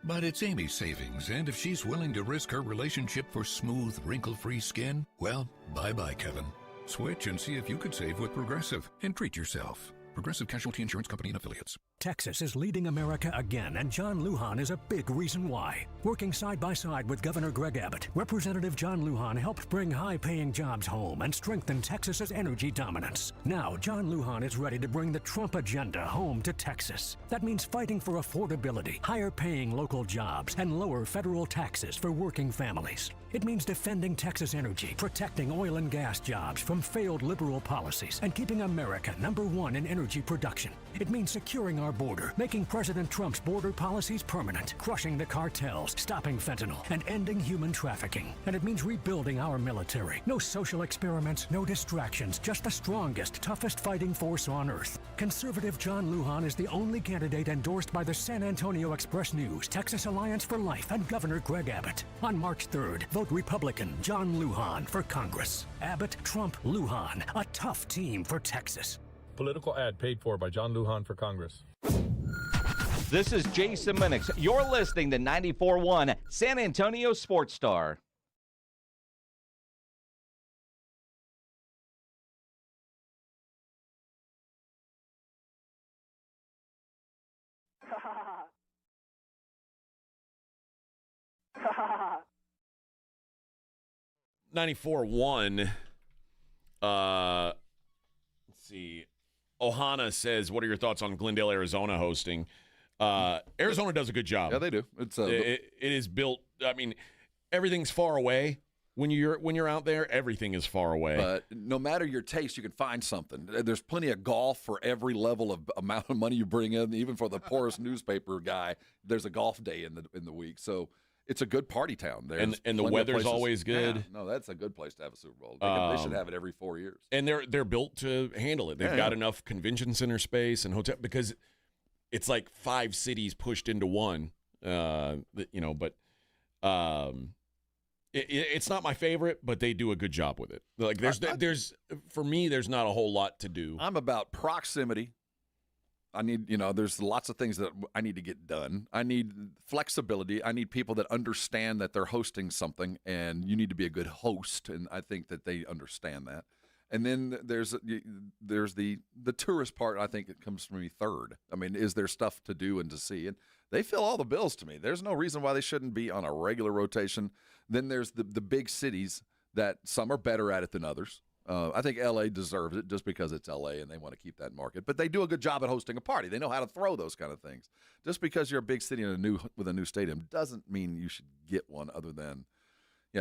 But it's Amy's savings, and if she's willing to risk her relationship for smooth, wrinkle-free skin, well, bye-bye, Kevin. Switch and see if you could save with Progressive and treat yourself. Progressive Casualty Insurance Company and Affiliates. Texas is leading America again, and John Lujan is a big reason why. Working side by side with Governor Greg Abbott, Representative John Lujan helped bring high-paying jobs home and strengthen Texas's energy dominance. Now, John Lujan is ready to bring the Trump agenda home to Texas. That means fighting for affordability, higher-paying local jobs, and lower federal taxes for working families. It means defending Texas energy, protecting oil and gas jobs from failed liberal policies, and keeping America #1 in energy production. It means securing our border, making President Trump's border policies permanent, crushing the cartels, stopping fentanyl, and ending human trafficking. And it means rebuilding our military. No social experiments, no distractions, just the strongest, toughest fighting force on earth. Conservative John Lujan is the only candidate endorsed by the San Antonio Express-News, Texas Alliance for Life, and Governor Greg Abbott. On March 3rd, vote Republican John Lujan for Congress. Abbott, Trump, Lujan, a tough team for Texas. Political ad paid for by John Lujan for Congress. This is Jason Minix. You're listening to 94.1 San Antonio Sports Star. $94.1. Let's see. Ohana says, what are your thoughts on Glendale, Arizona hosting? Arizona does a good job. Yeah, they do. It is built. I mean, everything's far away. When you're out there, everything is far away. But no matter your taste, you can find something. There's plenty of golf for every level of amount of money you bring in. Even for the poorest newspaper guy, there's a golf day in the week. So it's a good party town. And the weather's always good. Yeah, no, that's a good place to have a Super Bowl. They should have it every 4 years. And they're built to handle it. They've got enough convention center space and hotel because it's like 5 cities pushed into one. It's not my favorite, but they do a good job with it. Like there's for me, there's not a whole lot to do. I'm about proximity. I need, there's lots of things that I need to get done. I need flexibility. I need people that understand that they're hosting something, and you need to be a good host, and I think that they understand that. And then there's the tourist part. I think it comes from me third. I mean, is there stuff to do and to see? And they fill all the bills to me. There's no reason why they shouldn't be on a regular rotation. Then there's the big cities that some are better at it than others. I think L.A. deserves it just because it's L.A. and they want to keep that market. But they do a good job at hosting a party. They know how to throw those kind of things. Just because you're a big city with a new stadium doesn't mean you should get one other than,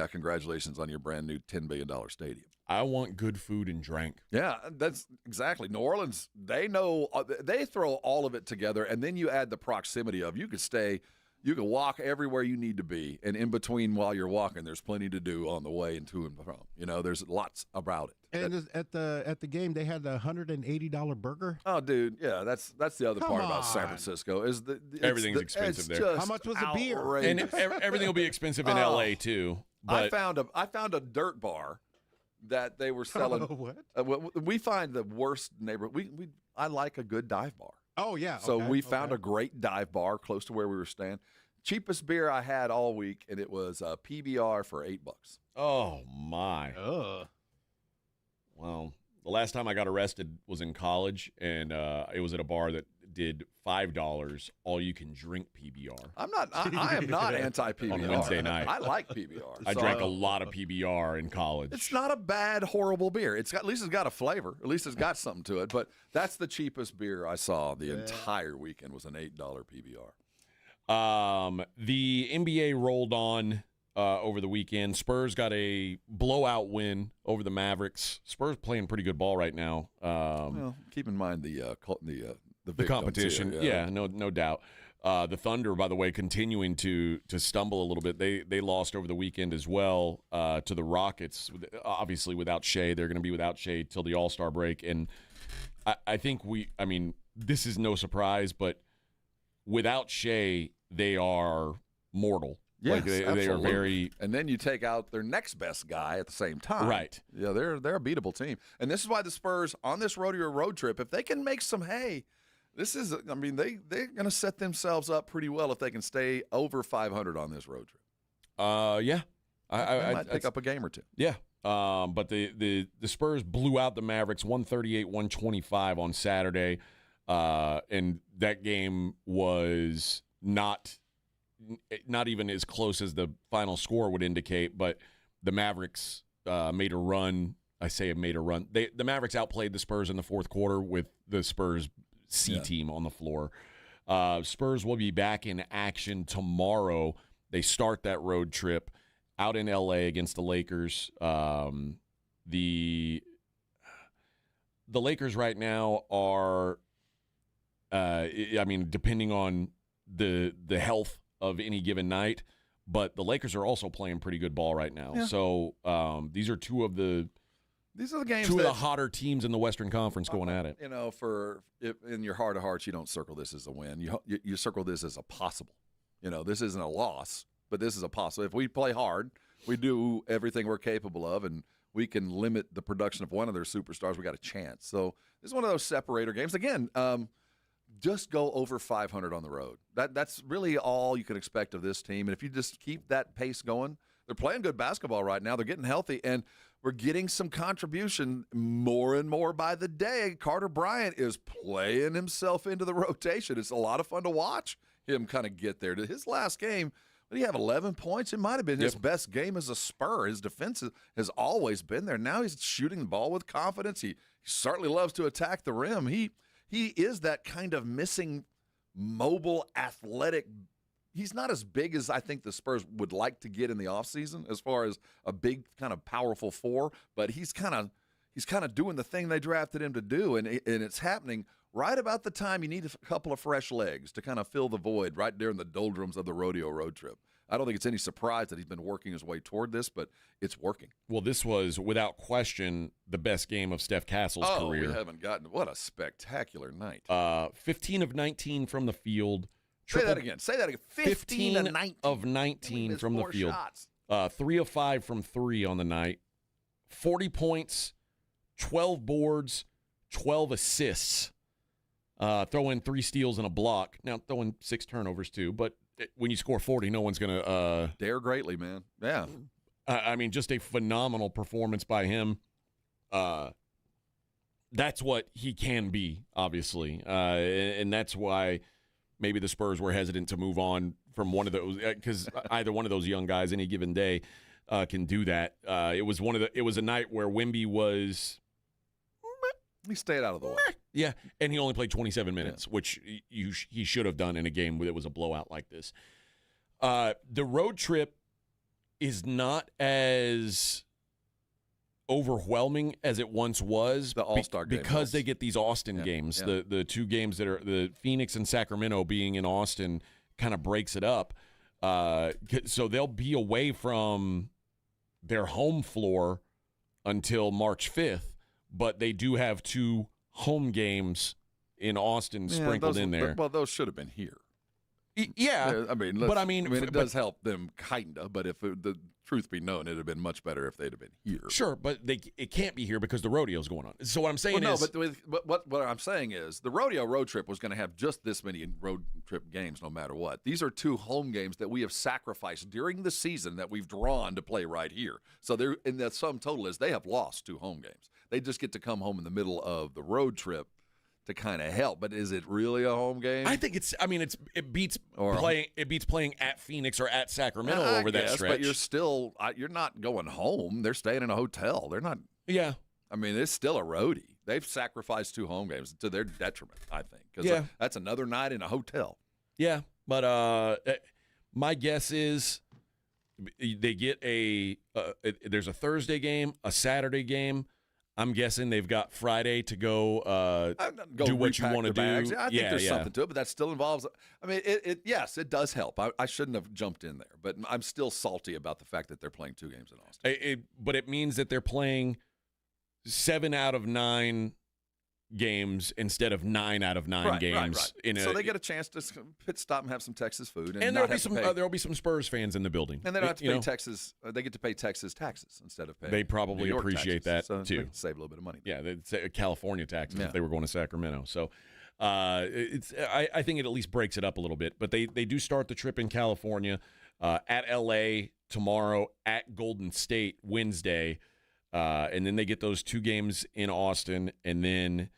congratulations on your brand new $10 billion stadium. I want good food and drink. Yeah, that's exactly. New Orleans, they know, they throw all of it together, and then you add the proximity of you can walk everywhere you need to be, and in between while you're walking, there's plenty to do on the way and to and from. There's lots about it. And at the game, they had the $180 burger. Oh, dude, yeah, that's the other part about San Francisco is everything's expensive there. How much was a beer? And everything will be expensive in L.A. too. But I found a dirt bar that they were selling. What? We find the worst neighborhood. I like a good dive bar. Oh, yeah. So okay, we found okay. a great dive bar close to where we were staying. Cheapest beer I had all week, and it was a PBR for $8. Oh, my. Ugh. Well, the last time I got arrested was in college, and it was at a bar that did $5 all-you-can-drink PBR. I am not anti-PBR. On Wednesday night. I like PBR. I drank a lot of PBR in college. It's not a bad, horrible beer. At least it's got a flavor. At least it's got something to it. But that's the cheapest beer I saw the entire weekend was an $8 PBR. The NBA rolled on over the weekend. Spurs got a blowout win over the Mavericks. Spurs playing pretty good ball right now. Well, keep in mind the competition. Here, yeah, no doubt. The Thunder, by the way, continuing to stumble a little bit. They lost over the weekend as well to the Rockets. Obviously, without Shea, they're going to be without Shea till the All-Star break. And I think this is no surprise, but without Shea, they are mortal. Yes, they are very. And then you take out their next best guy at the same time. Right. Yeah, they're a beatable team. And this is why the Spurs on this rodeo road trip, if they can make some hay, they're going to set themselves up pretty well if they can stay over 500 on this road trip. Yeah. I might pick up a game or two. Yeah. But the Spurs blew out the Mavericks 138-125 on Saturday. And that game was not even as close as the final score would indicate, but the Mavericks made a run. I say it made a run. The Mavericks outplayed the Spurs in the fourth quarter with the Spurs C team on the floor. Spurs will be back in action tomorrow. They start that road trip out in L.A. against the Lakers. The Lakers right now are, depending on the health of any given night, but the Lakers are also playing pretty good ball right now. Yeah. So these are two of the games of the hotter teams in the Western Conference going at it. You know, in your heart of hearts, you don't circle this as a win. You circle this as a possible. You know, this isn't a loss, but this is a possible. If we play hard, we do everything we're capable of, and we can limit the production of one of their superstars, we got a chance. So this is one of those separator games. Again, just go over 500 on the road. That's really all you can expect of this team. And if you just keep that pace going, they're playing good basketball right now. They're getting healthy, and we're getting some contribution more and more by the day. Carter Bryant is playing himself into the rotation. It's a lot of fun to watch him kind of get there. To his last game, did he have 11 points? It might have been his best game as a Spur. His defense has always been there. Now he's shooting the ball with confidence. He certainly loves to attack the rim. He is that kind of missing mobile, athletic. He's not as big as I think the Spurs would like to get in the offseason as far as a big kind of powerful four, but he's kind of doing the thing they drafted him to do, and it's happening right about the time you need a couple of fresh legs to kind of fill the void right during the doldrums of the rodeo road trip. I don't think it's any surprise that he's been working his way toward this, but it's working. Well, this was, without question, the best game of Steph Castle's career. We haven't gotten – what a spectacular night. 15 of 19 from the field. Say that again. 15 of 19 from the field. Shots. 3 of 5 from 3 on the night. 40 points, 12 boards, 12 assists. Throw in 3 steals and a block. Now, throw in 6 turnovers too, but when you score 40, no one's going to dare greatly, man. Yeah. Just a phenomenal performance by him. That's what he can be, obviously. And that's why maybe the Spurs were hesitant to move on from one of those, because either one of those young guys any given day can do that. It was a night where Wemby was. He stayed out of the way. Yeah, and he only played 27 minutes, which he should have done in a game that was a blowout like this. The road trip is not as overwhelming as it once was. The All-Star game because they get these Austin games. Yeah. The 2 games that are the Phoenix and Sacramento being in Austin kind of breaks it up. So they'll be away from their home floor until March 5th. But they do have 2 home games in Austin sprinkled in there. Well, those should have been here. Yeah, I mean, it does help them kinda. But if the truth be known, it'd have been much better if they'd have been here. Sure, but it can't be here because the rodeo's going on. So what I'm saying is, but what I'm saying is the rodeo road trip was going to have just this many road trip games, no matter what. These are 2 home games that we have sacrificed during the season that we've drawn to play right here. So they're in the sum total is they have lost 2 home games. They just get to come home in the middle of the road trip to kind of help. But is it really a home game? I think it beats playing at Phoenix or at Sacramento over that stretch. But you're not going home. They're staying in a hotel. They're not. Yeah. I mean, it's still a roadie. They've sacrificed 2 home games to their detriment, I think. Because that's another night in a hotel. Yeah, but my guess is they get there's a Thursday game, a Saturday game. I'm guessing they've got Friday to go do what you want to do. Bags. I think there's something to it, but that still involves. I mean, yes, it does help. I shouldn't have jumped in there, but I'm still salty about the fact that they're playing 2 games in Austin. But it means that they're playing 7 out of 9 games instead of 9 out of 9 games. Right. So they get a chance to pit stop and have some Texas food, and there'll be some Spurs fans in the building, and they don't have to pay Texas. They get to pay Texas taxes instead of paying. They probably New York appreciate taxes, that so too. They save a little bit of money. Yeah, they'd say California taxes if they were going to Sacramento. So I think it at least breaks it up a little bit. But they do start the trip in California, at LA tomorrow, at Golden State Wednesday, and then they get those 2 games in Austin, and then.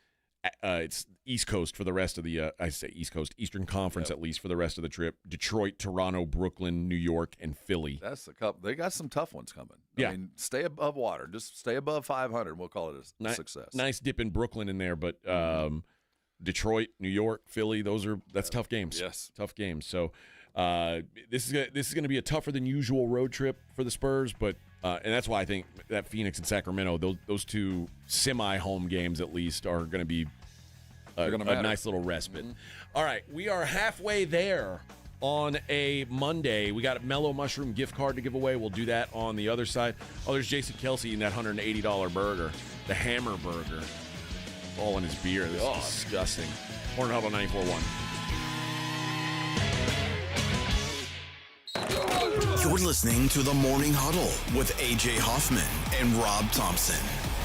It's East Coast for the rest of the I say East Coast, Eastern Conference at least for the rest of the trip. Detroit, Toronto, Brooklyn, New York, and Philly. That's a couple. They got some tough ones coming. Yeah. I mean, stay above water. Just stay above 500, and we'll call it a success. Nice dip in Brooklyn in there, but Detroit, New York, Philly, that's tough games. Yes. Tough games. So this is going to be a tougher than usual road trip for the Spurs, but and that's why I think that Phoenix and Sacramento, those 2 semi-home games at least, are going to be a nice little respite. All right, we are halfway there on a Monday. We got a Mellow Mushroom gift card to give away. We'll do that on the other side. Oh, there's Jason Kelsey eating that $180 burger, the Hammer Burger, all in his beer. This is disgusting. Morning Huddle 94.1. You're listening to the Morning Huddle with A.J. Hoffman and Rob Thompson.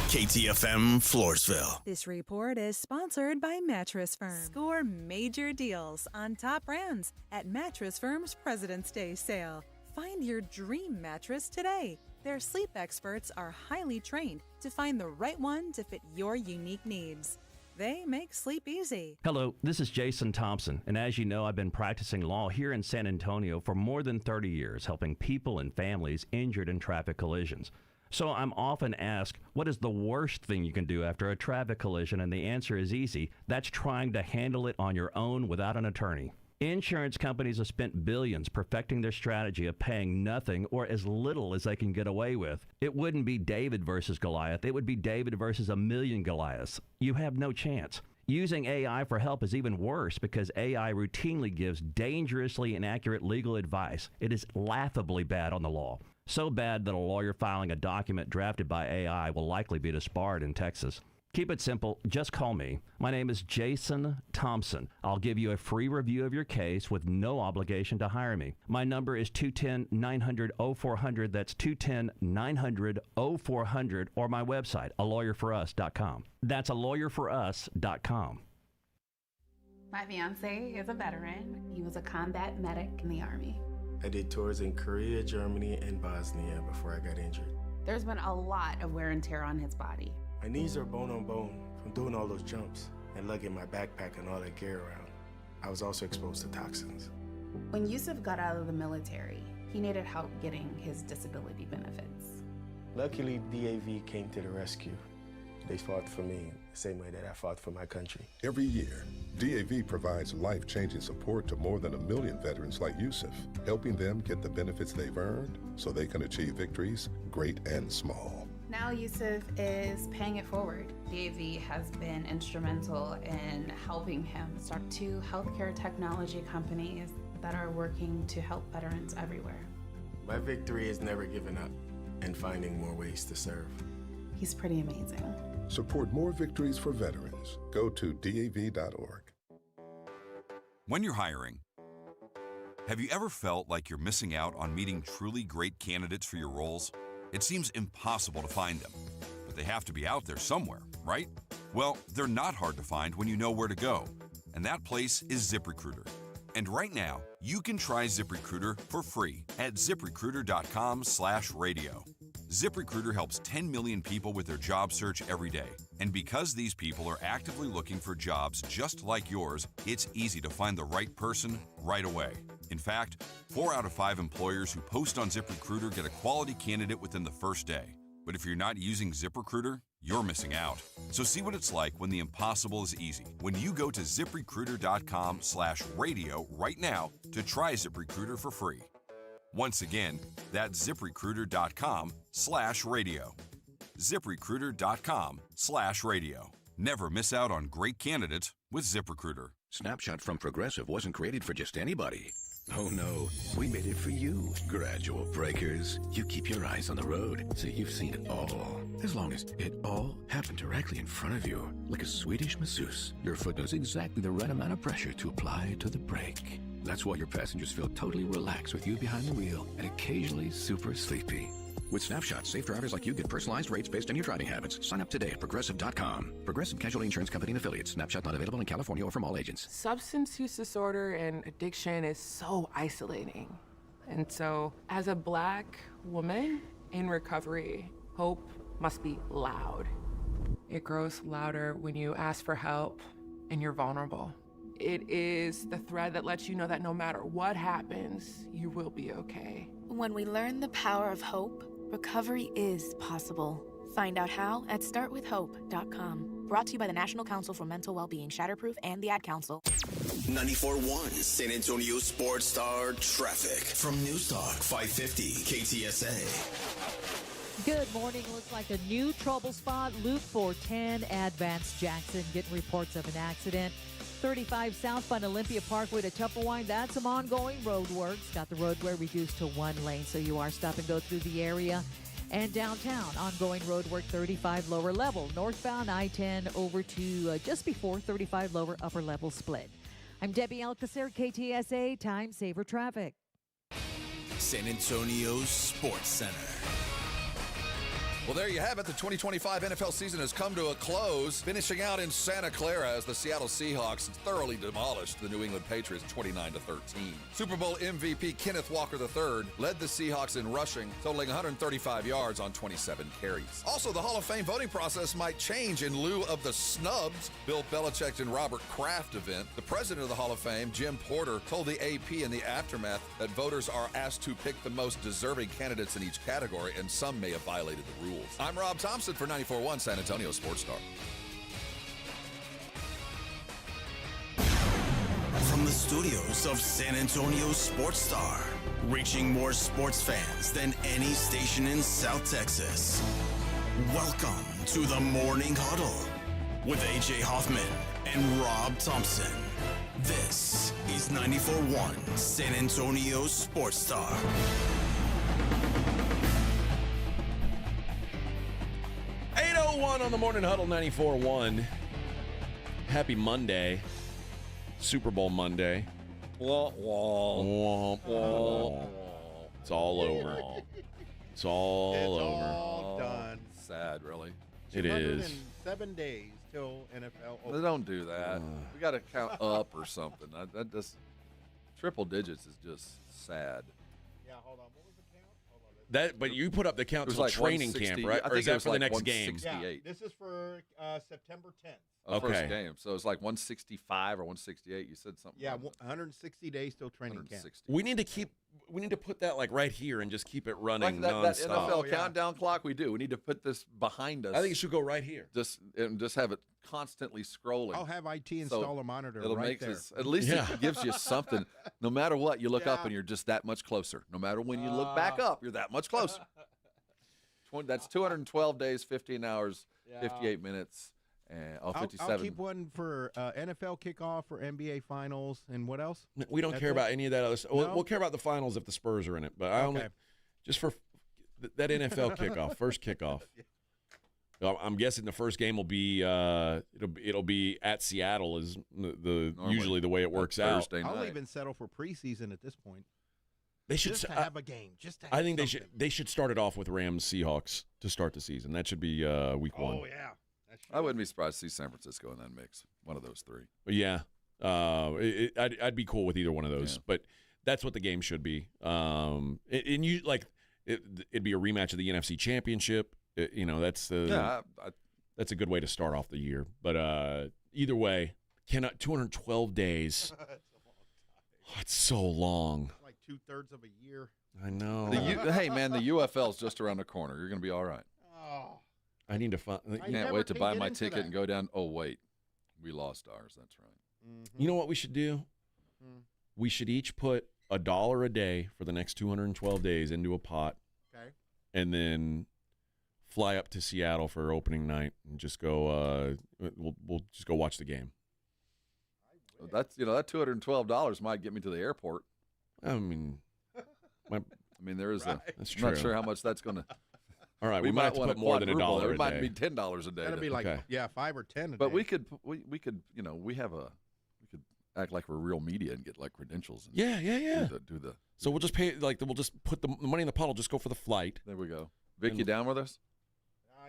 KTFM Floresville. This report is sponsored by Mattress Firm. Score major deals on top brands at Mattress Firm's President's Day sale. Find your dream mattress today. Their sleep experts are highly trained to find the right one to fit your unique needs. They make sleep easy. Hello, this is Jason Thompson, and as you know, I've been practicing law here in San Antonio for more than 30 years, helping people and families injured in traffic collisions. So I'm often asked, what is the worst thing you can do after a traffic collision? And the answer is easy. That's trying to handle it on your own without an attorney. Insurance companies have spent billions perfecting their strategy of paying nothing or as little as they can get away with. It wouldn't be David versus Goliath. It would be David versus a million Goliaths. You have no chance. Using AI for help is even worse because AI routinely gives dangerously inaccurate legal advice. It is laughably bad on the law. So bad that a lawyer filing a document drafted by AI will likely be disbarred in Texas. Keep it simple. Just call me. My name is Jason Thompson. I'll give you a free review of your case with no obligation to hire me. My number is 210-900-0400. That's 210-900-0400, or my website, alawyerforus.com. That's alawyerforus.com. My fiance is a veteran. He was a combat medic in the Army. I did tours in Korea, Germany, and Bosnia before I got injured. There's been a lot of wear and tear on his body. My knees are bone on bone from doing all those jumps and lugging my backpack and all that gear around. I was also exposed to toxins. When Yusuf got out of the military, he needed help getting his disability benefits. Luckily, DAV came to the rescue. They fought for me the same way that I fought for my country. Every year, DAV provides life-changing support to more than 1 million veterans like Yusuf, helping them get the benefits they've earned so they can achieve victories, great and small. Now Yusuf is paying it forward. DAV has been instrumental in helping him start 2 healthcare technology companies that are working to help veterans everywhere. My victory is never giving up and finding more ways to serve. He's pretty amazing. Support more victories for veterans. Go to DAV.org. When you're hiring, Have you ever felt like you're missing out on meeting truly great candidates for your roles? It seems impossible to find them, but they have to be out there somewhere, right? Well, they're not hard to find when you know where to go, and that place is ZipRecruiter. And right now, you can try ZipRecruiter for free at ZipRecruiter.com/radio. ZipRecruiter helps 10 million people with their job search every day. And because these people are actively looking for jobs just like yours, it's easy to find the right person right away. In fact, 4 out of 5 employers who post on ZipRecruiter get a quality candidate within the first day. But if you're not using ZipRecruiter, you're missing out. So see what it's like when the impossible is easy. When you go to ZipRecruiter.com/radio right now to try ZipRecruiter for free. Once again, that's ZipRecruiter.com/radio. ZipRecruiter.com/radio. Never miss out on great candidates with ZipRecruiter. Snapshot from Progressive wasn't created for just anybody. Oh no, we made it for you. Gradual breakers. You keep your eyes on the road, so you've seen it all. As long as it all happened directly in front of you, like a Swedish masseuse, your foot knows exactly the right amount of pressure to apply to the brake. That's why your passengers feel totally relaxed with you behind the wheel and occasionally super sleepy. With Snapshot, safe drivers like you get personalized rates based on your driving habits. Sign up today at Progressive.com. Progressive Casualty Insurance Company and Affiliates. Snapshot not available in California or from all agents. Substance use disorder and addiction is so isolating. And so, as a Black woman in recovery, hope must be loud. It grows louder when you ask for help and you're vulnerable. It is the thread that lets you know that no matter what happens, you will be okay. When we learn the power of hope, recovery is possible. Find out how at startwithhope.com. Brought to you by the National Council for Mental Wellbeing, Shatterproof, and the Ad Council. 94.1 San Antonio Sports Star traffic from News Talk 550 KTSA. Good morning. Looks like a new trouble spot. Loop 410, Advance Jackson, getting reports of an accident. 35 southbound Olympia Parkway to Tupperwine. That's some ongoing road works. Got the roadway reduced to 1 lane, so you are stop and go through the area. And downtown, ongoing road work 35 lower level. Northbound I-10 over to just before 35 lower upper level split. I'm Debbie Alcacer, KTSA Time Saver Traffic. San Antonio Sports Center. Well, there you have it. The 2025 NFL season has come to a close, finishing out in Santa Clara as the Seattle Seahawks thoroughly demolished the New England Patriots 29-13. Super Bowl MVP Kenneth Walker III led the Seahawks in rushing, totaling 135 yards on 27 carries. Also, the Hall of Fame voting process might change in lieu of the snubs Bill Belichick and Robert Kraft event. The president of the Hall of Fame, Jim Porter, told the AP in the aftermath that voters are asked to pick the most deserving candidates in each category, and some may have violated the rules. I'm Rob Thompson for 94.1 San Antonio Sports Star. From the studios of San Antonio Sports Star, reaching more sports fans than any station in South Texas. Welcome to the Morning Huddle with A.J. Hoffman and Rob Thompson. This is 94.1 San Antonio Sports Star. On the Morning Huddle 94.1. Happy Monday. Super Bowl Monday. Wah, wah. Wah, wah. It's all over. It's all over. All done. Sad, really. It is. 7 days till NFL opens. They don't do that. We got to count up or something. That just triple digits is just sad. Yeah, hold on. What was the count? Hold on. That, but you put up the count till training camp, right? Or is that for the next game? Yeah, this is for September 10th. Okay. First game. So it's like 165 or 168. You said something. Yeah, 160 days till training camp. We need to put that like right here and just keep it running like that nonstop. NFL countdown clock we do. We need to put this behind us. I think it should go right here. Just have it constantly scrolling. I'll have IT install a monitor it'll right make there. At least it gives you something. No matter what, you look up and you're just that much closer. No matter when you look back up, you're that much closer. That's 212 days, 15 hours, 58 minutes. And 57. I'll keep one for NFL kickoff or NBA finals and what else? We don't care about any of that other stuff. No? We'll care about the finals if the Spurs are in it, but I only just for that NFL kickoff, first kickoff. I'm guessing the first game will be it'll be at Seattle is usually the way it works out. Thursday night. I'll even settle for preseason at this point. They should just to have a game. Just to have I think something. they should start it off with Rams Seahawks to start the season. That should be week 1. Oh yeah. I wouldn't be surprised to see San Francisco in that mix. One of those 3. But yeah, I'd be cool with either one of those. Yeah. But that's what the game should be. And you it'd be a rematch of the NFC Championship. That's that's a good way to start off the year. But either way, 212 days. It's so long. Like 2/3 of a year. I know. Hey man, the UFL's just around the corner. You're going to be all right. Oh. I need to find. I can't wait to buy my ticket and go down. Oh wait, we lost ours. That's right. Mm-hmm. You know what we should do? We should each put $1 a day for the next 212 days into a pot. Okay. And then fly up to Seattle for opening night and just go. We'll just go watch the game. That's that $212 might get me to the airport. I mean, there is Right. That's I'm true. not sure how much that's going to. All right, we might have to put more than $1 a day. It might be $10 a day. That'd be like 5 or 10 a But day. we could we could act like we're real media and get like credentials. And Yeah. Do the. So we'll just pay we'll just put the money in the pot. Will just go for the flight. There we go. Vic, you down with us?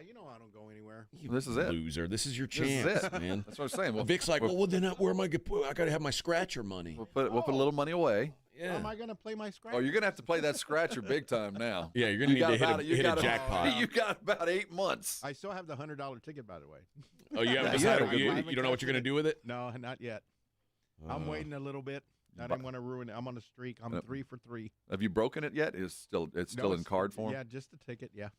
You know I don't go anywhere. This is it. Loser. This is your This is chance, it. man. That's what I'm saying. Vic's like, well, then where am I going to put? I got to have my scratcher money. We'll put a little money away. How am I going to play my scratch? Oh, you're going to have to play that scratcher big time now. Yeah, you're going to need to hit a jackpot. You got about 8 months. I still have the $100 ticket, by the way. Oh, you haven't decided? You don't know what you're going to do with it? No, not yet. I'm waiting a little bit. I didn't want to ruin it. I'm on a streak. I'm 3 for 3. Have you broken it yet? It's still in card form? Yeah, just the ticket, yeah.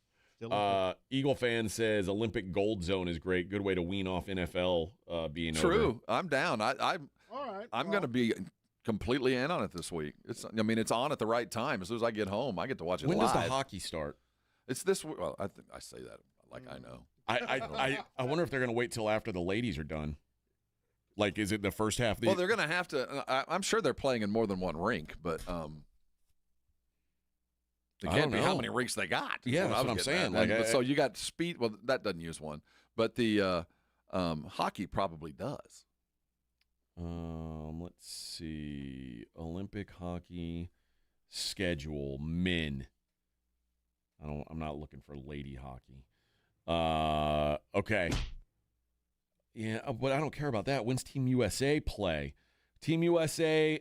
Eagle fan says Olympic Gold Zone is great. Good way to wean off NFL being True. over. I'm down. All right. I'm going to be completely in on it this week. It's on at the right time. As soon as I get home, I get to watch it When live. does the hockey start? It's this week. Well, I say that like I know. I wonder if they're going to wait till after the ladies are done. Like, is it the first half? Well, they're going to have to. I'm sure they're playing in more than one rink, but it can't be how many rinks they got. Yeah, that's what I'm saying. So you got speed. Well, that doesn't use one, but the hockey probably does. Let's see. Olympic hockey schedule men. I'm not looking for lady hockey. Okay. Yeah, but I don't care about that. When's Team USA play? Team USA,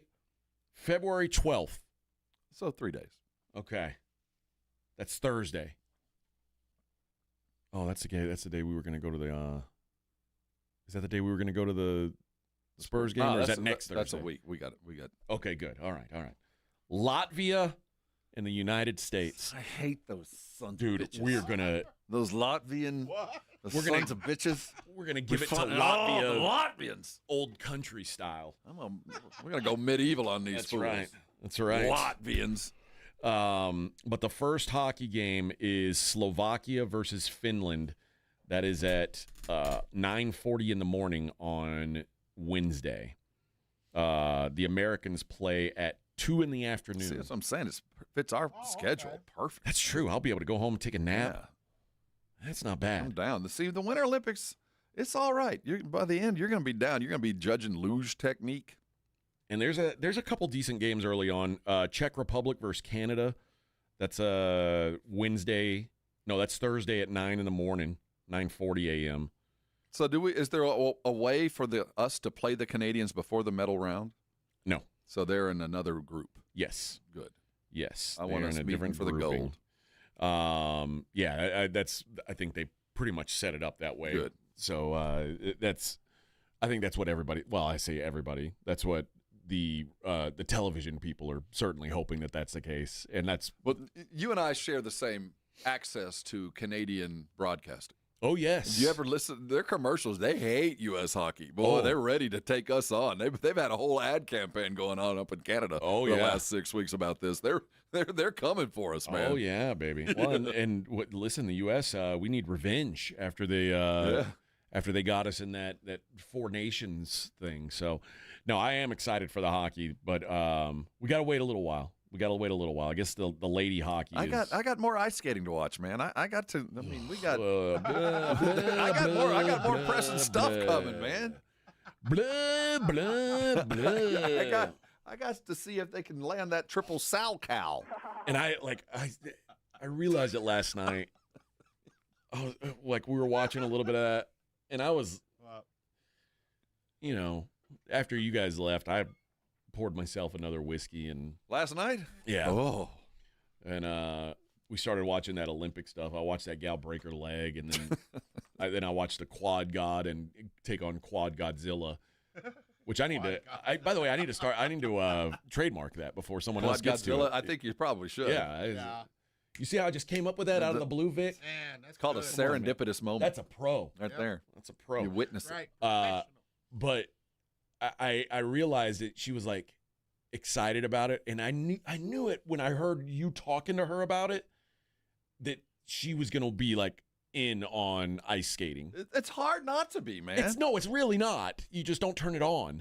February 12th. So 3 days. Okay. That's Thursday. Oh, that's the day we were going to go to the is that the day we were going to go to the Spurs game, or is that next Thursday? That's a week. We got. Okay, good. All right. Latvia and the United States. I hate those sons Dude, of bitches. we're going to those Latvian sons of bitches. We're going to give it to Latvia. Oh, the Latvians. Old country style. We're going to go medieval on these That's fools. right. That's right. Latvians. But the first hockey game is Slovakia versus Finland. That is at 9:40 in the morning on Wednesday. The Americans play at 2 in the afternoon. See, that's what I'm saying. It fits our schedule. Okay. Perfect. That's true. I'll be able to go home and take a nap. Yeah. That's not bad. I'm down. See, the Winter Olympics, it's all right. By the end, you're going to be down. You're going to be judging luge technique. And there's a couple decent games early on. Czech Republic versus Canada. That's Wednesday. No, that's Thursday at 9 in the morning, 9:40 a.m. So is there a way for us to play the Canadians before the medal round? No. So they're in another group. Yes. Good. Yes. I want us to meet them for the gold. Yeah, I think they pretty much set it up that way. Good. So I think that's what everybody. Well, I say everybody. That's what the television people are certainly hoping that that's the case, and that's. Well, you and I share the same access to Canadian broadcasting. Oh yes. Do you ever listen to their commercials? They hate U.S. hockey. Boy, they're ready to take us on. They've had a whole ad campaign going on up in Canada for the last 6 weeks about this. They're coming for us, man. Oh yeah, baby. Well, listen, the U.S. We need revenge after they after they got us in that Four Nations thing. So, no, I am excited for the hockey, but we got to wait a little while. We got to wait a little while. I guess the lady hockey. I got more ice skating to watch, man. I got to. I mean, we got. I got more pressing stuff coming, man. Blah blah blah. I got to see if they can land that triple sow cow. And I realized it last night. Like we were watching a little bit of that, and I was, after you guys left, I poured myself another whiskey and last night. Yeah. Oh. And we started watching that Olympic stuff. I watched that gal break her leg, and then I watched the Quad God and take on Quad Godzilla. Which I need to. By the way, I need to trademark that before someone else gets Godzilla, to it. I think you probably should. Yeah. You see how I just came up with that out of the blue, Vic? Man, It's called a serendipitous moment. That's a pro. Right there. That's a pro. You witness Right. it. But I realized that she was like excited about it, and I knew it when I heard you talking to her about it, that she was gonna be like in on ice skating. It's hard not to be, man. It's really not. You just don't turn it on.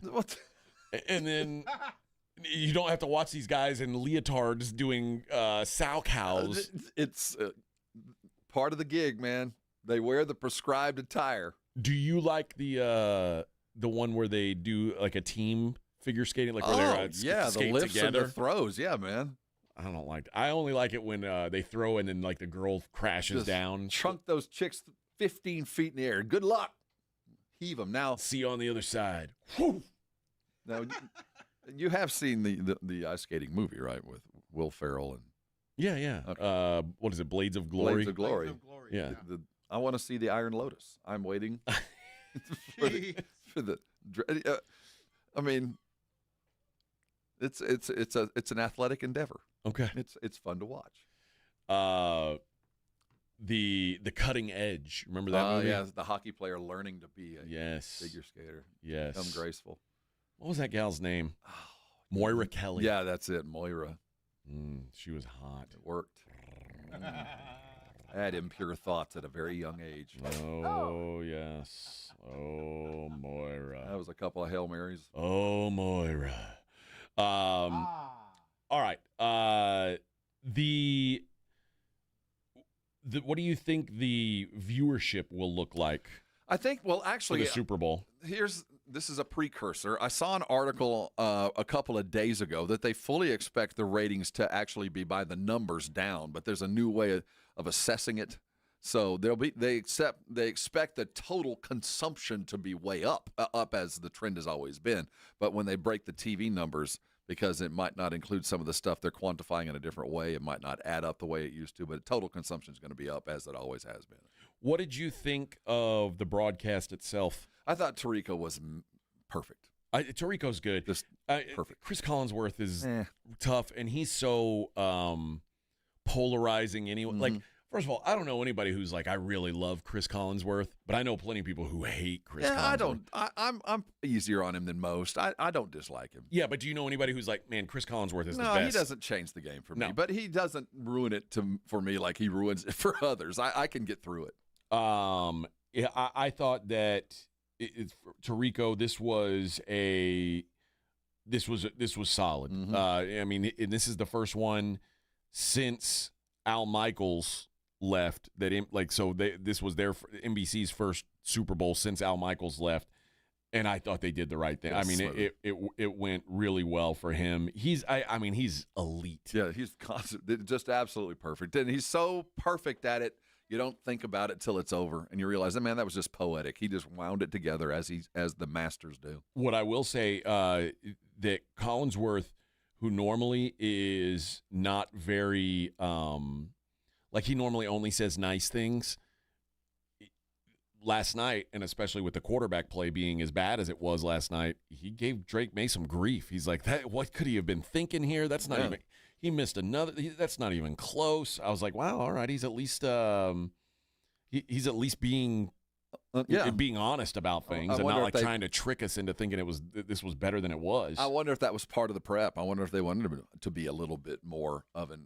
And then you don't have to watch these guys in leotards doing sow cows. It's part of the gig, man. They wear the prescribed attire. Do you like the one where they do like a team figure skating, like where they're the lifts together? and the throws, yeah, man. I don't like. I only like it when they throw and then like the girl crashes Just down. Chunk those chicks 15 feet in the air. Good luck. Heave them now. See you on the other side. Now, you have seen the ice skating movie, right, with Will Ferrell and Yeah. Okay. What is it? Blades of Glory. Blades of Glory. Blades of Glory. Yeah. I want to see the Iron Lotus. I'm waiting for the. I mean, it's an athletic endeavor. Okay. It's fun to watch. The Cutting Edge. Remember that movie? Yeah, the hockey player learning to be a Yes. figure skater. Yes. Become graceful. What was that gal's name? Moira Kelly. Yeah, that's it, Moira. She was hot. It worked. I had impure thoughts at a very young age. Oh, yes. Oh, Moira. That was a couple of Hail Marys. Oh, Moira. All right. The what do you think the viewership will look like? I think, well, actually, for the Super Bowl. This is a precursor. I saw an article a couple of days ago that they fully expect the ratings to actually be by the numbers down, but there's a new way of assessing it. So they expect the total consumption to be way up as the trend has always been. But when they break the TV numbers, because it might not include some of the stuff they're quantifying in a different way, it might not add up the way it used to, but total consumption is going to be up as it always has been. What did you think of the broadcast itself? I thought Tirico was perfect. Tirico's good. Just perfect. Chris Collinsworth is tough, and he's so polarizing anyway. Like, first of all, I don't know anybody who's like, I really love Chris Collinsworth, but I know plenty of people who hate Chris Collinsworth. I don't. I'm easier on him than most. I don't dislike him. Yeah, but do you know anybody who's like, man, Chris Collinsworth is the best? No, he doesn't change the game for me, but he doesn't ruin it for me like he ruins it for others. I can get through it. Yeah, I thought that Tirico, this was solid. I mean, and this is the first one since Al Michaels left this was their NBC's first Super Bowl since Al Michaels left, and I thought they did the right thing. I mean, it went really well for him. He's elite. Yeah, he's constant, just absolutely perfect, and he's so perfect at it. You don't think about it till it's over, and you realize, man, that was just poetic. He just wound it together as the masters do. What I will say, that Collinsworth, who normally is not very, like he normally only says nice things, last night, and especially with the quarterback play being as bad as it was last night, he gave Drake May some grief. He's like, what could he have been thinking here? That's not even... He missed another. That's not even close. I was like, wow, all right. He's at least he's at least being honest about things and not like trying to trick us into thinking this was better than it was. I wonder if that was part of the prep. I wonder if they wanted him to be a little bit more of an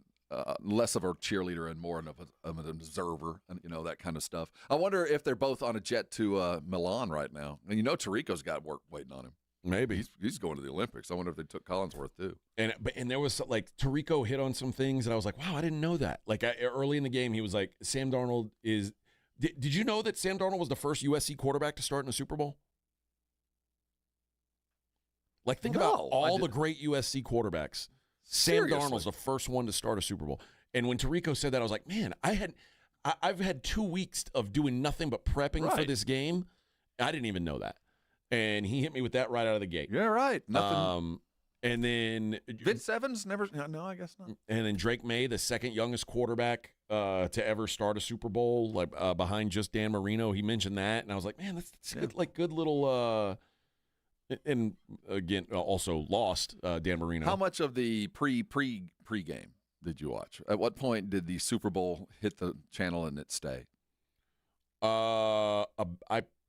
less of a cheerleader and more of an observer, and that kind of stuff. I wonder if they're both on a jet to Milan right now. And Tirico's got work waiting on him. Maybe he's going to the Olympics. I wonder if they took Collinsworth too. And there was like Tirico hit on some things, and I was like, wow, I didn't know that. Like early in the game, he was like, Sam Darnold is. Did you know that Sam Darnold was the first USC quarterback to start in a Super Bowl? Like, think about all the great USC quarterbacks. Seriously? Sam Darnold's the first one to start a Super Bowl. And when Tirico said that, I was like, man, I've had 2 weeks of doing nothing but prepping for this game. I didn't even know that. And he hit me with that right out of the gate. Yeah, right. Nothing. And then Vince Evans never. No, I guess not. And then Drake May, the second youngest quarterback to ever start a Super Bowl, like behind just Dan Marino. He mentioned that, and I was like, man, that's good little. And again, also lost Dan Marino. How much of the pre-game did you watch? At what point did the Super Bowl hit the channel and it stay? I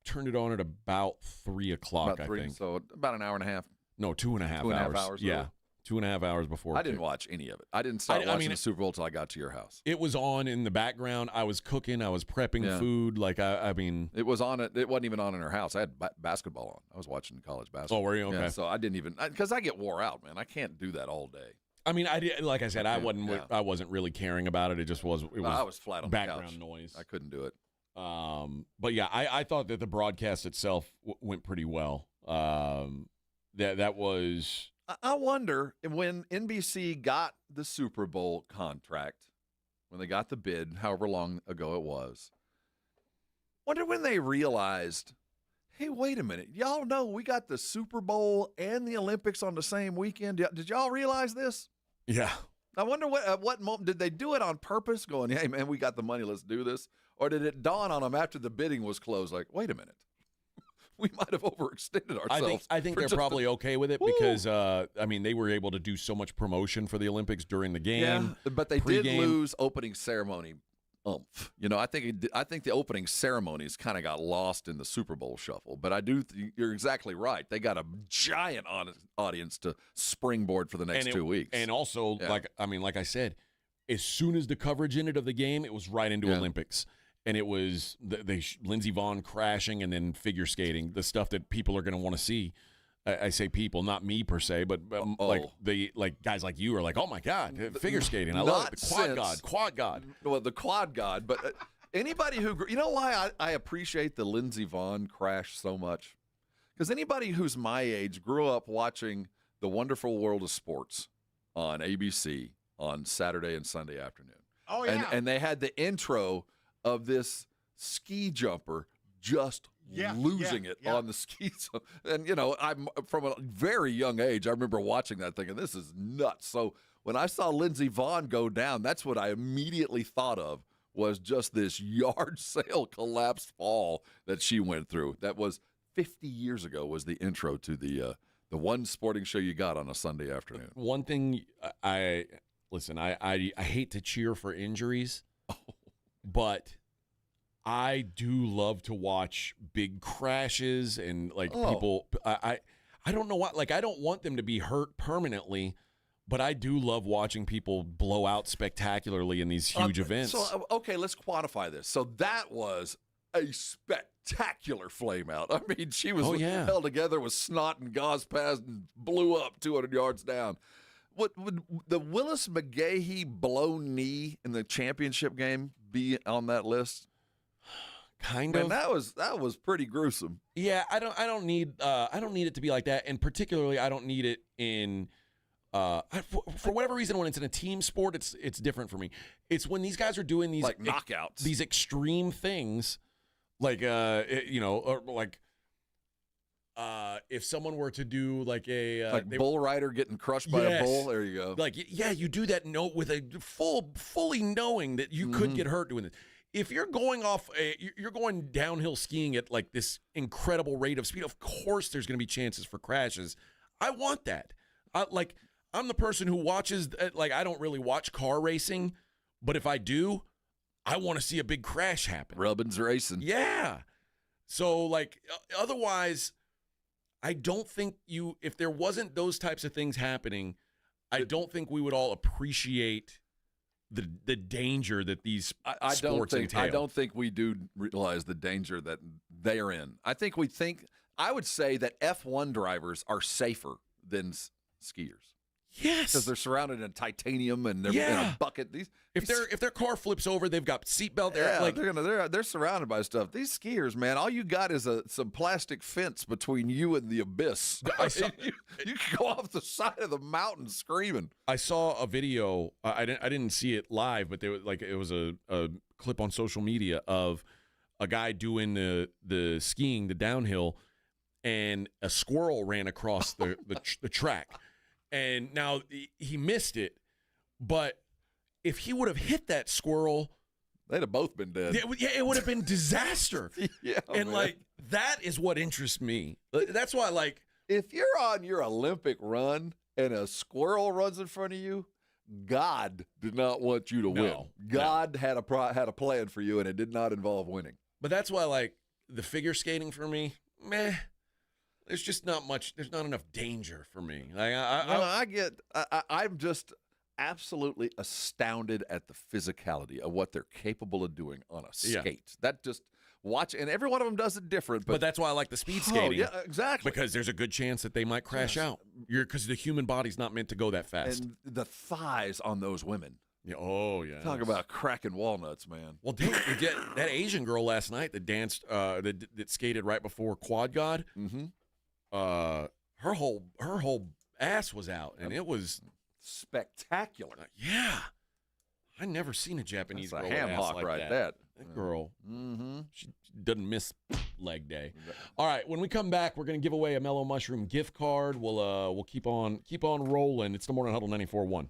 turned it on at about 3 o'clock. I think so. About an hour and a half. No, 2.5 hours. 2.5 hours. Yeah, 2.5 hours before. I didn't watch any of it. I didn't start watching the Super Bowl until I got to your house. It was on in the background. I was cooking. I was prepping food. Like I mean, it was on. It wasn't even on in our house. I had basketball on. I was watching college basketball. Oh, were you? Okay. Yeah, so I didn't even because I get wore out, man. I can't do that all day. I mean, I did. Like I said, I wasn't really caring about it. It just was. I was flat on background the couch. noise. I couldn't do it. But yeah, I thought that the broadcast itself went pretty well. That was. I wonder when NBC got the Super Bowl contract, when they got the bid, however long ago it was. Wonder when they realized, hey, wait a minute, y'all know we got the Super Bowl and the Olympics on the same weekend. Did y'all realize this? Yeah. I wonder at what moment did they do it on purpose? Going, hey man, we got the money, let's do this, or did it dawn on them after the bidding was closed? Like, wait a minute. We might have overextended ourselves. I think they're probably okay with it because, I mean, they were able to do so much promotion for the Olympics during the game. Yeah, but they did lose opening ceremony oomph. You know, I think the opening ceremonies kind of got lost in the Super Bowl shuffle. But you're exactly right. They got a giant audience to springboard for the next 2 weeks. And also, like I said, as soon as the coverage ended of the game, it was right into Olympics. And it was Lindsey Vonn crashing and then figure skating, the stuff that people are going to want to see. I say people, not me per se, but like guys like you are like, oh my God, figure skating. I love it. The quad god. Well, the quad god. But anybody who, you know why I appreciate the Lindsey Vonn crash so much? Because anybody who's my age grew up watching The Wonderful World of Sports on ABC on Saturday and Sunday afternoon. Oh, yeah. And they had the intro of this ski jumper just losing it on the skis. And, you know, I'm from a very young age, I remember watching that thing, and this is nuts. So when I saw Lindsey Vonn go down, that's what I immediately thought of was just this yard sale collapsed fall that she went through. That was 50 years ago was the intro to the one sporting show you got on a Sunday afternoon. One thing I hate to cheer for injuries. But I do love to watch big crashes and people. I don't know what. Like I don't want them to be hurt permanently, but I do love watching people blow out spectacularly in these huge events. So okay, let's quantify this. So that was a spectacular flame out. I mean, she was held together with snot and gauze pads and blew up 200 yards down. What would the Willis McGahee blow knee in the championship game be on that list? Kind of. That was pretty gruesome. Yeah, I don't need it to be like that, and particularly I don't need it in for whatever reason when it's in a team sport it's different for me. It's when these guys are doing these like knockouts, these extreme things, like or like. If someone were to do like a bull rider getting crushed by a bull, there you go. Like you do that with a fully knowing that you could get hurt doing this. If you're going you're going downhill skiing at like this incredible rate of speed, of course there's going to be chances for crashes. I want that. I'm the person who watches. I don't really watch car racing, but if I do, I want to see a big crash happen. Rubbin's racing. Yeah. So otherwise. I don't think if there wasn't those types of things happening, I don't think we would all appreciate the danger that these sports entail. I don't think we do realize the danger that they're in. I think I would say that F1 drivers are safer than skiers. Yes, because they're surrounded in titanium and they're in a bucket. If their car flips over, they've got seatbelt. They're surrounded by stuff. These skiers, man, all you got is some plastic fence between you and the abyss. You can go off the side of the mountain screaming. I saw a video. I didn't see it live, but it was a clip on social media of a guy doing the skiing, the downhill, and a squirrel ran across the track. And now he missed it, but if he would have hit that squirrel, they'd have both been dead. It would have been disaster. And man. That is what interests me. That's why, if you're on your Olympic run and a squirrel runs in front of you, God did not want you to win. God had a plan for you, and it did not involve winning. But that's why, the figure skating for me, meh. There's just not much. There's not enough danger for me. I'm just absolutely astounded at the physicality of what they're capable of doing on a skate. That just watch, and every one of them does it different. But that's why I like the speed skating. Yeah, exactly. Because there's a good chance that they might crash out. Because the human body's not meant to go that fast. And the thighs on those women. Yeah. Oh, yeah. Talk about cracking walnuts, man. Well, that Asian girl last night that danced, that skated right before Quad God. Mm-hmm. Her whole ass was out, and it was spectacular. Yeah, I never seen a Japanese girl a ham ass hock like right that. That girl, she doesn't miss leg day. All right, when we come back, we're going to give away a Mellow Mushroom gift card. We'll keep on rolling. It's the Morning Huddle 94.1.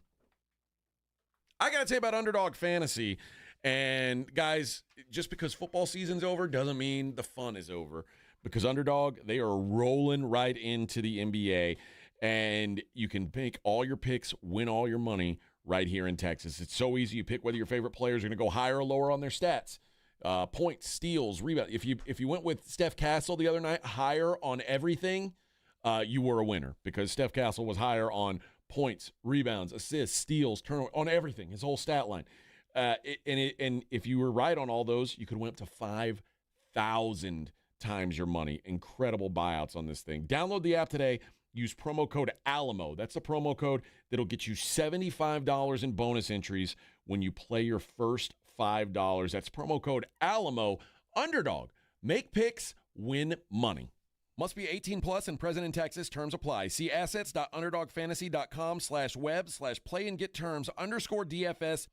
I got to tell you about Underdog Fantasy, and guys, just because football season's over doesn't mean the fun is over. Because Underdog, they are rolling right into the NBA, and you can make all your picks, win all your money right here in Texas. It's so easy. You pick whether your favorite players are going to go higher or lower on their stats. Points, steals, rebounds. If you went with Steph Castle the other night, higher on everything, you were a winner because Steph Castle was higher on points, rebounds, assists, steals, turnover, on everything, his whole stat line. And if you were right on all those, you could win up to 5,000 times your money. Incredible buyouts on this thing. Download the app today. Use promo code ALAMO. That's the promo code that'll get you $75 in bonus entries when you play your first $5. That's promo code ALAMO. Underdog. Make picks, win money. Must be 18 plus and present in Texas. Terms apply. See assets.underdogfantasy.com/web/play and get terms _DFS_.html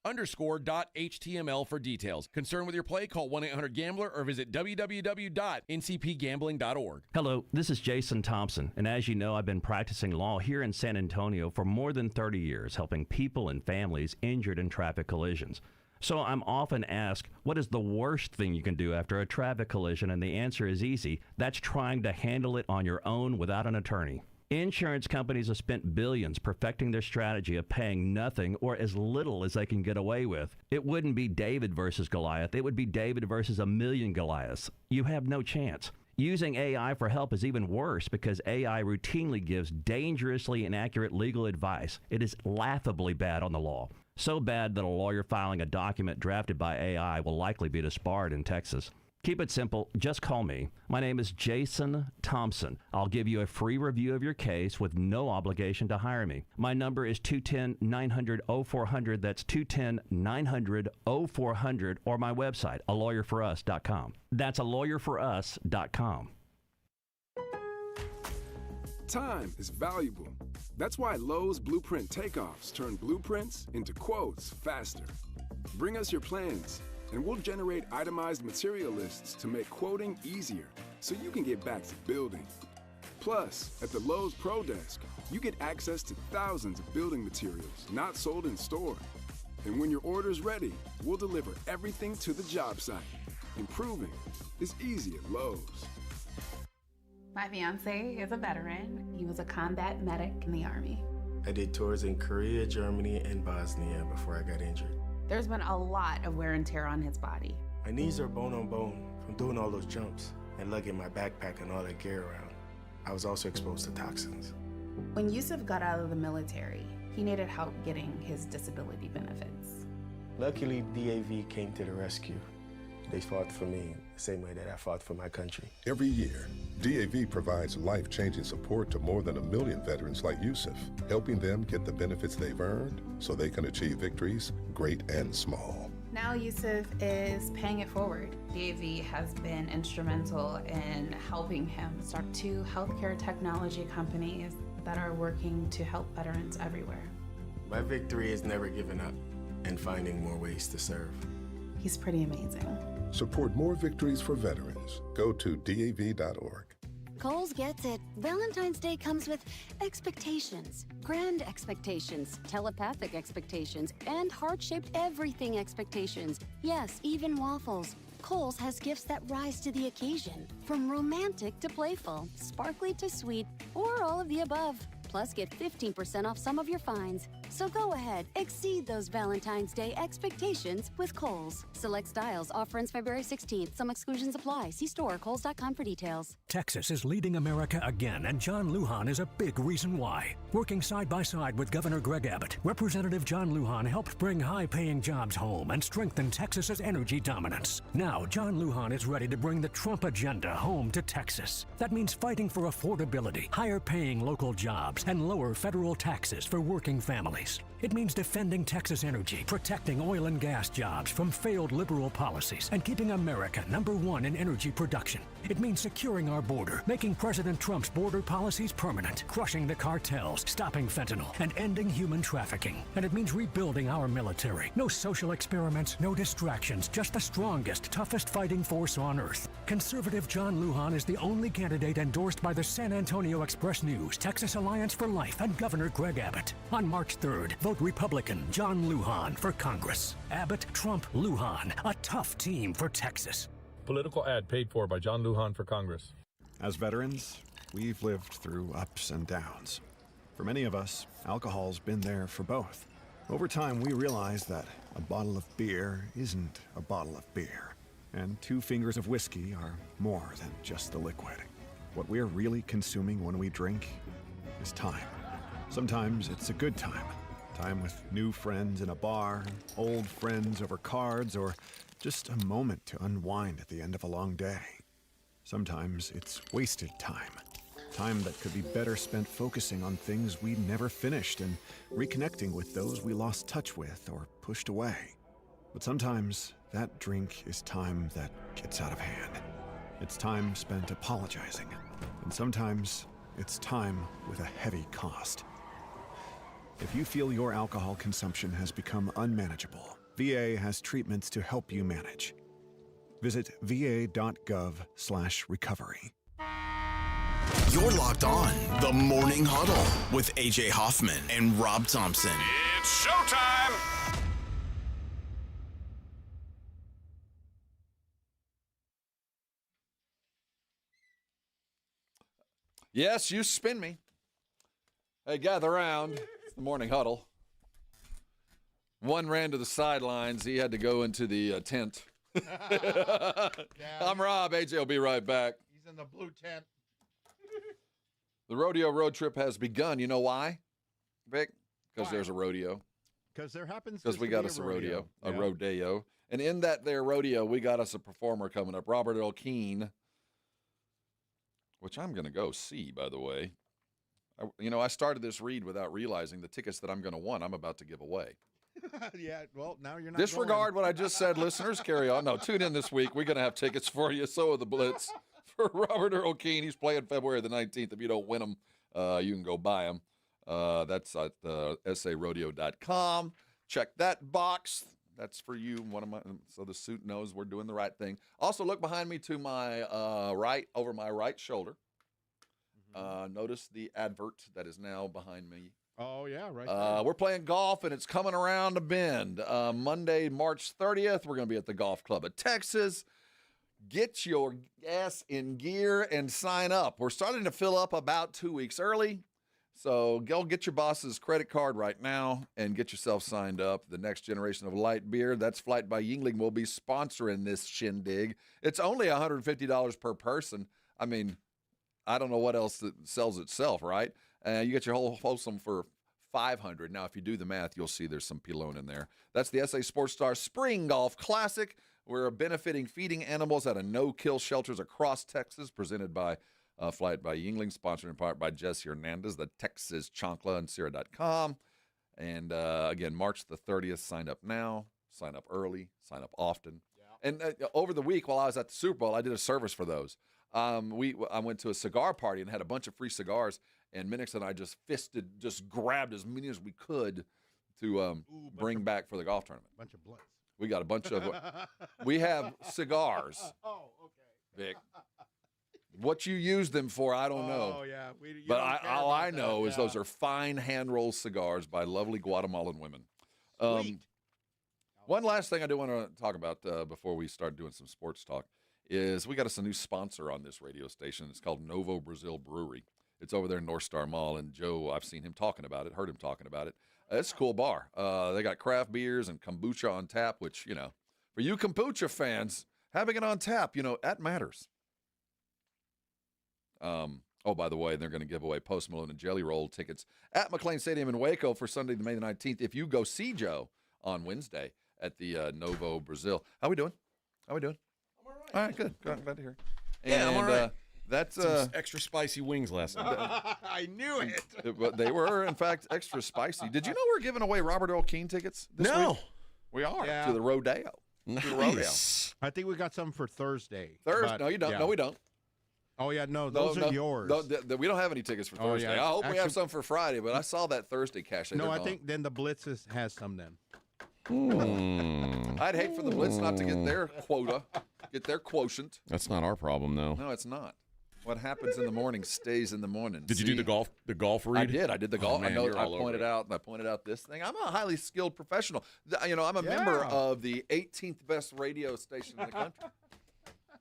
for details. Concerned with your play? Call 1-800-GAMBLER or visit www.ncpgambling.org. Hello, this is Jason Thompson, and as you know, I've been practicing law here in San Antonio for more than 30 years, helping people and families injured in traffic collisions. So I'm often asked, what is the worst thing you can do after a traffic collision? And the answer is easy. That's trying to handle it on your own without an attorney. Insurance companies have spent billions perfecting their strategy of paying nothing or as little as they can get away with. It wouldn't be David versus Goliath. It would be David versus a million Goliaths. You have no chance. Using AI for help is even worse because AI routinely gives dangerously inaccurate legal advice. It is laughably bad on the law. So bad that a lawyer filing a document drafted by AI will likely be disbarred in Texas. Keep it simple. Just call me. My name is Jason Thompson. I'll give you a free review of your case with no obligation to hire me. My number is 210-900-0400. That's 210-900-0400 or my website, alawyerforus.com. That's alawyerforus.com. Time is valuable. That's why Lowe's Blueprint Takeoffs turn blueprints into quotes faster. Bring us your plans, and we'll generate itemized material lists to make quoting easier so you can get back to building. Plus, at the Lowe's Pro Desk, you get access to thousands of building materials not sold in store. And when your order's ready, we'll deliver everything to the job site. Improving is easy at Lowe's. My fiance is a veteran. He was a combat medic in the Army. I did tours in Korea, Germany, and Bosnia before I got injured. There's been a lot of wear and tear on his body. My knees are bone on bone from doing all those jumps and lugging my backpack and all that gear around. I was also exposed to toxins. When Yusuf got out of the military, he needed help getting his disability benefits. Luckily, DAV came to the rescue. They fought for me the same way that I fought for my country. Every year, DAV provides life-changing support to more than 1 million veterans like Yusuf, helping them get the benefits they've earned so they can achieve victories, great and small. Now Yusuf is paying it forward. DAV has been instrumental in helping him start 2 healthcare technology companies that are working to help veterans everywhere. My victory is never giving up and finding more ways to serve. He's pretty amazing. Support more victories for veterans. Go to DAV.org. Kohl's gets it. Valentine's Day comes with expectations. Grand expectations, telepathic expectations, and heart-shaped everything expectations. Yes, even waffles. Kohl's has gifts that rise to the occasion. From romantic to playful, sparkly to sweet, or all of the above. Plus, get 15% off some of your finds. So go ahead, exceed those Valentine's Day expectations with Kohl's. Select styles, offer ends February 16th. Some exclusions apply. See store, kohls.com for details. Texas is leading America again, and John Lujan is a big reason why. Working side by side with Governor Greg Abbott, Representative John Lujan helped bring high-paying jobs home and strengthen Texas's energy dominance. Now, John Lujan is ready to bring the Trump agenda home to Texas. That means fighting for affordability, higher-paying local jobs, and lower federal taxes for working families. It means defending Texas energy, protecting oil and gas jobs from failed liberal policies, and keeping America #1 in energy production. It means securing our border, making President Trump's border policies permanent, crushing the cartels, stopping fentanyl, and ending human trafficking. And it means rebuilding our military. No social experiments, no distractions, just the strongest, toughest fighting force on earth. Conservative John Lujan is the only candidate endorsed by the San Antonio Express-News, Texas Alliance for Life, and Governor Greg Abbott. On March 3rd, vote Republican John Lujan for Congress. Abbott, Trump, Lujan, a tough team for Texas. Political ad paid for by John Lujan for Congress. As veterans, we've lived through ups and downs. For many of us, alcohol's been there for both. Over time, we realized that a bottle of beer isn't a bottle of beer, and 2 fingers of whiskey are more than just the liquid. What we're really consuming when we drink is time. Sometimes it's a good time. Time with new friends in a bar, old friends over cards, or just a moment to unwind at the end of a long day. Sometimes it's wasted time. Time that could be better spent focusing on things we never finished and reconnecting with those we lost touch with or pushed away. But sometimes that drink is time that gets out of hand. It's time spent apologizing. And sometimes it's time with a heavy cost. If you feel your alcohol consumption has become unmanageable, VA has treatments to help you manage. Visit va.gov/recovery. You're locked on the Morning Huddle with AJ Hoffman and Rob Thompson. It's showtime! Yes, you spin me. Hey, gather around. It's the Morning Huddle. One ran to the sidelines. He had to go into the tent. I'm Rob. AJ will be right back. He's in the blue tent. The rodeo road trip has begun. You know why, Vic? Because there's a rodeo. Because there happens to Because we got us a rodeo. Yeah. Rodeo. And in that there rodeo, we got us a performer coming up, Robert L. Keene, which I'm going to go see, by the way. I started this read without realizing the tickets that I'm going to want, I'm about to give away. Yeah, well, now you're not Disregard what I just said, listeners. Carry on. No, tune in this week. We're going to have tickets for you. So are the Blitz. For Robert Earl Keene, he's playing February the 19th. If you don't win them, you can go buy them. That's at sarodeo.com. Check that box. That's for you. So the suit knows we're doing the right thing. Also, look behind me to my right, over my right shoulder. Notice the advert that is now behind me. Oh, yeah, right there. We're playing golf, and it's coming around a bend. Monday, March 30th, we're going to be at the Golf Club of Texas. Get your ass in gear and sign up. We're starting to fill up about 2 weeks early, so go get your boss's credit card right now and get yourself signed up. The next generation of light beer, that's Flight by Yingling, will be sponsoring this shindig. It's only $150 per person. I mean, I don't know what else that sells itself, right? You get your whole wholesome for $500. Now, if you do the math, you'll see there's some Pilone in there. That's the SA Sports Star Spring Golf Classic. We're benefiting feeding animals at a no-kill shelters across Texas, presented by Flight by Yingling, sponsored in part by Jesse Hernandez, the Texas Chancla, and Sierra.com. And again, March the 30th, sign up now, sign up early, sign up often. Yeah. And over the week while I was at the Super Bowl, I did a service for those. I went to a cigar party and had a bunch of free cigars, and Minix and I just grabbed as many as we could to bring back for the golf tournament. Bunch of blunts. We got a bunch of we have cigars. Oh, okay. Vic. What you use them for, I don't know. Oh, yeah. But all I know is those are fine hand-rolled cigars by lovely Guatemalan women. One last thing I do want to talk about before we start doing some sports talk is we got us a new sponsor on this radio station. It's called Novo Brazil Brewery. It's over there in North Star Mall, and Joe, I've seen him talking about it, heard him talking about it. It's a cool bar. They got craft beers and kombucha on tap, which, for you kombucha fans, having it on tap, that matters. By the way, they're going to give away Post Malone and Jelly Roll tickets at McLean Stadium in Waco for Sunday, May the 19th. If you go see Joe on Wednesday at the Novo Brazil. How we doing? I'm all right, good. Glad to hear. Yeah, I'm all right. That's some extra spicy wings last night. I knew it. But they were, in fact, extra spicy. Did you know we're giving away Robert Earl Keen tickets this week? We are, to the Rodeo. Nice. I think we got some for Thursday. No, you don't. Yeah. No, we don't. Oh, yeah, no, those are yours. We don't have any tickets for Thursday. Yeah. I hope we have some for Friday, but I saw that Thursday cash. No, I think then the Blitz has some then. I'd hate for the Blitz not to get their quota, get their quotient. That's not our problem, though. No, it's not. What happmes in the morning stays in the morning. Did you do the golf read? I did the golf. Man, I pointed out this thing. I'm a highly skilled professional. I'm a member of the 18th best radio station in the country.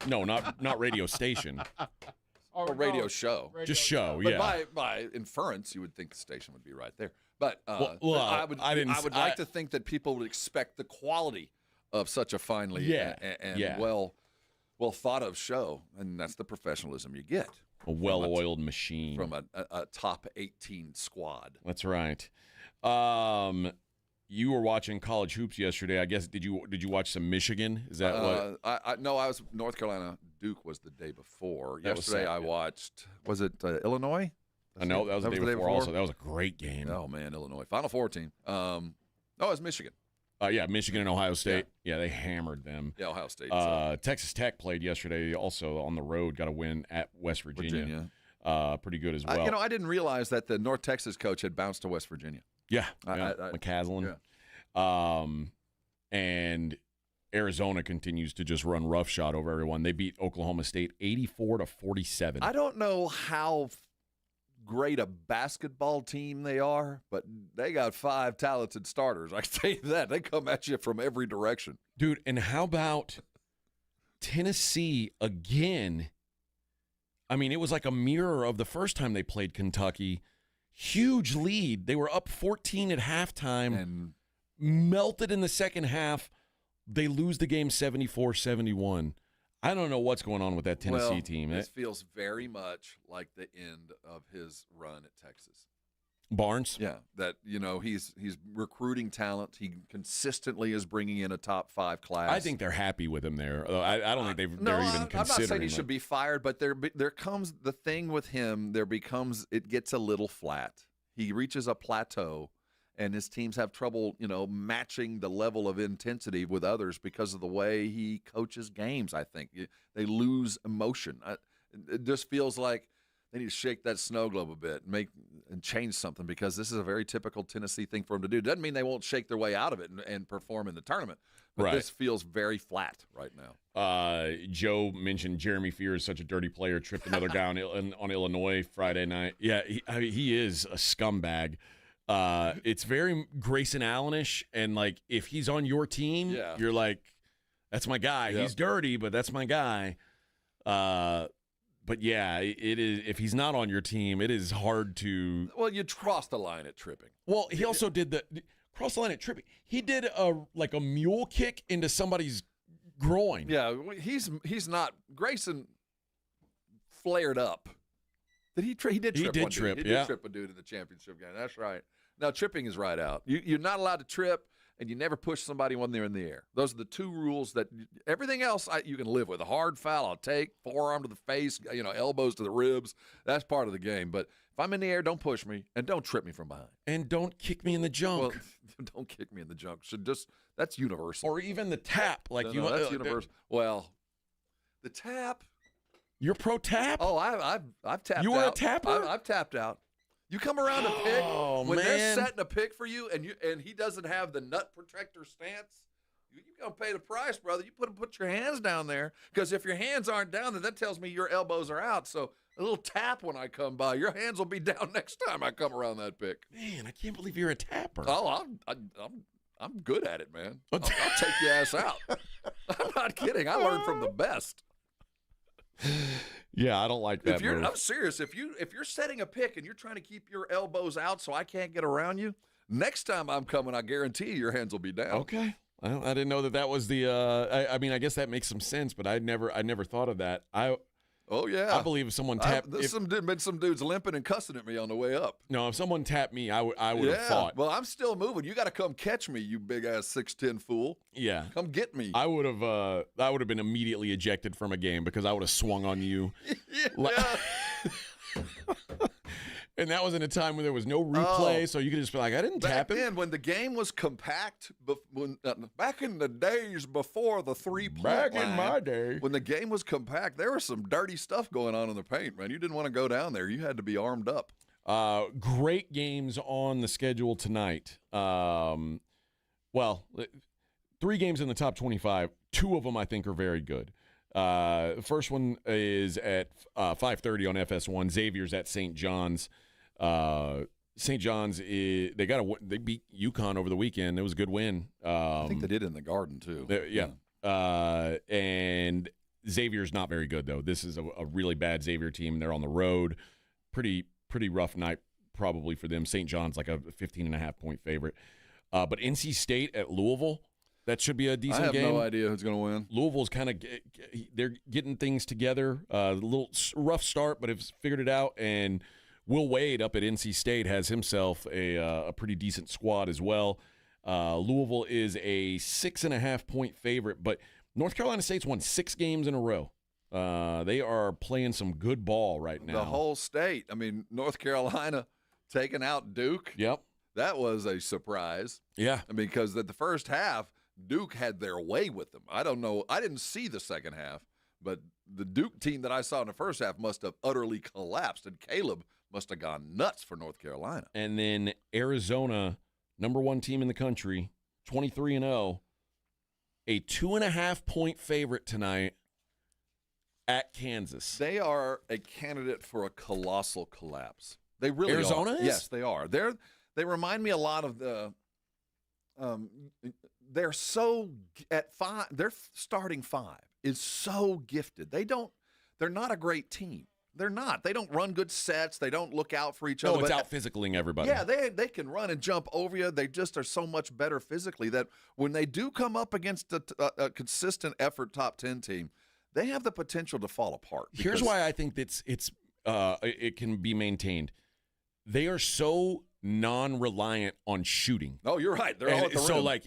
No, not radio station. Or radio show. Just show, but yeah. By inference, you would think the station would be right there. But I would like to think that people would expect the quality of such a finely and well thought of show, and that's the professionalism you get. A well-oiled machine from a top 18 squad. That's right. You were watching college hoops yesterday. I guess did you watch some Michigan? Is that what? No, I was North Carolina. Duke was the day before. Yesterday I watched. Was it Illinois? I know that was the day before. Also, that was a great game. Oh man, Illinois Final Four team. It was Michigan. Michigan and Ohio State. Yeah, they hammered them. Yeah, Ohio State. Texas Tech played yesterday. Also on the road, got a win at West Virginia. Pretty good as well. I didn't realize that the North Texas coach had bounced to West Virginia. Yeah, McCaslin. Yeah. And Arizona continues to just run roughshod over everyone. They beat Oklahoma State 84-47. I don't know how great a basketball team they are, but they got 5 talented starters. I can tell you that. They come at you from every direction. Dude, and how about Tennessee again? I mean, it was like a mirror of the first time they played Kentucky. Huge lead. They were up 14 at halftime and melted in the second half. They lose the game 74-71. I don't know what's going on with that Tennessee team. This feels very much like the end of his run at Texas. Barnes? Yeah, that he's recruiting talent. He consistently is bringing in a top 5 class. I think they're happy with him there. I don't think they're even considering I'm not saying he should be fired, but there comes the thing with him. It gets a little flat. He reaches a plateau, and his teams have trouble, matching the level of intensity with others because of the way he coaches games. I think they lose emotion. It just feels like they need to shake that snow globe a bit and change something, because this is a very typical Tennessee thing for them to do. Doesn't mean they won't shake their way out of it and perform in the tournament, but this feels very flat right now. Joe mentioned Jeremy Fear is such a dirty player, tripped another guy on Illinois Friday night. Yeah, he is a scumbag. It's very Grayson Allen-ish, and like if he's on your team, you're like, that's my guy. Yep. He's dirty, but that's my guy. But yeah, it is. If he's not on your team, it is hard to. Well, you cross the line at tripping. Well, he also did the cross the line at tripping. He did a mule kick into somebody's groin. Yeah, he's not. Grayson flared up. Did he? He did trip. He did trip. He did trip a dude in the championship game. That's right. Now tripping is right out. You're not allowed to trip. and you never push somebody when they're in the air. Those are the two rules that everything else you can live with. A hard foul, I'll take. Forearm to the face, elbows to the ribs. That's part of the game. But if I'm in the air, don't push me and don't trip me from behind. And don't kick me in the junk. Well, don't kick me in the junk. That's universal. Or even the tap. Like No, that's universal. Well, the tap. You're pro tap? Oh, I've tapped out. You were a tapper? I've tapped out. You come around a pick when man. they're setting a pick for you, and he doesn't have the nut protector stance. You gonna pay the price, brother. You put your hands down there, because if your hands aren't down, then that tells me your elbows are out. So a little tap when I come by, your hands will be down next time I come around that pick. Man, I can't believe you're a tapper. Oh, I'm good at it, man. I'll take your ass out. I'm not kidding. I learned from the best. Yeah, I don't like that move. I'm serious. If you're setting a pick and you're trying to keep your elbows out so I can't get around you, next time I'm coming, I guarantee you your hands will be down. Okay. Well, I didn't know that was the. I mean, I guess that makes some sense, but I never thought of that. Oh yeah, I believe if someone tapped. There's been some dudes limping and cussing at me on the way up. No, if someone tapped me, I would have fought. Well, I'm still moving. You got to come catch me, you big ass 6'10" fool. Yeah, come get me. I would have been immediately ejected from a game because I would have swung on you. Yeah. And that was in a time when there was no replay, so you could just be like, I didn't tap him. Back then, when the game was compact, back in the days before the 3-point line. Back in my day. When the game was compact, there was some dirty stuff going on in the paint, man. You didn't want to go down there. You had to be armed up. Great games on the schedule tonight. Well, 3 games in the top 25. 2 of them I think are very good. The first one is at 5:30 on FS1. Xavier's at St. John's. St. John's they beat UConn over the weekend. It was a good win. I think they did in the Garden too. And Xavier's not very good though. This is a really bad Xavier team. They're on the road. Pretty rough night probably for them. St. John's like a 15.5 point favorite. But NC State at Louisville. That should be a decent game. I have no idea who's going to win. Louisville's kind of they're getting things together. A little rough start, but have figured it out. And Will Wade up at NC State has himself a pretty decent squad as well. Louisville is a 6.5 point favorite, but North Carolina State's won 6 games in a row. They are playing some good ball right now. The whole state. I mean, North Carolina taking out Duke. Yep. That was a surprise. Yeah. I mean, because at the first half, Duke had their way with them. I don't know. I didn't see the second half, but the Duke team that I saw in the first half must have utterly collapsed, and Caleb must have gone nuts for North Carolina. And then Arizona, number 1 team in the country, 23-0, a 2.5 point favorite tonight at Kansas. They are a candidate for a colossal collapse. They really Arizona are. is? Yes, they are. They remind me a lot of the they're so at 5. Their starting 5 is so gifted. They're not a great team. They're not. They don't run good sets. They don't look out for each other. No, it's out physicaling everybody. Yeah, they can run and jump over you. They just are so much better physically that when they do come up against a consistent effort top 10 team, they have the potential to fall apart. Here's why I think it can be maintained. They are so non-reliant on shooting. Oh, you're right. They're all at the rim. So, like,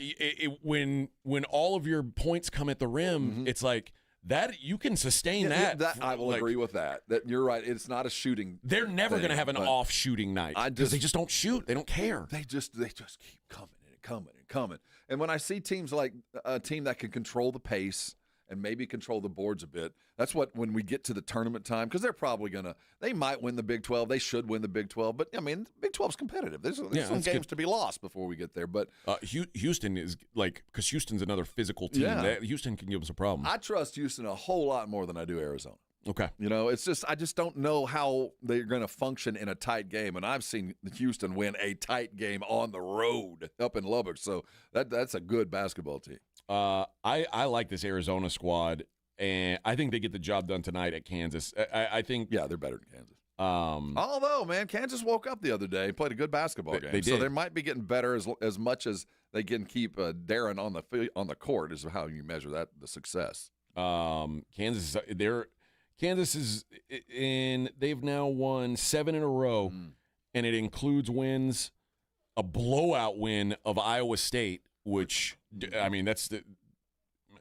when all of your points come at the rim, it's like that you can sustain that. I will agree with that. That you're right. It's not a shooting. They're never going to have an off shooting night because they just don't shoot. They don't care. They just keep coming and coming and coming. And when I see teams like a team that can control the pace and maybe control the boards a bit, that's what when we get to the tournament time, because they're probably they might win the Big 12. They should win the Big 12. But, I mean, the Big 12's competitive. There's some games to be lost before we get there. But Houston is because Houston's another physical team. Yeah. Houston can give us a problem. I trust Houston a whole lot more than I do Arizona. Okay. It's just I just don't know how they're going to function in a tight game. And I've seen Houston win a tight game on the road up in Lubbock. So that's a good basketball team. I like this Arizona squad, and I think they get the job done tonight at Kansas. I think they're better than Kansas. Although, man, Kansas woke up the other day, played a good basketball game. They did. So they might be getting better as much as they can keep Darren on the court is how you measure the success. Kansas is in. They've now won 7 in a row, and it includes wins, a blowout win of Iowa State, which, I mean, that's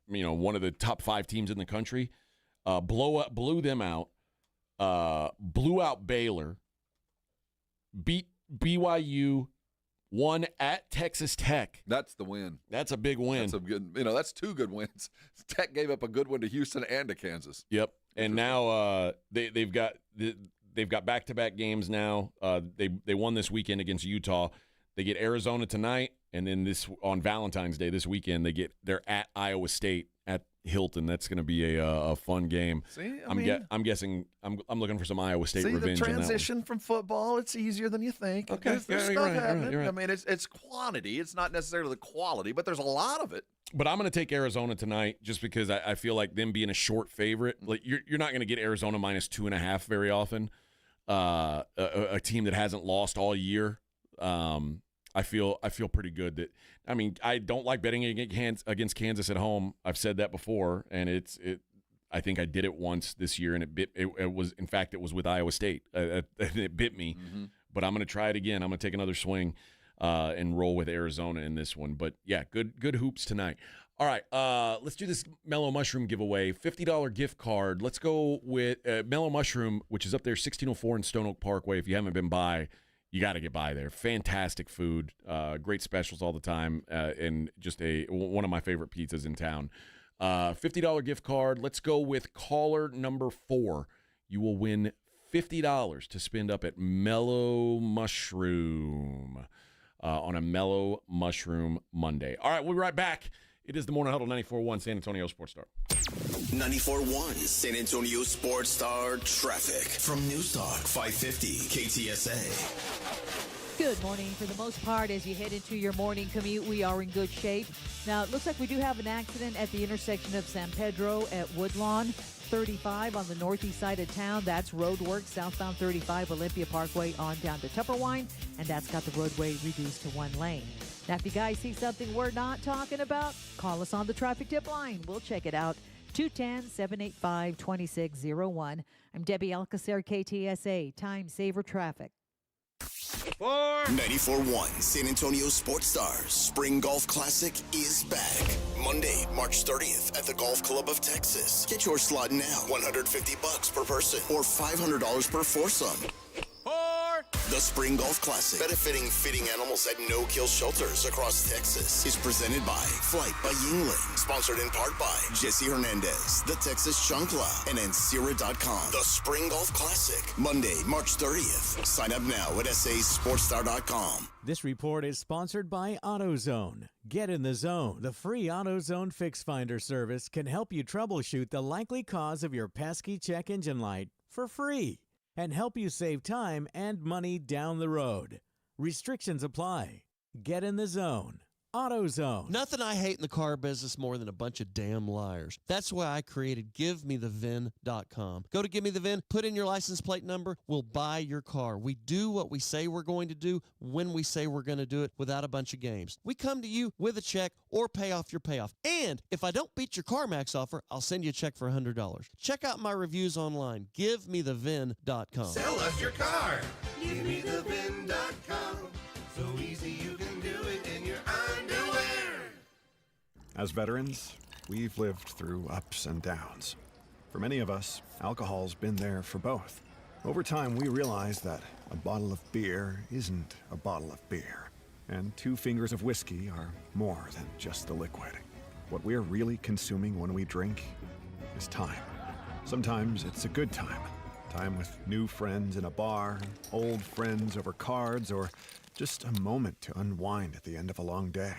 one of the top 5 teams in the country. Blew them out. Blew out Baylor. Beat BYU. Won at Texas Tech. That's the win. That's a big win. That's a good. That's 2 good wins. Tech gave up a good one to Houston and to Kansas. Yep. And now they've got back-to-back games now. They won this weekend against Utah. They get Arizona tonight, and then on Valentine's Day this weekend they're at Iowa State at Hilton. That's going to be a fun game. See, I'm guessing I'm looking for some Iowa State revenge. The transition from football, it's easier than you think. Okay, there's stuff happening. You're right. I mean, it's quantity. It's not necessarily the quality, but there's a lot of it. But I'm going to take Arizona tonight just because I feel like them being a short favorite. Like you're not going to get Arizona minus 2.5 very often. A team that hasn't lost all year. I feel pretty good that. I mean, I don't like betting against Kansas at home. I've said that before, and I think I did it once this year, and it was with Iowa State. It bit me, but I'm going to try it again. I'm going to take another swing and roll with Arizona in this one. But yeah, good hoops tonight. All right, let's do this Mellow Mushroom giveaway. $50 gift card. Let's go with Mellow Mushroom, which is up there, 1604 in Stone Oak Parkway. If you haven't been by, you got to get by there. Fantastic food, great specials all the time, and just one of my favorite pizzas in town. $50 gift card. Let's go with caller number 4. You will win $50 to spend up at Mellow Mushroom on a Mellow Mushroom Monday. All right, we'll be right back. It is the Morning Huddle 94.1 San Antonio Sports Star. 94.1 San Antonio Sports Star traffic from News Talk 550 KTSA. Good morning. For the most part, as you head into your morning commute, we are in good shape. Now, it looks like we do have an accident at the intersection of San Pedro at Woodlawn. 35 on the northeast side of town. That's road work, southbound 35 Olympia Parkway on down to Tupperwine, and that's got the roadway reduced to 1 lane. Now, if you guys see something we're not talking about, call us on the traffic tip line. We'll check it out. 210-785-2601. I'm Debbie Alcacer, KTSA, Time Saver Traffic. 94.1 San Antonio Sports Stars Spring Golf Classic is back. Monday, March 30th at the Golf Club of Texas. Get your slot now. $150 per person or $500 per foursome. The Spring Golf Classic, benefiting fitting animals at no-kill shelters across Texas, is presented by Flight by Yingling, sponsored in part by Jesse Hernandez, the Texas Chancla, and Ancira.com. The Spring Golf Classic, Monday, March 30th. Sign up now at sasportstar.com. This report is sponsored by AutoZone. Get in the zone. The free AutoZone Fix Finder service can help you troubleshoot the likely cause of your pesky check engine light for free and help you save time and money down the road. Restrictions apply. Get in the zone. AutoZone. Nothing I hate in the car business more than a bunch of damn liars. That's why I created GiveMeTheVin.com. Go to Give Me the VIN, put in your license plate number, we'll buy your car. We do what we say we're going to do when we say we're going to do it without a bunch of games. We come to you with a check or pay off your payoff. And if I don't beat your CarMax offer, I'll send you a check for $100. Check out my reviews online. GiveMeTheVin.com. Sell us your car. GiveMeTheVin.com. So easy you can do it in your underwear. As veterans, we've lived through ups and downs. For many of us, alcohol's been there for both. Over time, we realized that a bottle of beer isn't a bottle of beer, and 2 fingers of whiskey are more than just the liquid. What we're really consuming when we drink is time. Sometimes it's a good time. Time with new friends in a bar, old friends over cards, or just a moment to unwind at the end of a long day.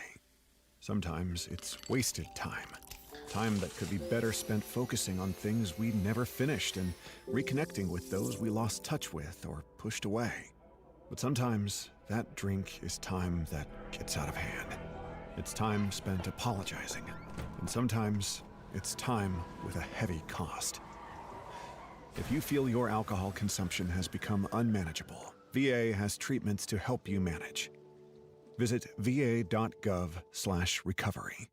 Sometimes it's wasted time. Time that could be better spent focusing on things we never finished and reconnecting with those we lost touch with or pushed away. But sometimes that drink is time that gets out of hand. It's time spent apologizing. And sometimes it's time with a heavy cost. If you feel your alcohol consumption has become unmanageable, VA has treatments to help you manage. Visit va.gov/recovery.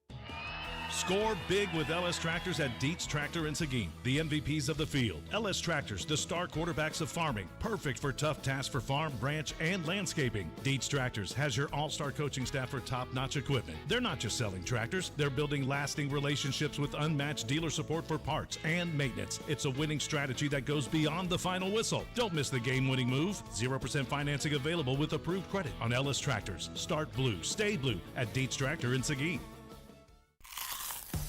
Score big with LS Tractors at Dietz Tractor in Seguin, the MVPs of the field. LS Tractors, the star quarterbacks of farming, perfect for tough tasks for farm, ranch, and landscaping. Dietz Tractors has your all-star coaching staff for top-notch equipment. They're not just selling tractors, they're building lasting relationships with unmatched dealer support for parts and maintenance. It's a winning strategy that goes beyond the final whistle. Don't miss the game-winning move. 0% financing available with approved credit on LS Tractors. Start blue, stay blue at Dietz Tractor in Seguin.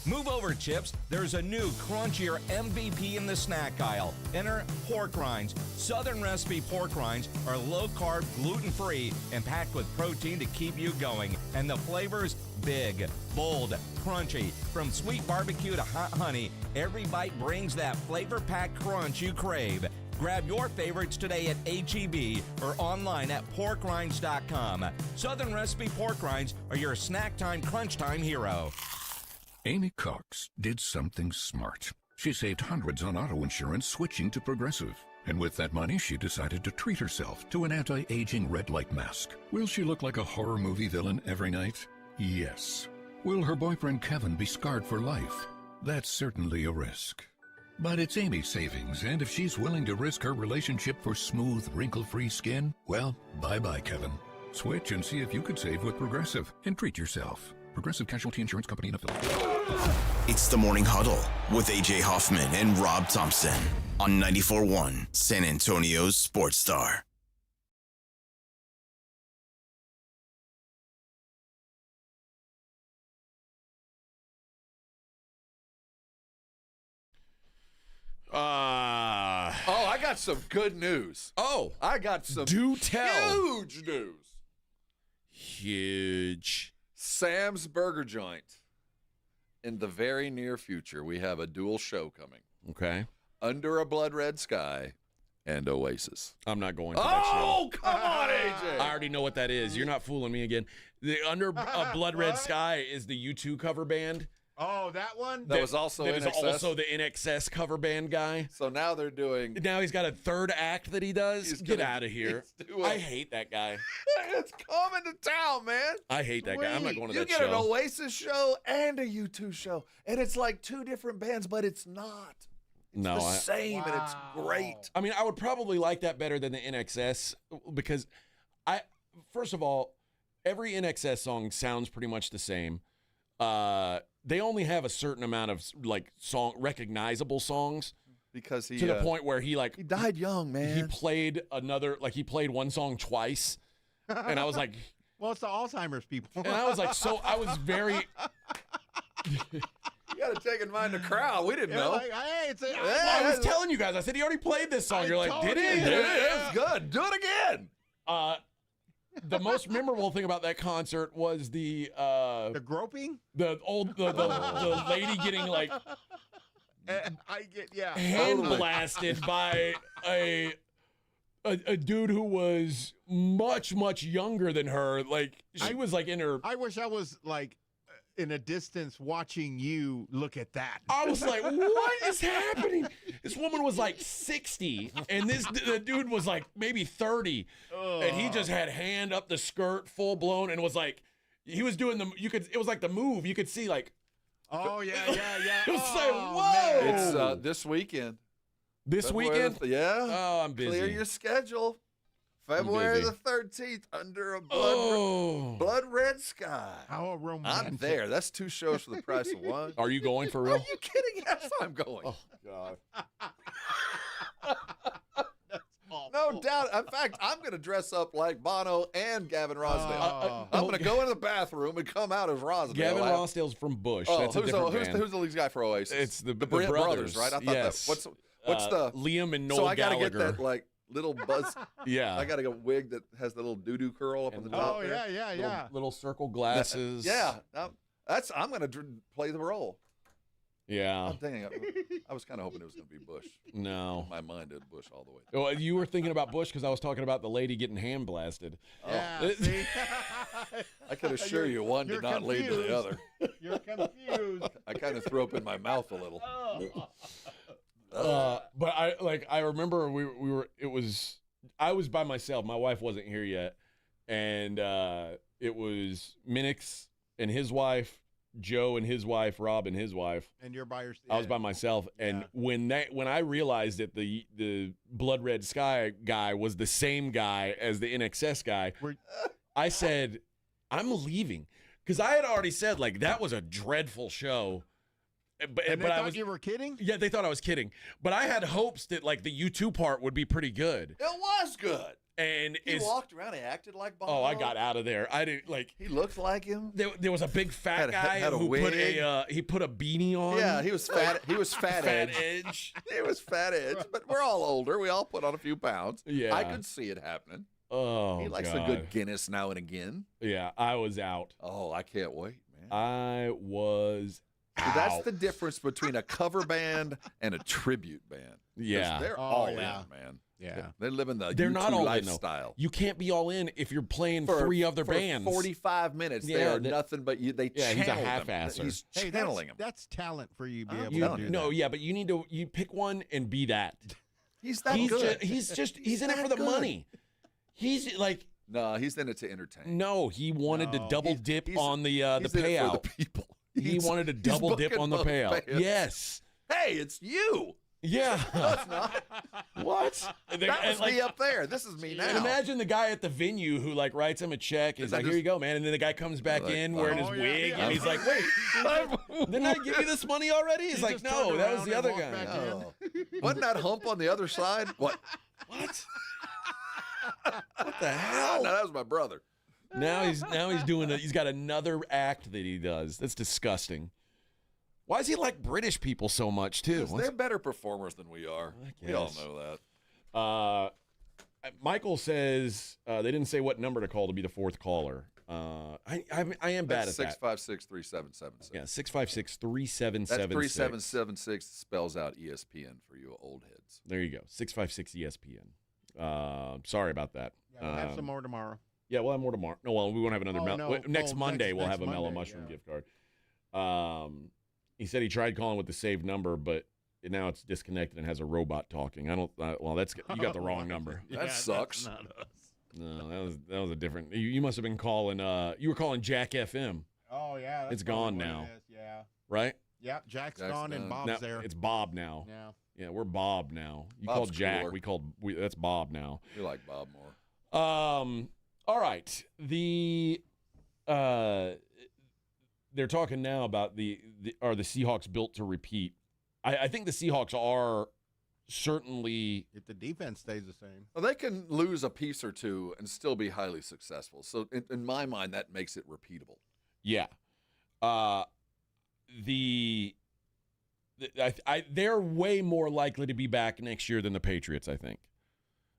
Move over, Chips. There's a new crunchier MVP in the snack aisle. Enter pork rinds. Southern recipe pork rinds are low-carb, gluten-free, and packed with protein to keep you going. And the flavors, big, bold, crunchy. From sweet barbecue to hot honey, every bite brings that flavor-packed crunch you crave. Grab your favorites today at H-E-B or online at porkrinds.com. Southern recipe pork rinds are your snack time, crunch time hero. Amy Cox did something smart. She saved hundreds on auto insurance switching to Progressive. And with that money, she decided to treat herself to an anti-aging red light mask. Will she look like a horror movie villain every night? Yes. Will her boyfriend Kevin be scarred for life? That's certainly a risk. But it's Amy's savings, and if she's willing to risk her relationship for smooth, wrinkle-free skin, well, bye-bye, Kevin. Switch and see if you could save with Progressive and treat yourself. Progressive Casualty Insurance Company and affiliates. It's the Morning Huddle with A.J. Hoffman and Rob Thompson on 94.1 San Antonio's Sports Star. I got some good news. I got some do tell. Huge news. Huge. Sam's Burger Joint. In the very near future, we have a dual show coming. Okay. Under a Blood Red Sky and Oasis. I'm not going to that show. Oh, come on, AJ. I already know what that is. You're not fooling me again. The Under a Blood Red Sky is the U2 cover band. Oh, that one? That was also that is NXS? also the NXS cover band guy. So now they're doing... Now he's got a third act that he does. Get out of here. I hate that guy. It's coming to town, man. I hate that guy. I'm not going to that show. You show. get an Oasis show and a U2 show. And it's like two different bands, but it's not. It's the same, and it's great. I mean, I would probably like that better than the NXS because first of all, every NXS song sounds pretty much the same. They only have a certain amount of recognizable songs because to the point where he died young, man. He played one song twice, and I was like, well, it's the Alzheimer's people. And I was like, I was very. You got to take in mind the crowd. We didn't know. Like, hey, I was telling you guys. I said he already played this song. You're like, did he? It's good. Do it again. The most memorable thing about that concert was the groping, the lady getting hand blasted by a dude who was much younger than her. Like she was like in her. I wish I was like in a distance watching you look at that. I was like, what is happening? This woman was like 60, and the dude was like maybe 30, and he just had hand up the skirt, full blown, and was like, he was doing it was like the move. You could see like, oh yeah. It was like, whoa. It's this weekend. This weekend? Yeah. Oh, I'm busy. Clear your schedule. February the 13th, Under a Blood Red Sky. How romantic. I'm there. That's 2 shows for the price of 1. Are you going for real? Are you kidding? Yes, I'm going. Oh, God. No doubt. In fact, I'm going to dress up like Bono and Gavin Rossdale. I'm going to go into the bathroom and come out as Rossdale. Gavin Rossdale's from Bush. That's a different band. Who's the lead guy for Oasis? It's the brothers, right? I thought yes. that. What's the Liam and Noel So I got to Gallagher. get that little buzz. Yeah. I got to get a wig that has the little doo-doo curl up on the top. Oh, there. yeah. Little circle glasses. Yeah. I'm going to play the role. Yeah. I'm thinking, I was kind of hoping it was going to be Bush. No. My mind did Bush all the way. Well, you were thinking about Bush because I was talking about the lady getting hand blasted. Yeah, see? I can assure you one did not lead to the other. You're confused. I kind of threw up in my mouth a little. But I remember I was by myself. My wife wasn't here yet. And it was Minix and his wife, Joe and his wife, Rob and his wife. And you're by yourself. I was by myself, and when I realized that the Blood Red Sky guy was the same guy as the NXS guy, I said, I'm leaving, because I had already said like that was a dreadful show. But they I thought was you were kidding? Yeah, they thought I was kidding. But I had hopes that like the U2 part would be pretty good. It was good. And he walked around, he acted like Bono. Oh, I got out of there. I didn't like. He looked like him. There was a big fat guy had a who wig. put a beanie on. Yeah, he was fat. He was fat Fat edge. He was fat edge. But we're all older. We all put on a few pounds. Yeah. I could see it happening. Oh, he likes God. a good Guinness now and again. Yeah, I was out. Oh, I can't wait, man. I was See, that's the difference between a cover band and a tribute band. 'Cause Yeah. they're all in, man. Yeah. They're living the They're U2 not all in, lifestyle. though. You can't be all in if you're playing For- three other for bands. 45 minutes, they are nothing but you. They Yeah, he's a channel them. half-asser. He's Hey, channeling them. that's talent for you to be able You, to do no, that. yeah, but you pick one and be that. He's that he's good. He's in it that for the good. money. He's like No, he's in it to entertain. no, he wanted to double dip on the he's in it payout. for the people. He wanted to double dip booking on the both payout. bands. Yes. Hey, it's you. Yeah. No, it's not. What? That was me up there. This is me now. And imagine the guy at the venue who like writes him a check. He's Is that like, "Here just- you go, man." And then the guy comes back Like, in wearing his oh, yeah, wig, yeah. and he's like, "Wait, didn't I give you this money already?" He's He like, just "No, turned that was around the and other walked guy." back Oh. Wasn't that hump on the other side? What? What? What the hell? No, that was my brother. Now he's doing he's got another act that he does. That's disgusting. Why does he like British people so much too? Because they're better performers than we are. We all know that. Michael says they didn't say what number to call to be the fourth caller. I am bad at that. 656-3776. Yeah, 656-3776. That's 3776 spells out ESPN for you old heads. There you go. 656 ESPN. Sorry about that. Yeah, we'll have some more tomorrow. Yeah, we'll have more tomorrow. No, well, we won't have another. Next Monday we'll next have a Mellow Monday, Mushroom yeah. gift card. He said he tried calling with the saved number, but now it's disconnected and has a robot talking. I don't. Well, that's you got the wrong number. That sucks. That's not us. No, that was a different. You must have been calling. You were calling Jack FM, Oh, yeah. That's It's gone probably what now. it is, yeah. right? Yeah, Jack's Jack's gone and gone. Bob's Now, there. It's Bob now. Yeah. Yeah, we're Bob now. You Bob's called Jack. cooler. That's Bob now. We like Bob more. All right. They're talking now about are the Seahawks built to repeat? I think the Seahawks are certainly. If the defense stays the same. Well, they can lose a piece or two and still be highly successful. So in my mind, that makes it repeatable. Yeah. They're way more likely to be back next year than the Patriots, I think.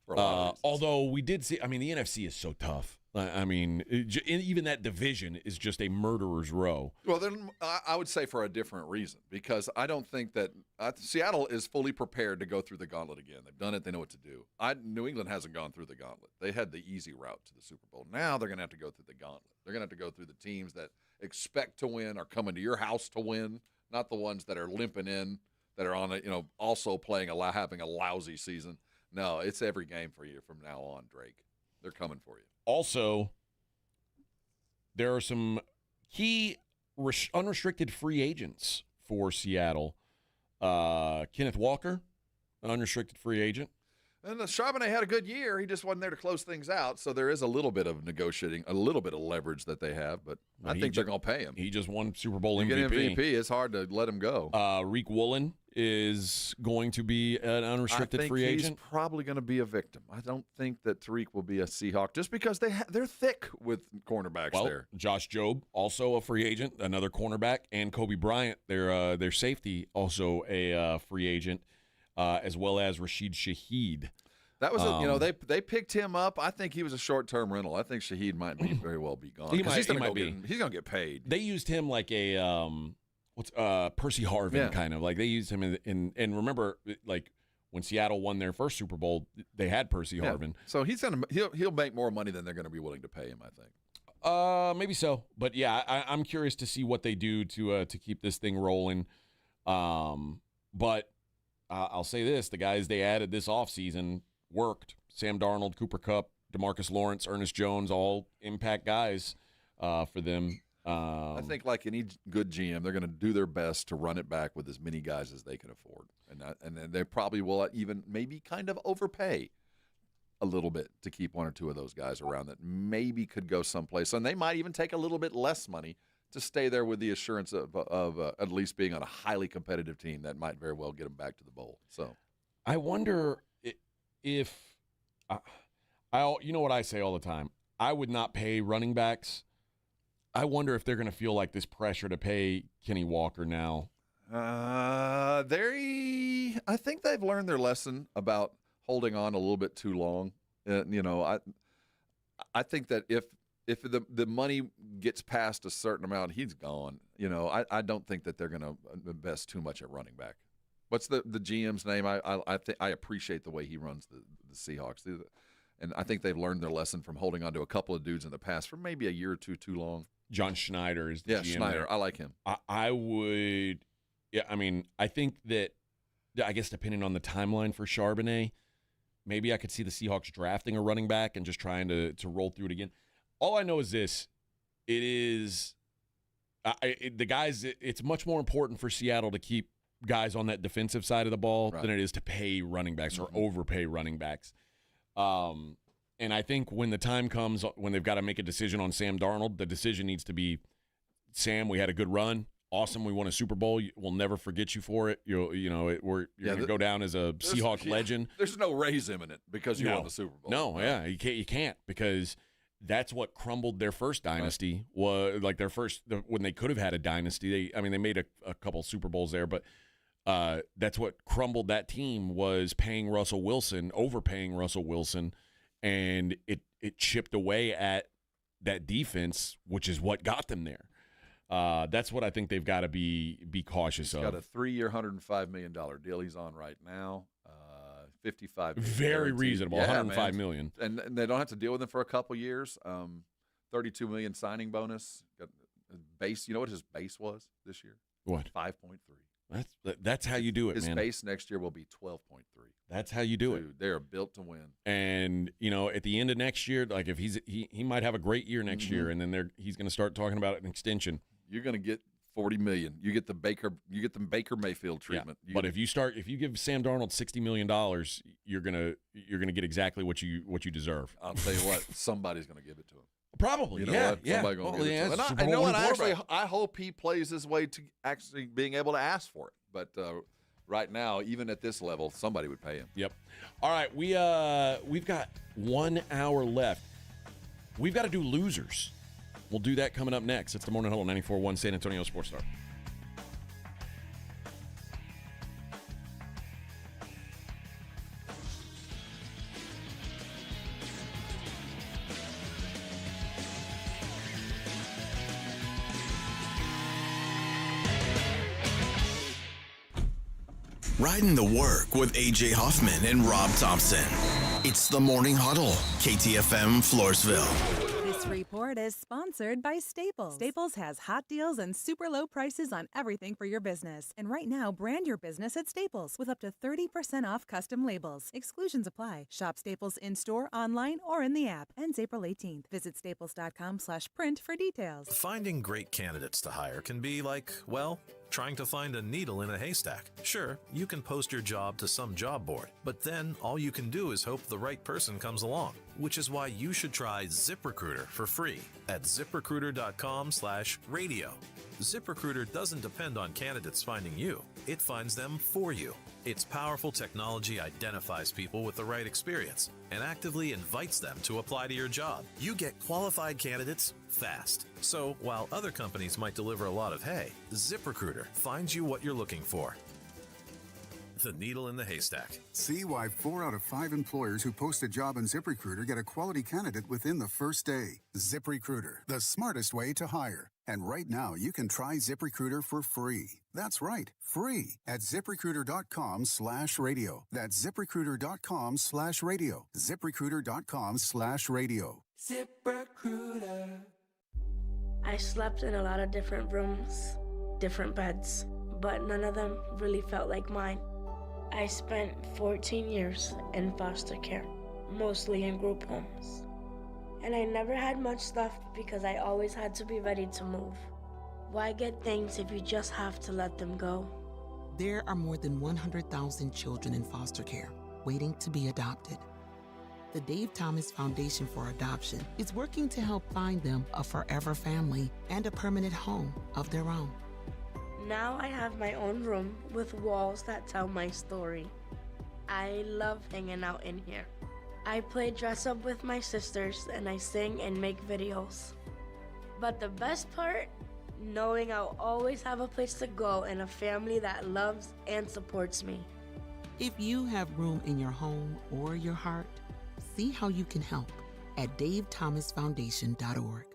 For a lot of reasons. Although we did see, the NFC is so tough. Even that division is just a murderer's row. Well, then I would say for a different reason, because I don't think that Seattle is fully prepared to go through the gauntlet again. They've done it. They know what to do. New England hasn't gone through the gauntlet. They had the easy route to the Super Bowl. Now they're going to have to go through the gauntlet. They're going to have to go through the teams that expect to win, are coming to your house to win, not the ones that are limping in, that are on also having a lousy season. No, it's every game for you from now on, Drake. They're coming for you. Also, there are some key unrestricted free agents for Seattle. Kenneth Walker, an unrestricted free agent. And Charbonnet had a good year. He just wasn't there to close things out. So there is a little bit of negotiating, a little bit of leverage that they have. But I think they're going to pay him. He just won Super Bowl You MVP. get MVP, it's hard to let him go. Reek Woolen is going to be an unrestricted free agent. He's probably going to be a victim. I don't think that Tariq will be a Seahawk just because they're thick with cornerbacks there. Josh Jobe, also a free agent, another cornerback, and Kobe Bryant, their safety, also a free agent, as well as Rashid Shaheed. That was they picked him up. I think he was a short-term rental. I think Shaheed might very well be gone. He's going to get paid. They used him like a Percy Harvin kind of, like they used him in and remember, like when Seattle won their first Super Bowl, they had Percy Harvin. So he'll make more money than they're going to be willing to pay him, I think. Maybe so, but yeah, I'm curious to see what they do to keep this thing rolling. But I'll say this: the guys they added this offseason worked. Sam Darnold, Cooper Kupp, DeMarcus Lawrence, Ernest Jones, all impact guys for them. I think like any good GM, they're going to do their best to run it back with as many guys as they can afford. And then they probably will even maybe kind of overpay a little bit to keep one or two of those guys around that maybe could go someplace. And they might even take a little bit less money to stay there with the assurance of at least being on a highly competitive team that might very well get them back to the bowl. So I wonder if you know what I say all the time. I would not pay running backs. I wonder if they're going to feel like this pressure to pay Kenny Walker now. I think they've learned their lesson about holding on a little bit too long. I think that if the money gets past a certain amount, he's gone. I don't think that they're going to invest too much at running back. What's the GM's name? I appreciate the way he runs the Seahawks, and I think they've learned their lesson from holding on to a couple of dudes in the past for maybe a year or two too long. John Schneider is the GM. Schneider. There. I like him. I would. Yeah, I mean, I think that. I guess depending on the timeline for Charbonnet, maybe I could see the Seahawks drafting a running back and just trying to roll through it again. All I know is this: it is the guys. It's much more important for Seattle to keep guys on that defensive side of the ball than it is to pay running backs or overpay running backs. And I think when the time comes, when they've got to make a decision on Sam Darnold, the decision needs to be, Sam, we had a good run. Awesome. We won a Super Bowl. We'll never forget you for it. You're going to go down as a Seahawk legend. There's no raise imminent because you won the Super Bowl. No, yeah, you can't because that's what crumbled their first dynasty. Was like when they could have had a dynasty. They made a couple Super Bowls there, but that's what crumbled that team was overpaying Russell Wilson. And it chipped away at that defense, which is what got them there. That's what I think they've got to be cautious of. He's got a 3-year, $105 million deal he's on right now. $55 million. Very reasonable, $105 million. And they don't have to deal with him for a couple years. $32 million signing bonus. Got a base. You know what his base was this year? What? 5.3. That's how you do it, man. His base next year will be 12.3. That's how you do it. They are built to win. And at the end of next year, like if he might have a great year next year, and then he's going to start talking about an extension. You're going to get $40 million. You get the Baker Mayfield treatment. Yeah. But if you give Sam Darnold $60 million, you're gonna get exactly what you deserve. I'll tell you what, somebody's going to give it to him. Probably, you know what? Somebody gonna give it to him. And I know what. I hope he plays his way to actually being able to ask for it. But right now, even at this level, somebody would pay him. Yep. All right, we've got 1 hour left. We've got to do losers. We'll do that coming up next. It's the Morning Huddle, 94.1 San Antonio Sports Star. Riding the work with AJ Hoffman and Rob Thompson. It's the Morning Huddle, KTFM Floresville. This report is sponsored by Staples. Staples has hot deals and super low prices on everything for your business. And right now, brand your business at Staples with up to 30% off custom labels. Exclusions apply. Shop Staples in-store, online, or in the app. Ends April 18th. Visit staples.com/print for details. Finding great candidates to hire can be like, well, trying to find a needle in a haystack. Sure, you can post your job to some job board, but then all you can do is hope the right person comes along, which is why you should try ZipRecruiter for free at ZipRecruiter.com/radio. ZipRecruiter doesn't depend on candidates finding you. It finds them for you. Its powerful technology identifies people with the right experience and actively invites them to apply to your job. You get qualified candidates fast. So while other companies might deliver a lot of hay, ZipRecruiter finds you what you're looking for. The needle in the haystack. See why 4 out of 5 employers who post a job on ZipRecruiter get a quality candidate within the first day. ZipRecruiter, the smartest way to hire. And right now, you can try ZipRecruiter for free. That's right, free at ZipRecruiter.com/radio. That's ZipRecruiter.com/radio. ZipRecruiter.com/radio. ZipRecruiter. I slept in a lot of different rooms, different beds, but none of them really felt like mine. I spent 14 years in foster care, mostly in group homes. And I never had much stuff because I always had to be ready to move. Why get things if you just have to let them go? There are more than 100,000 children in foster care waiting to be adopted. The Dave Thomas Foundation for Adoption is working to help find them a forever family and a permanent home of their own. Now I have my own room with walls that tell my story. I love hanging out in here. I play dress up with my sisters and I sing and make videos. But the best part? Knowing I'll always have a place to go and a family that loves and supports me. If you have room in your home or your heart, see how you can help at davethomasfoundation.org.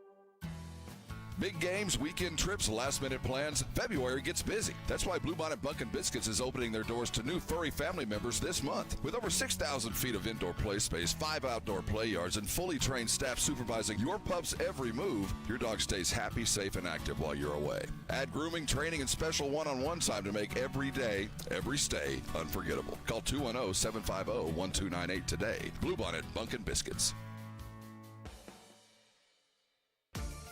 Big games, weekend trips, last-minute plans. February gets busy. That's why Bluebonnet Bunkin' Biscuits is opening their doors to new furry family members this month. With over 6,000 feet of indoor play space, 5 outdoor play yards, and fully trained staff supervising your pup's every move, your dog stays happy, safe, and active while you're away. Add grooming, training, and special one-on-one time to make every day, every stay unforgettable. Call 210-750-1298 today. Bluebonnet Bunkin' Biscuits.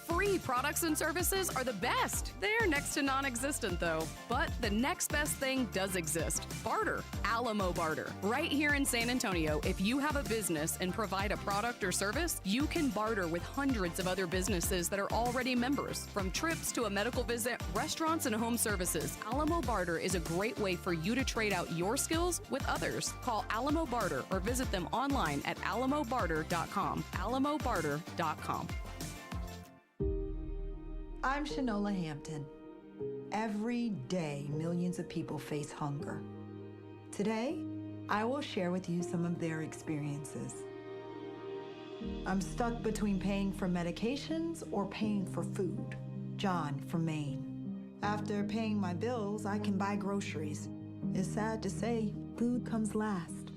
Free products and services are the best. They're next to non-existent, though. But the next best thing does exist. Barter. Alamo Barter. Right here in San Antonio, if you have a business and provide a product or service, you can barter with hundreds of other businesses that are already members. From trips to a medical visit, restaurants, and home services, Alamo Barter is a great way for you to trade out your skills with others. Call Alamo Barter or visit them online at alamobarter.com. alamobarter.com. I'm Shanola Hampton. Every day, millions of people face hunger. Today, I will share with you some of their experiences. I'm stuck between paying for medications or paying for food. John from Maine. After paying my bills, I can buy groceries. It's sad to say, food comes last.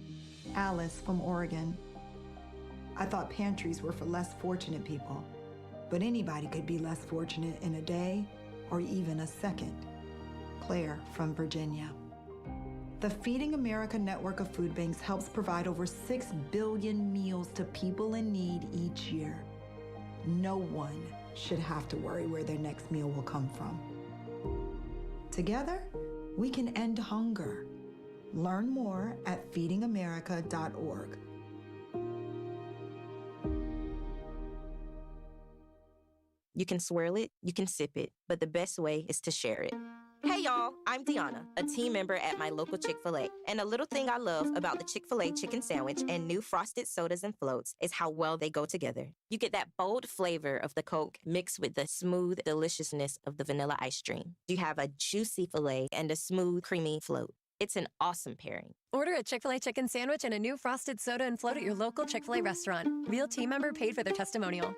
Alice from Oregon. I thought pantries were for less fortunate people. But anybody could be less fortunate in a day or even a second. Claire from Virginia. The Feeding America network of food banks helps provide over 6 billion meals to people in need each year. No one should have to worry where their next meal will come from. Together, we can end hunger. Learn more at feedingamerica.org. You can swirl it, you can sip it, but the best way is to share it. Hey y'all, I'm Deanna, a team member at my local Chick-fil-A. And a little thing I love about the Chick-fil-A chicken sandwich and new frosted sodas and floats is how well they go together. You get that bold flavor of the Coke mixed with the smooth deliciousness of the vanilla ice cream. You have a juicy filet and a smooth, creamy float. It's an awesome pairing. Order a Chick-fil-A chicken sandwich and a new frosted soda and float at your local Chick-fil-A restaurant. Real team member paid for their testimonial.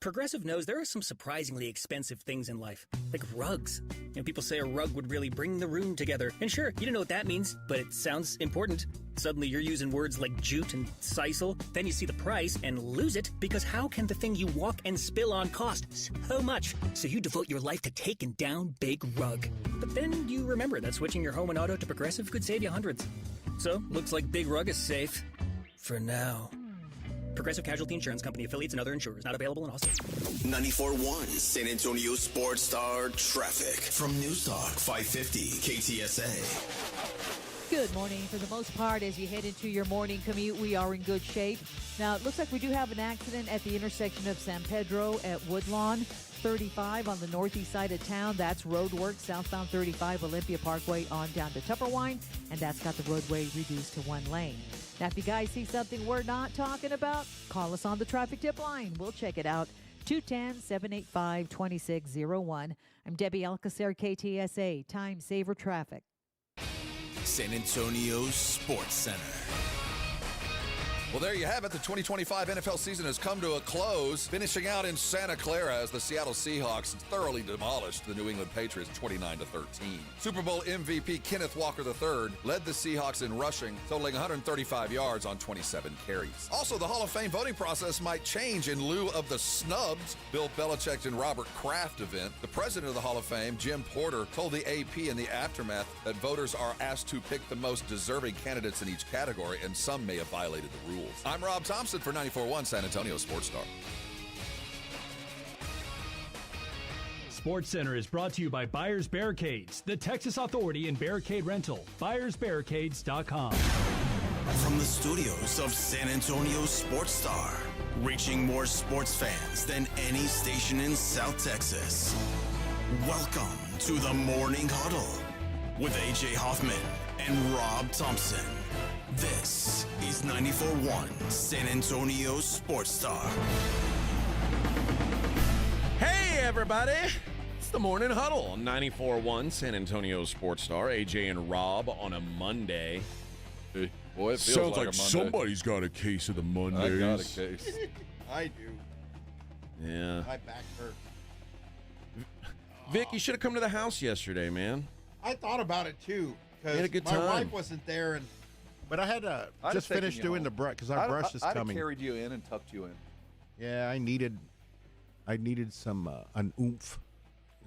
Progressive knows there are some surprisingly expensive things in life, like rugs. People say a rug would really bring the room together. And sure, you don't know what that means, but it sounds important. Suddenly you're using words like jute and sisal. Then you see the price and lose it, because how can the thing you walk and spill on cost so much? So you devote your life to taking down Big Rug. But then you remember that switching your home and auto to Progressive could save you hundreds. So, looks like Big Rug is safe. For now. Progressive Casualty Insurance Company, affiliates, and other insurers. Not available in all states. 94.1 San Antonio Sports Star Traffic from News Talk 550 KTSA. Good morning. For the most part, as you head into your morning commute, we are in good shape. Now, it looks like we do have an accident at the intersection of San Pedro at Woodlawn. 35 on the northeast side of town. That's road work, southbound 35 Olympia Parkway on down to Tupperwine, and that's got the roadway reduced to 1 lane. Now, if you guys see something we're not talking about, call us on the traffic tip line. We'll check it out. 210-785-2601. I'm Debbie Alcacer, KTSA, Time Saver Traffic. San Antonio Sports Center. Well, there you have it. The 2025 NFL season has come to a close, finishing out in Santa Clara as the Seattle Seahawks thoroughly demolished the New England Patriots 29-13. Super Bowl MVP Kenneth Walker III led the Seahawks in rushing, totaling 135 yards on 27 carries. Also, the Hall of Fame voting process might change in lieu of the snubbed Bill Belichick and Robert Kraft event. The president of the Hall of Fame, Jim Porter, told the AP in the aftermath that voters are asked to pick the most deserving candidates in each category, and some may have violated the rules. rules. I'm Rob Thompson for 94.1 San Antonio Sports Star. SportsCenter is brought to you by Buyers Barricades, the Texas Authority in Barricade Rental. BuyersBarricades.com. From the studios of San Antonio Sports Star, reaching more sports fans than any station in South Texas. Welcome to the Morning Huddle with A.J. Hoffman and Rob Thompson. This is 94.1 San Antonio Sports Star. Hey, everybody. It's the Morning Huddle on 94.1 San Antonio Sports Star. AJ and Rob on a Monday. Hey, boy, it feels sounds like a Monday. Somebody's got a case of the Mondays. I got a case. I do. Yeah. My back hurts. Vic, you should have come to the house yesterday, man. I thought about it too You had a good my time. wife wasn't there, but I had to just finish doing the brush because our brush is I'd coming. have carried you in and tucked you in. Yeah, I needed some an oomph,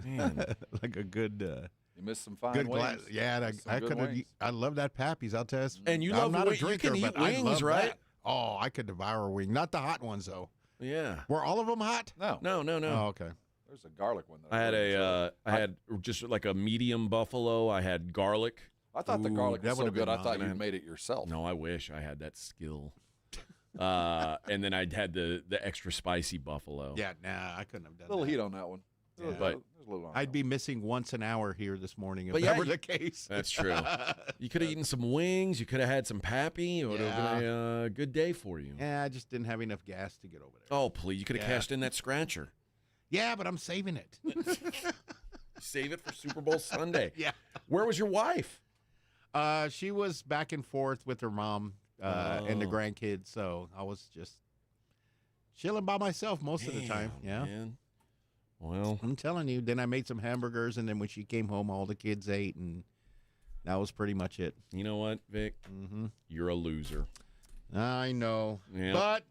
Man. like a good. You missed some fine Good wings. glass. Yeah, Missed some I good could have. wings. I love that Pappy's. I'll tell you. And you I'm love not a you drinker, can eat but I wings, love right? that. Oh, I could devour a wing. Not the hot ones though. Yeah. Were all of them hot? No. No. Oh, okay. There's a garlic one. I had I had just like a medium buffalo. I had garlic. I thought the garlic that was so would've been good. I thought mine. you made it yourself. No, I wish I had that skill. And then I had the extra spicy buffalo. Yeah, nah, I couldn't have done A little that. heat on that one. Yeah. But- There's a little on I'd that be missing once an hour here this morning if But that yeah, were the case. That's true. You could have eaten some wings. You could have had some Pappy. It would have been a good day for you. Yeah, I just didn't have enough gas to get over there. Oh, please. You could have Yeah. cashed in that scratcher. Yeah, but I'm saving it. Save it for Super Bowl Sunday. Yeah. Where was your wife? She was back and forth with her mom and the grandkids, so I was just chilling by myself most of the time. Yeah. Man. Well, I'm telling you. Then I made some hamburgers, and then when she came home, all the kids ate, and that was pretty much it. you know what, Vic? Mm-hmm. You're a loser. I know, Yeah. but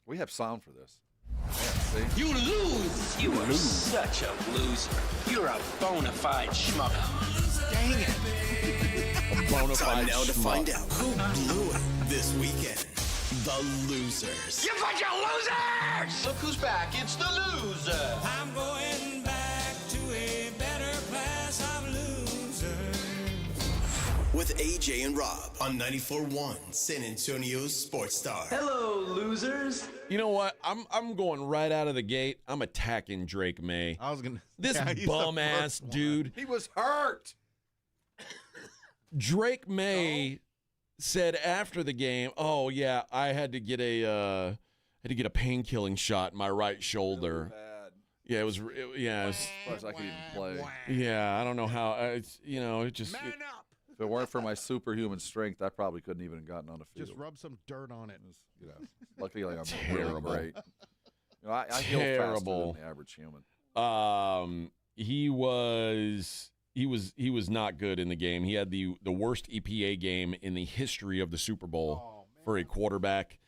we have sound for this. Yeah, see? You lose. You are such a loser. You're a bona fide schmuck. dang it. Bona Time fide now to schmuck. find out who blew it this weekend. The losers. You bunch of losers! Look who's back. It's the loser. I'm going back to a better class of losers. With AJ and Rob on 94.1 San Antonio's Sports Star. Hello, losers. You know what? I'm going right out of the gate. I'm attacking Drake May. I was gonna. This Yeah, he's the bum ass first one. dude. He was hurt. Drake May said after the game, "Oh yeah, I had to get a pain-killing shot in my right shoulder." Bad. Yeah, it was. Yeah, it was, As far as I could even play. yeah. I don't know how. It's it just. Man up. If it weren't for my superhuman strength, I probably couldn't even have gotten on the field. Just rub some dirt on it. You know, luckily I'm Terrible. really great. You know, I heal faster Terrible. than the average human. He was not good in the game. He had the worst EPA game in the history of the Super Bowl for a quarterback.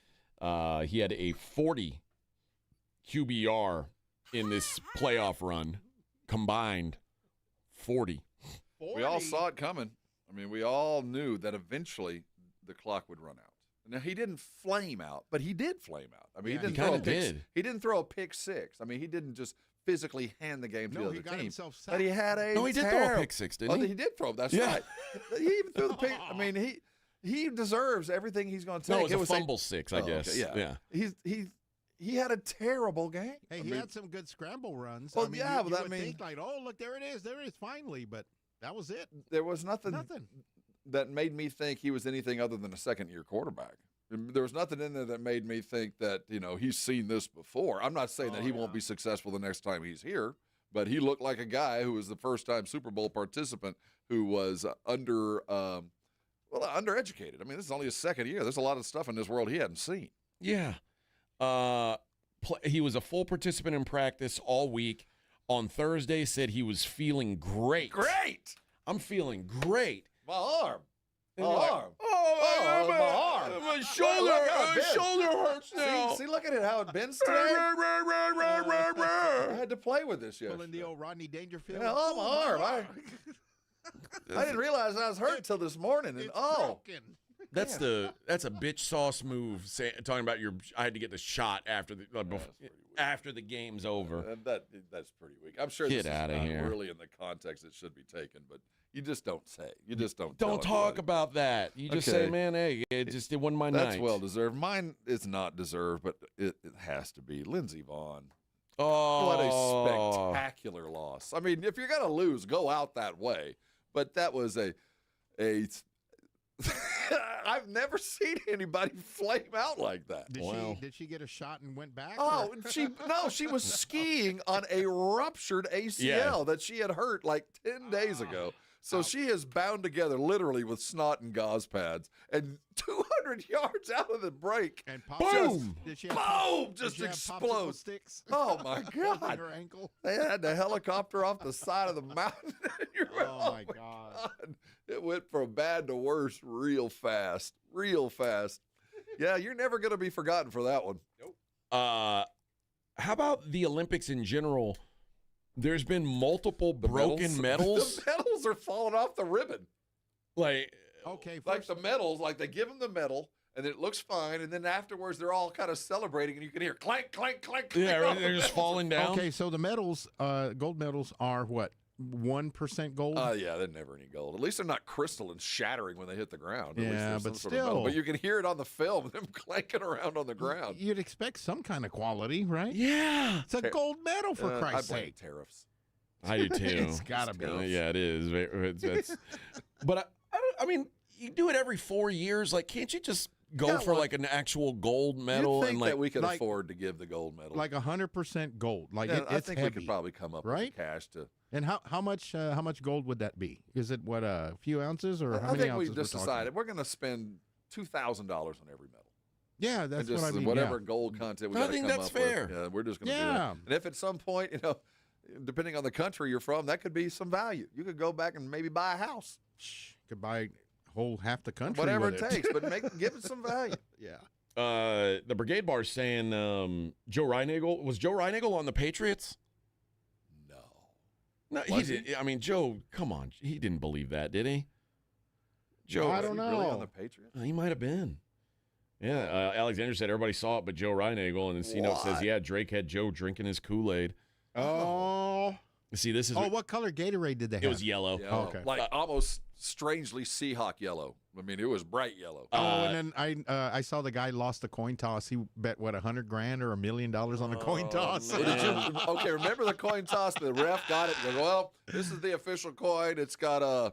He had a 40 QBR in this playoff run combined. 40. We all saw it coming. I mean, we all knew that eventually the clock would run out. Now, he didn't flame out, but he did flame out. I mean, Yeah, he didn't he throw a kinda pick. did. He didn't throw a pick six. I mean, he didn't just physically hand the game to the No, other he got team. himself But he had a No, he did throw a pick six, didn't he? He did throw. That's Yeah. right. He even threw the pick. I mean, he deserves everything he's going to take. No, it was a fumble six, I guess. Okay, Yeah. He had a terrible game. Hey, he had some good scramble runs. Well, I mean, yeah, you but I would mean- think like, oh, look, there it is, finally. But that was it. There was nothing Nothing. that made me think he was anything other than a second-year quarterback. There was nothing in there that made me think that, he's seen this before. I'm not saying that he won't be successful the next time he's here, but he looked like a guy who was the first-time Super Bowl participant who was undereducated. I mean, this is only his second year. There's a lot of stuff in this world he hadn't seen. Yeah. He was a full participant in practice all week. On Thursday, said he was feeling great. Great! I'm feeling great. My arm. And you're like, my arm. My shoulder hurts now. See, look at it, how it bends today. I had to play with this yesterday. Pulling the old Rodney Dangerfield. Yeah, my arm. I didn't realize I was hurt till this morning. And It's broken. That's a bitch sauce move. Talking about I had to get the shot after the game's over. That's pretty weak. I'm sure Get this is outta not here. really in the context it should be taken, but you just don't say. You just don't. Don't tell talk anybody. about that. You just say, man, hey, it wasn't my night. That's well deserved. Mine is not deserved, but it has to be. Lindsey Vaughn. Oh, what a spectacular loss. I mean, if you're gonna lose, go out that way. But that was a I've never seen anybody flame out like that. Did she get a shot and went back? Oh, she was skiing on a ruptured ACL that she had hurt like 10 days ago. So she is bound together literally with snot and gauze pads. And 200 yards out of the break, and boom, boom, just explodes. Sticks Oh my God! on her ankle. They had the helicopter off the side of the mountain. Oh my God! It went from bad to worse real fast. Yeah, you're never going to be forgotten for that one. Nope. How about the Olympics in general? There's been multiple broken medals. The medals are falling off the ribbon. Like the medals, like they give them the medal, and it looks fine, and then afterwards they're all kind of celebrating, and you can hear clank, clank, clank. Yeah, they're just falling down. Okay, so the medals, gold medals are what? 1% gold? Yeah, they're never any gold. At least they're not crystal and shattering when they hit the ground. Yeah, but still. But you can hear it on the film, them clanking around on the ground. You'd expect some kind of quality, right? Yeah. It's a gold medal, for Christ's I blame sake. tariffs. I do too. It's got to be. Yeah, it is. But I mean, you do it every 4 years. Like, can't you just go for like an actual gold medal? You think and like that we could afford to give the gold medal? Like 100% gold. Like yeah, I it's think heavy, we could probably come up with cash to. And how much gold would that be? Is it what, a few ounces or how I many think ounces? we just decided we're going to spend $2,000 on every medal. Yeah, that's what I mean. Whatever gold content we got to come up fair. with. Yeah, we're just going to do that. And if at some point, depending on the country you're from, that could be some value. You could go back and maybe buy a house. Could buy half the country. Whatever with it takes, but give it some value. Yeah. The Brigade Bar's saying Joe Reinagle. Was Joe Reinagle on the Patriots? No, he didn't. I mean, Joe, come on. He didn't believe that, did he? Joe, I don't know. Really on the Patriots? He might have been. Yeah, Alexander said everybody saw it but Joe Reinagle, and then C-Note says, yeah, Drake had Joe drinking his Kool-Aid. Oh. See, this is... Oh, what color Gatorade did they have? It was yellow. Oh, okay. Like almost strangely Seahawk yellow. I mean, it was bright yellow. And then I saw the guy lost the coin toss. He bet, what, $100,000 or $1 million on the coin toss? Okay, remember the coin toss? The ref got it. Goes, well, this is the official coin. It's got a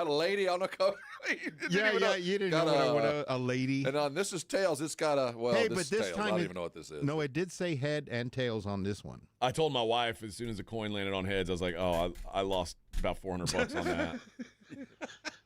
lady on the cover. You didn't know what a lady. And on this is tails. It's got a Hey, this but is this tails. time I don't even know what this is. No, it did say head and tails on this one. I told my wife as soon as the coin landed on heads, I was like, oh, I lost about $400 on that.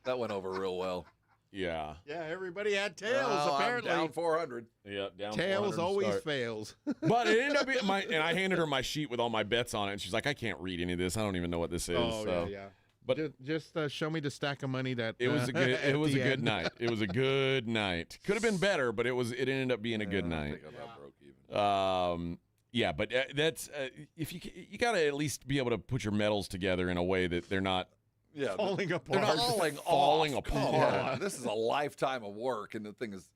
That went over real well. Yeah. Yeah, everybody had tails, apparently. I'm down 400. Yeah, down tails 400 always start. fails. But it ended up being and I handed her my sheet with all my bets on it, and she's like, I can't read any of this. I don't even know what this is. Oh, so. yeah. But just show me the stack of money that it was a good. It was a good night. It was a good night. Could have been better, but it ended up being a good night. I think I about broke even. Yeah, but that's if you got to at least be able to put your medals together in a way that they're not. Yeah, falling apart. They're not falling apart. apart. This is a lifetime of work, and the thing is,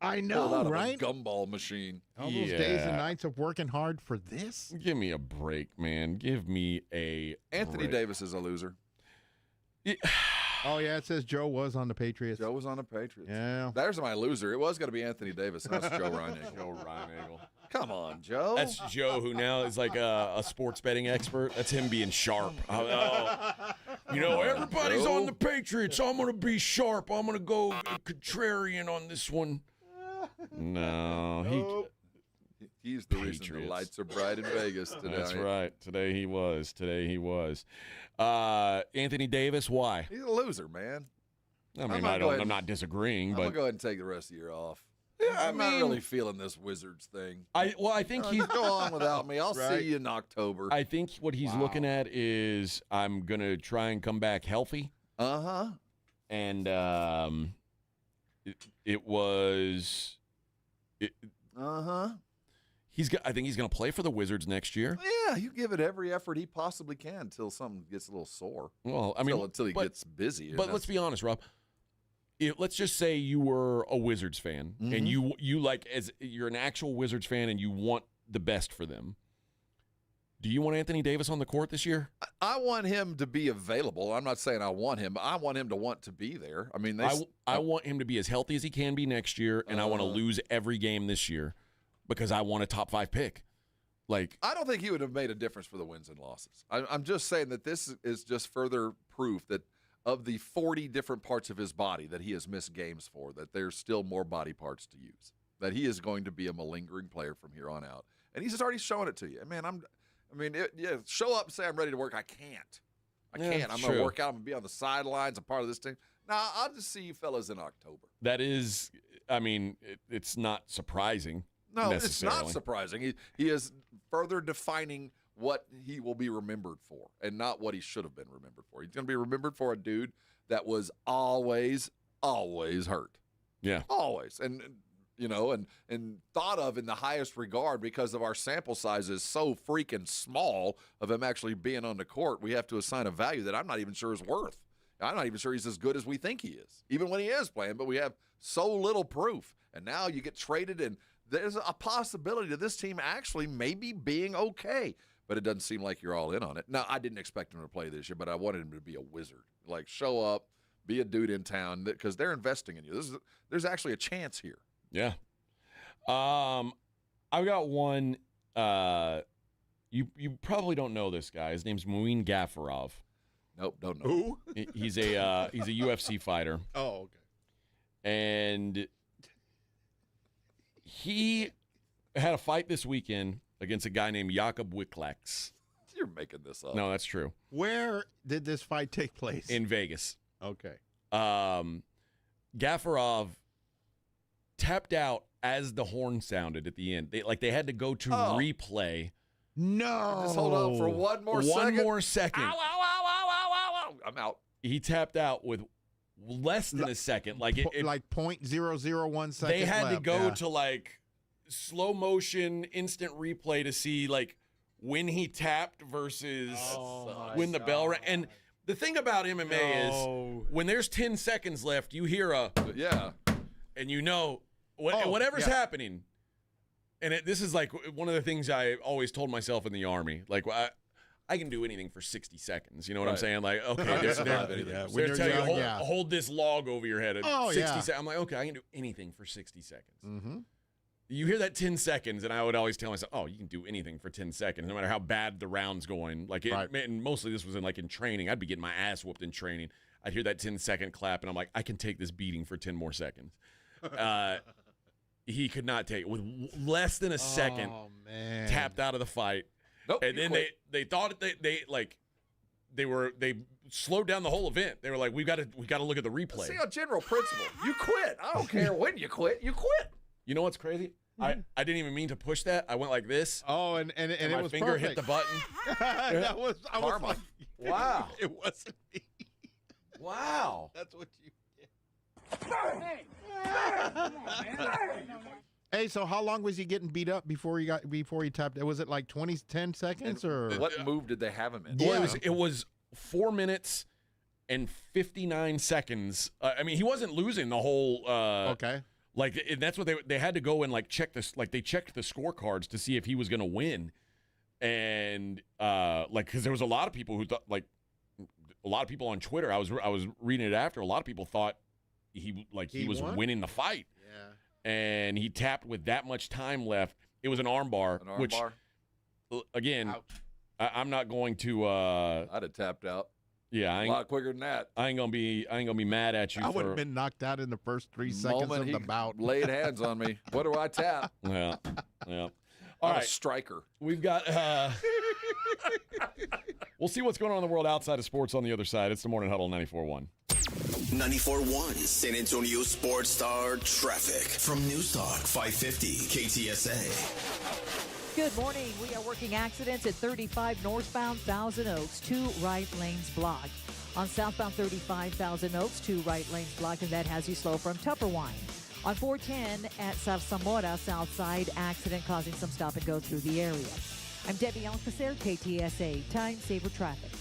I know, pulled out of right? a gumball machine. All those days and nights of working hard for this. Give me a break, man. Give me a. Anthony break. Davis is a loser. Oh yeah, it says Joe was on the Patriots. Joe was on the Patriots. Yeah, there's my loser. It was going to be Anthony Davis. That's Joe Reinagle. Joe Reinagle. Come on, Joe. That's Joe, who now is like a sports betting expert. That's him being sharp. Everybody's on the Patriots. I'm going to be sharp. I'm going to go contrarian on this one. No, he's the reason the lights are bright in Vegas today. That's right. Today he was. Anthony Davis, why? He's a loser, man. I mean, I'm not disagreeing, I'm but gonna go ahead and take the rest of the year off. Yeah, I'm not really feeling this Wizards thing. I think he's go on without me. I'll see you in October. I think what he's looking at is I'm gonna try and come back healthy. And it was. I think he's going to play for the Wizards next year. Yeah, you give it every effort he possibly can until something gets a little sore. Well, I mean, until he gets busy. But let's be honest, Rob. let's just say you were a Wizards fan and you like you're an actual Wizards fan and you want the best for them. Do you want Anthony Davis on the court this year? I want him to be available. I'm not saying I want him, but I want him to want to be there. I mean, I want him to be as healthy as he can be next year, and I want to lose every game this year because I want a top 5 pick. Like, I don't think he would have made a difference for the wins and losses. I'm just saying that this is just further proof that of the 40 different parts of his body that he has missed games for, that there's still more body parts to use, that he is going to be a malingering player from here on out. And he's just already showing it to you. Man, show up and say I'm ready to work. I can't. I'm going to work out. I'm going to be on the sidelines. I'm part of this team. Nah, I'll just see you fellas in October. That is, it's not surprising. No, it's not surprising. He is further defining what he will be remembered for and not what he should have been remembered for. He's going to be remembered for a dude that was always hurt. Yeah. Always. And thought of in the highest regard because of our sample size is so freaking small of him actually being on the court. We have to assign a value that I'm not even sure is worth. I'm not even sure he's as good as we think he is, even when he is playing, but we have so little proof. And now you get traded, and there's a possibility that this team actually maybe being okay, but it doesn't seem like you're all in on it. Now, I didn't expect him to play this year, but I wanted him to be a Wizard. Like, show up, be a dude in town, because they're investing in you. There's actually a chance here. Yeah. I've got one. You probably don't know this guy. His name's Muin Gafarov. Nope, don't know. Who? He's a UFC fighter. Oh, okay. And he had a fight this weekend against a guy named Jakub Wiklaks. You're making this up. No, that's true. Where did this fight take place? In Vegas. Okay. Gafarov tapped out as the horn sounded at the end. They had to go to replay. No. Just hold on for one more second. One more second. Ow, ow, ow, ow, ow, ow, ow. I'm out. He tapped out with less than a second. Like 0.001 seconds. They had left. to go to like slow motion instant replay to see like when he tapped versus when the bell rang. And the thing about MMA is when there's 10 seconds left, you hear and you know whatever's happening. And this is like one of the things I always told myself in the Army. Like, I can do anything for 60 seconds. You know what I'm saying? Like, okay, they're telling you, hold this log over your head at 60 seconds. I'm like, okay, I can do anything for 60 seconds. Mm-hmm. You hear that 10 seconds, and I would always tell myself, oh, you can do anything for 10 seconds, no matter how bad the round's going. Like, and mostly this was in training. I'd be getting my ass whooped in training. I'd hear that 10-second clap, and I'm like, I can take this beating for 10 more seconds. He could not take it. With less than a second, tapped out of the fight. Nope, and then they thought they slowed down the whole event. They were like, we got to look at the replay. See, a general principle. You quit. I don't care when you quit. You quit. You know what's crazy? I didn't even mean to push that. I went like this. Oh, and my was finger perfect. hit the button. I was like, wow. It wasn't me. Wow. That's what you did. Hey, so how long was he getting beat up before he tapped? Was it like 10 seconds or what move did they have him in? Well, it was 4 minutes and 59 seconds. I mean, he wasn't losing the whole. Okay. Like, and that's what they had to go and check this. Like, they checked the scorecards to see if he was going to win, and because there was a lot of people who thought, a lot of people on Twitter. I was reading it after. A lot of people thought he was winning the fight. Yeah. And he tapped with that much time left. It was an armbar, which, again, I'm not going to. I'd have tapped out. Yeah, a lot quicker than that. I ain't gonna be mad at you. I would have been knocked out in the first 3 seconds of the bout. Laid hands on me. What do I tap? Yeah. All right, striker. We've got. We'll see what's going on in the world outside of sports on the other side. It's the Morning Huddle 94.1. 94.1 San Antonio Sports Star traffic from News Talk 550 KTSA. Good morning. We are working accidents at 35 northbound Thousand Oaks, 2 right lanes blocked. On southbound 35 Thousand Oaks, 2 right lanes blocked, and that has you slow from Tupperwine. On 410 at Zamora South Side, accident causing some stop and go through the area. I'm Debbie Alcacer, KTSA Time Saver Traffic.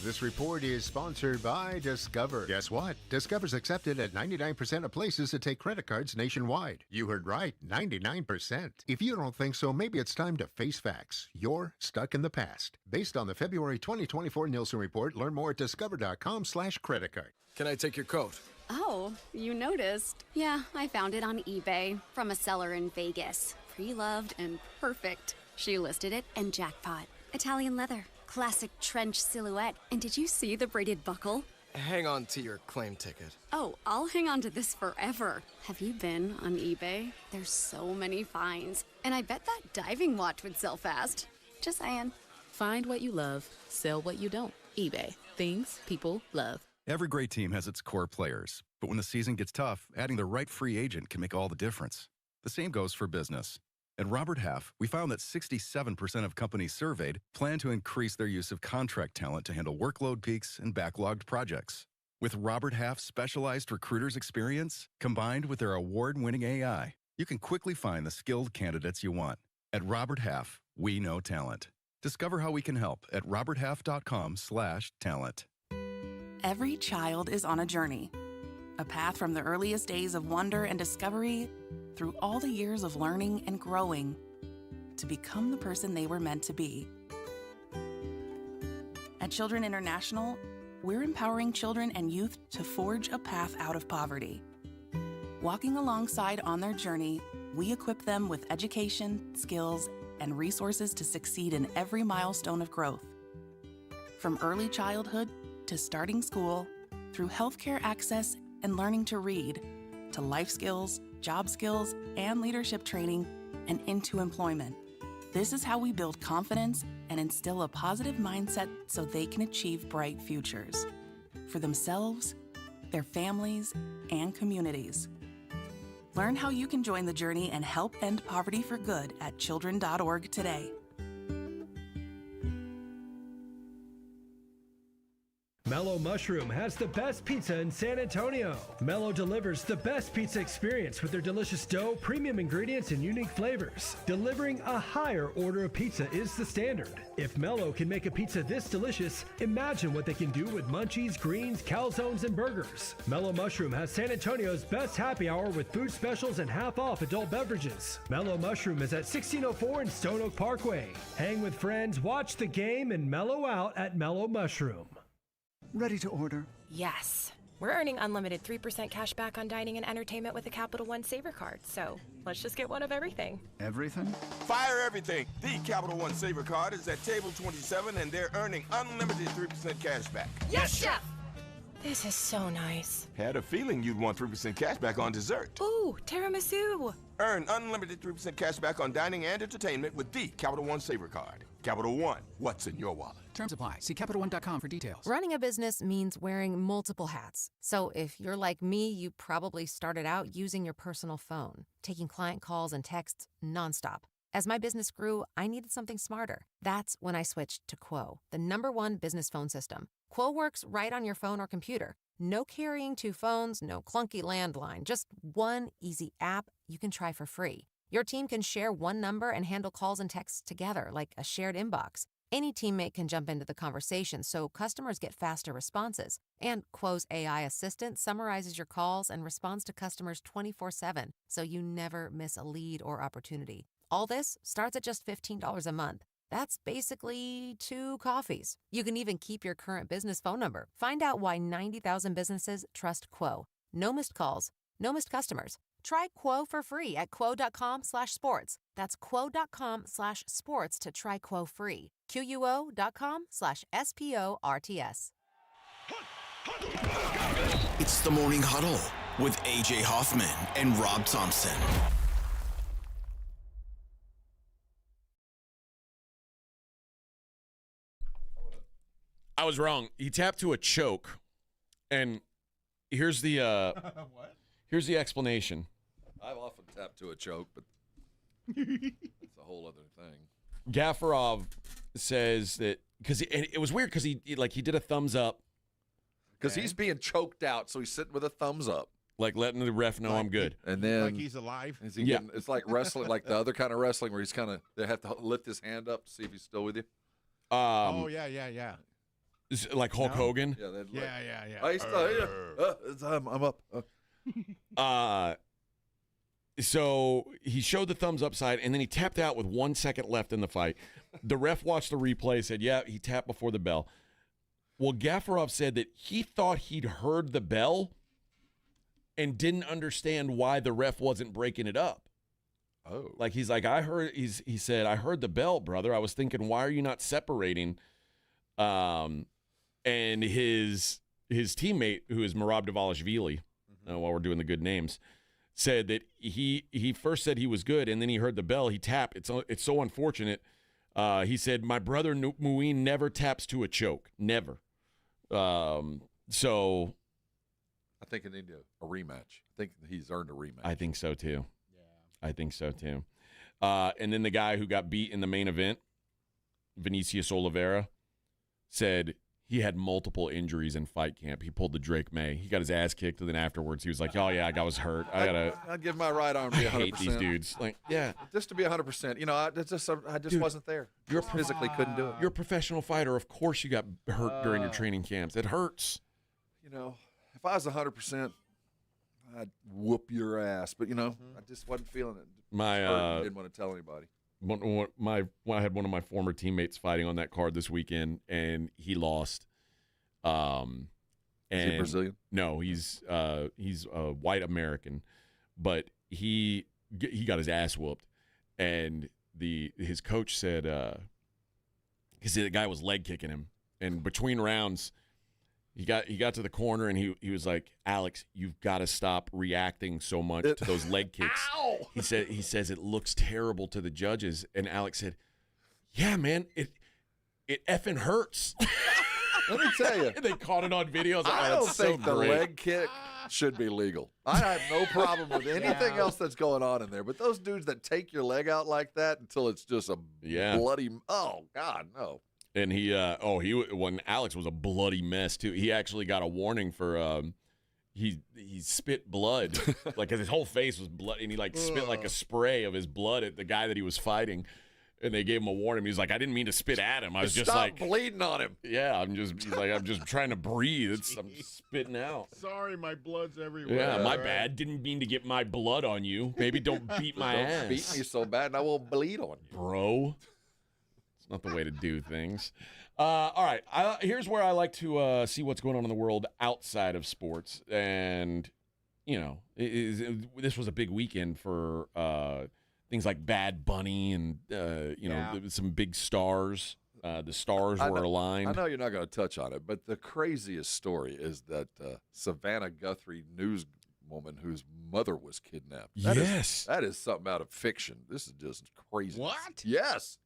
This report is sponsored by Discover. Guess what? Discover's accepted at 99% of places that take credit cards nationwide. You heard right, 99%. If you don't think so, maybe it's time to face facts. You're stuck in the past. Based on the February 2024 Nielsen report, learn more at discover.com/creditcard. Can I take your coat? Oh, you noticed. Yeah, I found it on eBay from a seller in Vegas. Pre-loved and perfect. She listed it and jackpot. Italian leather. Classic trench silhouette. And did you see the braided buckle? Hang on to your claim ticket. Oh, I'll hang on to this forever. Have you been on eBay? There's so many finds. And I bet that diving watch would sell fast. Just saying. Find what you love, sell what you don't. eBay. Things people love. Every great team has its core players. But when the season gets tough, adding the right free agent can make all the difference. The same goes for business. At Robert Half, we found that 67% of companies surveyed plan to increase their use of contract talent to handle workload peaks and backlogged projects. With Robert Half's specialized recruiters' experience, combined with their award-winning AI, you can quickly find the skilled candidates you want. At Robert Half, we know talent. Discover how we can help at roberthalf.com/talent. Every child is on a journey. A path from the earliest days of wonder and discovery through all the years of learning and growing to become the person they were meant to be. At Children International, we're empowering children and youth to forge a path out of poverty. Walking alongside on their journey, we equip them with education, skills, and resources to succeed in every milestone of growth. From early childhood to starting school, through healthcare access and learning to read, to life skills, job skills, and leadership training, and into employment. This is how we build confidence and instill a positive mindset so they can achieve bright futures for themselves, their families, and communities. Learn how you can join the journey and help end poverty for good at children.org today. Mellow Mushroom has the best pizza in San Antonio. Mellow delivers the best pizza experience with their delicious dough, premium ingredients, and unique flavors. Delivering a higher order of pizza is the standard. If Mellow can make a pizza this delicious, imagine what they can do with munchies, greens, calzones, and burgers. Mellow Mushroom has San Antonio's best happy hour with food specials and half-off adult beverages. Mellow Mushroom is at 1604 in Stone Oak Parkway. Hang with friends, watch the game, and mellow out at Mellow Mushroom. Ready to order? Yes. We're earning unlimited 3% cash back on dining and entertainment with the Capital One Saver Card, so let's just get one of everything. Everything? Fire everything. The Capital One Saver Card is at table 27, and they're earning unlimited 3% cash back. Yes, Chef! This is so nice. Had a feeling you'd want 3% cash back on dessert. Ooh, tiramisu! Earn unlimited 3% cash back on dining and entertainment with the Capital One Saver Card. Capital One, what's in your wallet? Terms apply. See CapitalOne.com for details. Running a business means wearing multiple hats. So if you're like me, you probably started out using your personal phone, taking client calls and texts nonstop. As my business grew, I needed something smarter. That's when I switched to Quo, the #1 business phone system. Quo works right on your phone or computer. No carrying 2 phones, no clunky landline, just one easy app you can try for free. Your team can share one number and handle calls and texts together like a shared inbox. Any teammate can jump into the conversation, so customers get faster responses. And Quo's AI assistant summarizes your calls and responds to customers 24/7, so you never miss a lead or opportunity. All this starts at just $15 a month. That's basically 2 coffees. You can even keep your current business phone number. Find out why 90,000 businesses trust Quo. No missed calls, no missed customers. Try Quo for free at quo.com/sports. That's quo.com/sports to try Quo free. QUO.com/SPORTS. It's the Morning Huddle with AJ Hoffman and Rob Thompson. I was wrong. He tapped to a choke, and here's the What? Here's the explanation. I've often tapped to a choke, but it's a whole other thing. Gaffarov says that because it was weird because he did a thumbs up because he's being choked out, so he's sitting with a thumbs up, like letting the ref know I'm good, and then like he's alive. Is he getting, it's like wrestling, like the other kind of wrestling where he's kind of they have to lift his hand up to see if he's still with you. Oh yeah. Like Hulk Hogan? Yeah. I used to, I'm up. So he showed the thumbs up side, and then he tapped out with 1 second left in the fight. The ref watched the replay, said, yeah, he tapped before the bell. Well, Gafarov said that he thought he'd heard the bell and didn't understand why the ref wasn't breaking it up. Oh. Like, he's like, he said, I heard the bell, brother. I was thinking, why are you not separating? And his teammate, who is Merab Dvalishvili, while we're doing the good names, said that he first said he was good, and then he heard the bell. He tapped. It's so unfortunate. He said, my brother Muin never taps to a choke. Never. So I think it needs a rematch. I think he's earned a rematch. I think so too. Yeah. I think so too. And then the guy who got beat in the main event, Vinicius Oliveira, said he had multiple injuries in fight camp. He pulled the Drake May. He got his ass kicked, and then afterwards he was like, "Oh yeah, I was hurt. I'd give my right arm to be 100%. I hate these dudes. Like, yeah, just to be 100%. You know, I just Dude, wasn't there. You're physically couldn't do it. You're a professional fighter. Of course, you got hurt during your training camps. It hurts. You know, if I was 100%, I'd whoop your ass. But you know, I just wasn't feeling it. Didn't want to tell anybody. I had one of my former teammates fighting on that card this weekend, and he lost. Is he Brazilian? No, he's a white American, but he got his ass whooped, and his coach said the guy was leg kicking him, and between rounds, he got to the corner, and he was like, Alex, you've got to stop reacting so much to those leg kicks. Ow! He says it looks terrible to the judges, and Alex said, yeah, man, it effing hurts. Let me tell you. They caught it on video. I don't think the leg kick should be legal. I have no problem with anything else that's going on in there. But those dudes that take your leg out like that until it's just a bloody, oh, God, no. And when Alex was a bloody mess, too. He actually got a warning for, he spit blood. Like, his whole face was blood, and he, spit like a spray of his blood at the guy that he was fighting. And they gave him a warning. He was like, I didn't mean to spit at him. I was just Stop bleeding on him. Yeah, I'm just trying to breathe. I'm just spitting out. Sorry, my blood's everywhere. Yeah, my bad. Didn't mean to get my blood on you. Maybe don't beat my ass. Don't beat me so bad and I will bleed on you. Bro. It's not the way to do things. All right, here's where I like to see what's going on in the world outside of sports. And, you know, this was a big weekend for things like Bad Bunny and, some big stars. The stars were aligned. I know you're not going to touch on it, but the craziest story is that Savannah Guthrie newswoman whose mother was kidnapped. That is something out of fiction. This is just crazy. What? Yes.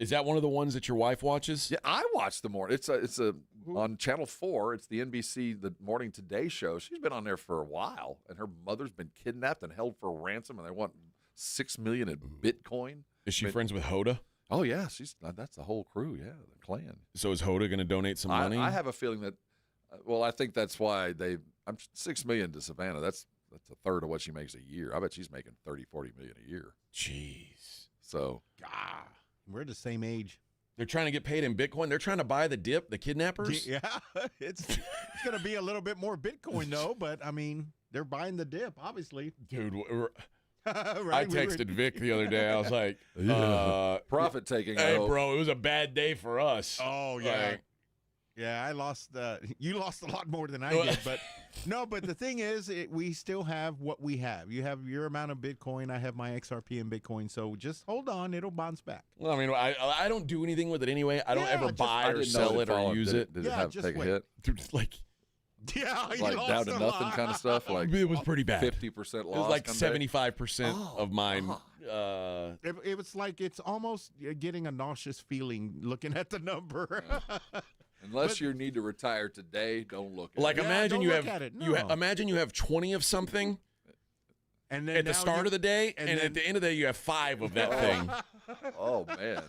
Is that one of the ones that your wife watches? Yeah, I watch the morning. It's on Channel 4. It's the NBC The Morning Today show. She's been on there for a while, and her mother's been kidnapped and held for ransom, and they want $6 million in Bitcoin. Is she friends with Hoda? Oh yeah, that's the whole crew. Yeah, the clan. So is Hoda going to donate some money? I have a feeling that. I think that's why I'm $6 million to Savannah. That's a third of what she makes a year. I bet she's making $30-40 million a year. Jeez. So. We're the same age. They're trying to get paid in Bitcoin. They're trying to buy the dip, the kidnappers. Yeah, it's going to be a little bit more Bitcoin though. But I mean, they're buying the dip, obviously. Dude, right, I texted Vic the other day. I was like, profit taking. Hey, bro, it was a bad day for us. Oh yeah. Yeah, I lost. You lost a lot more than I did, but no. But the thing is, we still have what we have. You have your amount of Bitcoin. I have my XRP in Bitcoin. So just hold on; it'll bounce back. Well, I mean, I don't do anything with it anyway. I don't ever buy or sell it or use it. Did it take a hit? Dude, like down to nothing kind of stuff. Like it was pretty bad. 50% loss. It was like 75% of mine. It was like it's almost getting a nauseous feeling looking at the number. Unless you need to retire today, don't look at it. Like imagine you have imagine you have 20 of something, and then at the start of the day, and at the end of the day you have 5 of that thing. Oh man!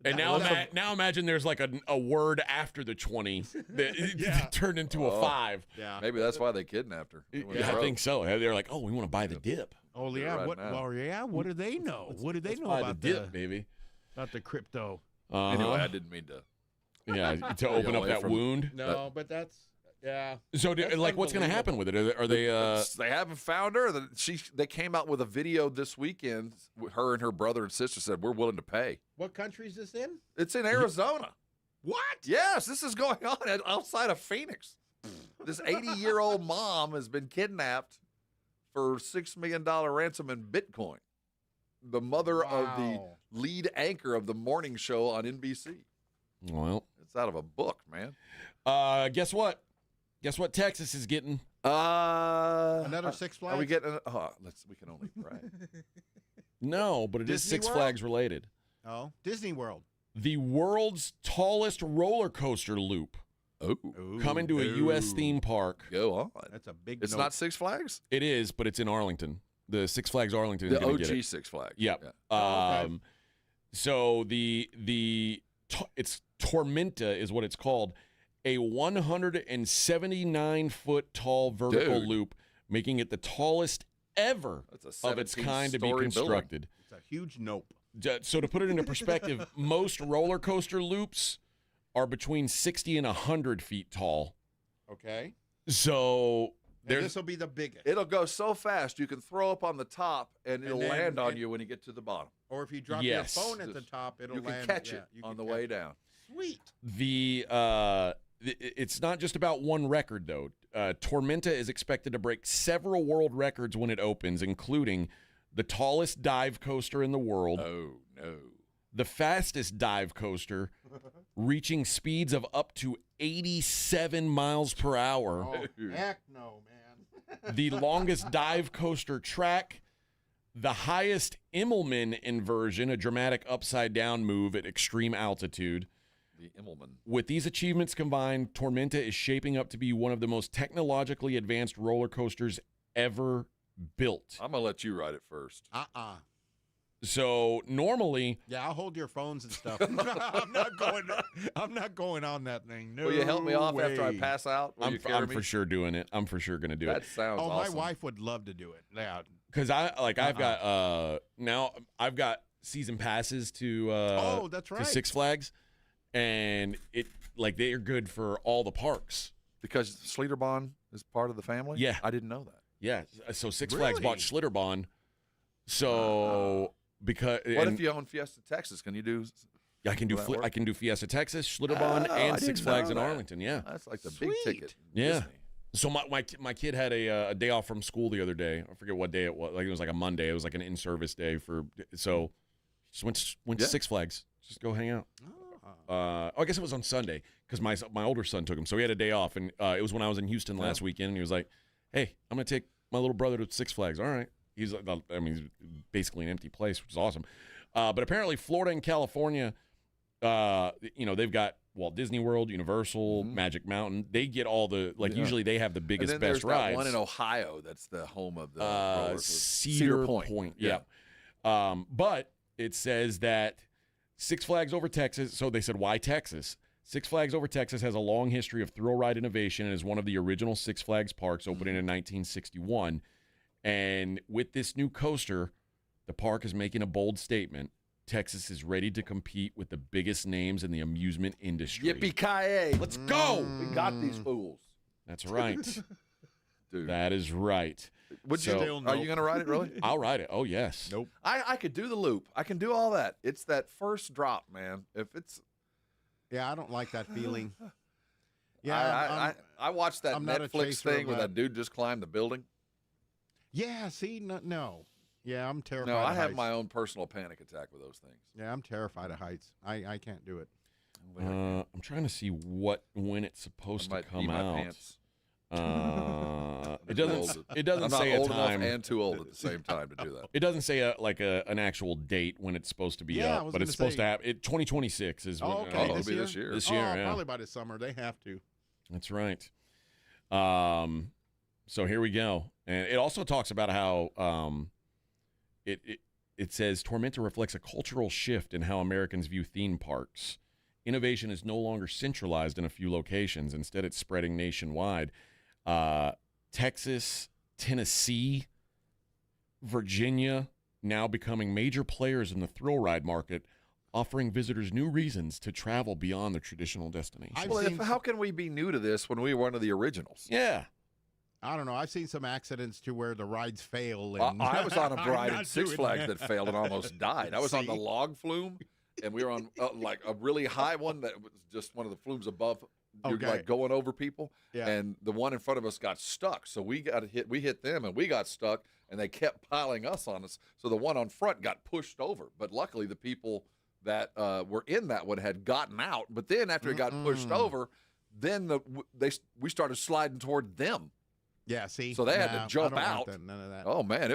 And now imagine there's like a word after the 20 that turned into a 5. Yeah, maybe that's why they kidnapped her. I think so. They're like, oh, we want to buy the dip. Oh yeah, right what do they know? What do they know about the dip, baby? About the crypto? Anyway, I didn't mean to Yeah, to open up that wound. No, but that's yeah. So, That's what's going to happen with it? Are they? They haven't found her. They came out with a video this weekend. Her and her brother and sister said, "We're willing to pay." What country is this in? It's in Arizona. What? Yes, this is going on outside of Phoenix. This 80-year-old mom has been kidnapped for $6 million ransom in Bitcoin. The mother of the lead anchor of the morning show on NBC. Well, it's out of a book, man. Guess what? Guess what Texas is getting? Another Six Flags? Are we getting? We can only pray. No, but it is Disney Six World? Flags related. Oh, Disney World. The world's tallest roller coaster loop. Oh, coming to a U.S. theme park. Go on. That's a big. It's not Six Flags. It is, but it's in Arlington. The Six Flags Arlington. The is gonna OG get it. Six Flags. Yep. Yeah. So it's Tormenta is what it's called, a 179-foot tall vertical loop, making it the tallest ever of its kind to be constructed. It's a huge nope. So to put it into perspective, most roller coaster loops are between 60 and 100 feet tall. Okay. So this will be the biggest. It'll go so fast you can throw up on the top and it'll land on you when you get to the bottom. Or if you drop your phone at the top, it'll you land. can catch it you on can the way down. Sweet. It's not just about one record though. Tormenta is expected to break several world records when it opens, including the tallest dive coaster in the world. Oh no. The fastest dive coaster, reaching speeds of up to 87 miles per hour. Oh, heck no, man. The longest dive coaster track, the highest Immelman inversion, a dramatic upside-down move at extreme altitude. The Immelman. With these achievements combined, Tormenta is shaping up to be one of the most technologically advanced roller coasters ever built. I'm going to let you ride it first. So normally, yeah, I'll hold your phones and stuff. I'm not going on that thing. No Will you help me off way. after I pass out? Will I'm you carry me? for sure doing it. I'm for sure going to do it. That sounds awesome. My wife would love to do it. Yeah, because I've got now I've got season passes to that's right. to Six Flags, and they are good for all the parks because Schlitterbahn is part of the family. Yeah, I didn't know that. Yeah, so Six Flags bought Schlitterbahn. So because what if you own Fiesta Texas? Can you do? I can do Fiesta Texas, Schlitterbahn, and Six Flags in Arlington. Yeah, that's like the big ticket. Yeah. Disney. So my kid had a day off from school the other day. I forget what day it was. Like it was like a Monday. It was like an in-service day so just went to Six Flags. Just go hang out. I guess it was on Sunday because my older son took him, so he had a day off, and it was when I was in Houston last weekend. And he was like, "Hey, I'm gonna take my little brother to Six Flags." All right. He's like, he's basically an empty place, which is awesome. But apparently, Florida and California, they've got Walt Disney World, Universal, Magic Mountain. They get all the usually they have the biggest, and then best there's rides. That one in Ohio that's the home of the Cedar Point. Yeah. But it says that Six Flags Over Texas. So they said, why Texas? Six Flags Over Texas has a long history of thrill ride innovation and is one of the original Six Flags parks, opening in 1961. And with this new coaster, the park is making a bold statement. Texas is ready to compete with the biggest names in the amusement industry. Yippee-ki-yay. Let's go. We got these fools. That's right. Dude. That is right. Are you going to ride it, really? I'll ride it. Oh, yes. Nope. I could do the loop. I can do all that. It's that first drop, man. Yeah, I don't like that feeling. Yeah, I watched that Netflix thing where that dude just climbed the building. Yeah, see, no. Yeah, I'm terrified. No, I of have heights. my own personal panic attack with those things. Yeah, I'm terrified of heights. I can't do it. I'm trying to see when it's supposed to come out. Pants. It doesn't I'm say not a old time enough and too old at the same time to do that. It doesn't say an actual date when it's supposed to be up, but it's supposed to happen. 2026 is when okay. It'll be this year. This year, yeah. Probably by the summer. They have to. That's right. So here we go. And it also talks about how it says Tormenta reflects a cultural shift in how Americans view theme parks. Innovation is no longer centralized in a few locations. Instead, it's spreading nationwide. Texas, Tennessee, Virginia now becoming major players in the thrill ride market, offering visitors new reasons to travel beyond their traditional destinations. Well, how can we be new to this when we were one of the originals? Yeah. I don't know. I've seen some accidents to where the rides fail. And I was on a ride in Six Flags that failed and almost died. I was on the log flume, and we were on like a really high one that was just one of the flumes above. You're like going over people, and the one in front of us got stuck. So we got hit. We hit them, and we got stuck, and they kept piling us on us. So the one on front got pushed over. But luckily, the people that were in that one had gotten out. But then after it got pushed over, then we started sliding toward them. Yeah, see? So they had to jump I don't out. want that, none of that. Oh, man,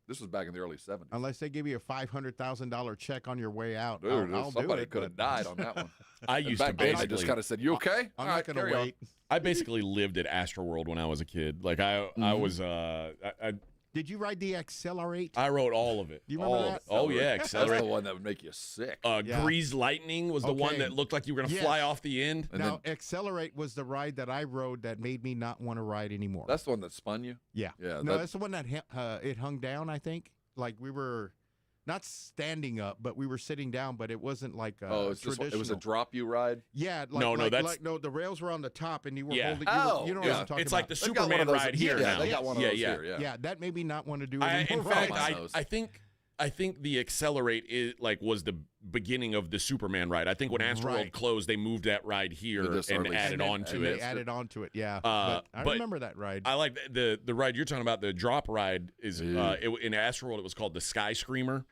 this was back in the early 70s. Unless they give you a $500,000 check on your way out. Dude, I'll somebody do it, could have died on that one. I used to basically. I just kind of said, "You okay?" I'm not going to wait. I basically lived at Astroworld when I was a kid. Like I was. Did you ride the Accelerate? I rode all of it. You remember that? Oh yeah, Accelerate. That's the one that would make you sick. Grease Lightning was the one that looked like you were going to fly off the end. And now, Accelerate was the ride that I rode that made me not want to ride anymore. That's the one that spun you? Yeah. No, that's the one that it hung down, I think. Like we were not standing up, but we were sitting down, but it wasn't like traditional. It was a drop you ride? Yeah. The rails were on the top, and you were holding. You know what I'm talking it's about. like the Superman ride here now. They got one of those here. Yeah, that made me not want to do it anymore. In fact, I think the Accelerate was the beginning of the Superman ride. I think when Astroworld closed, they moved that ride here and added on to it. They added on to it, yeah. But I remember that ride. I like the ride you're talking about. The drop ride is in Astroworld. It was called the Sky Screamer.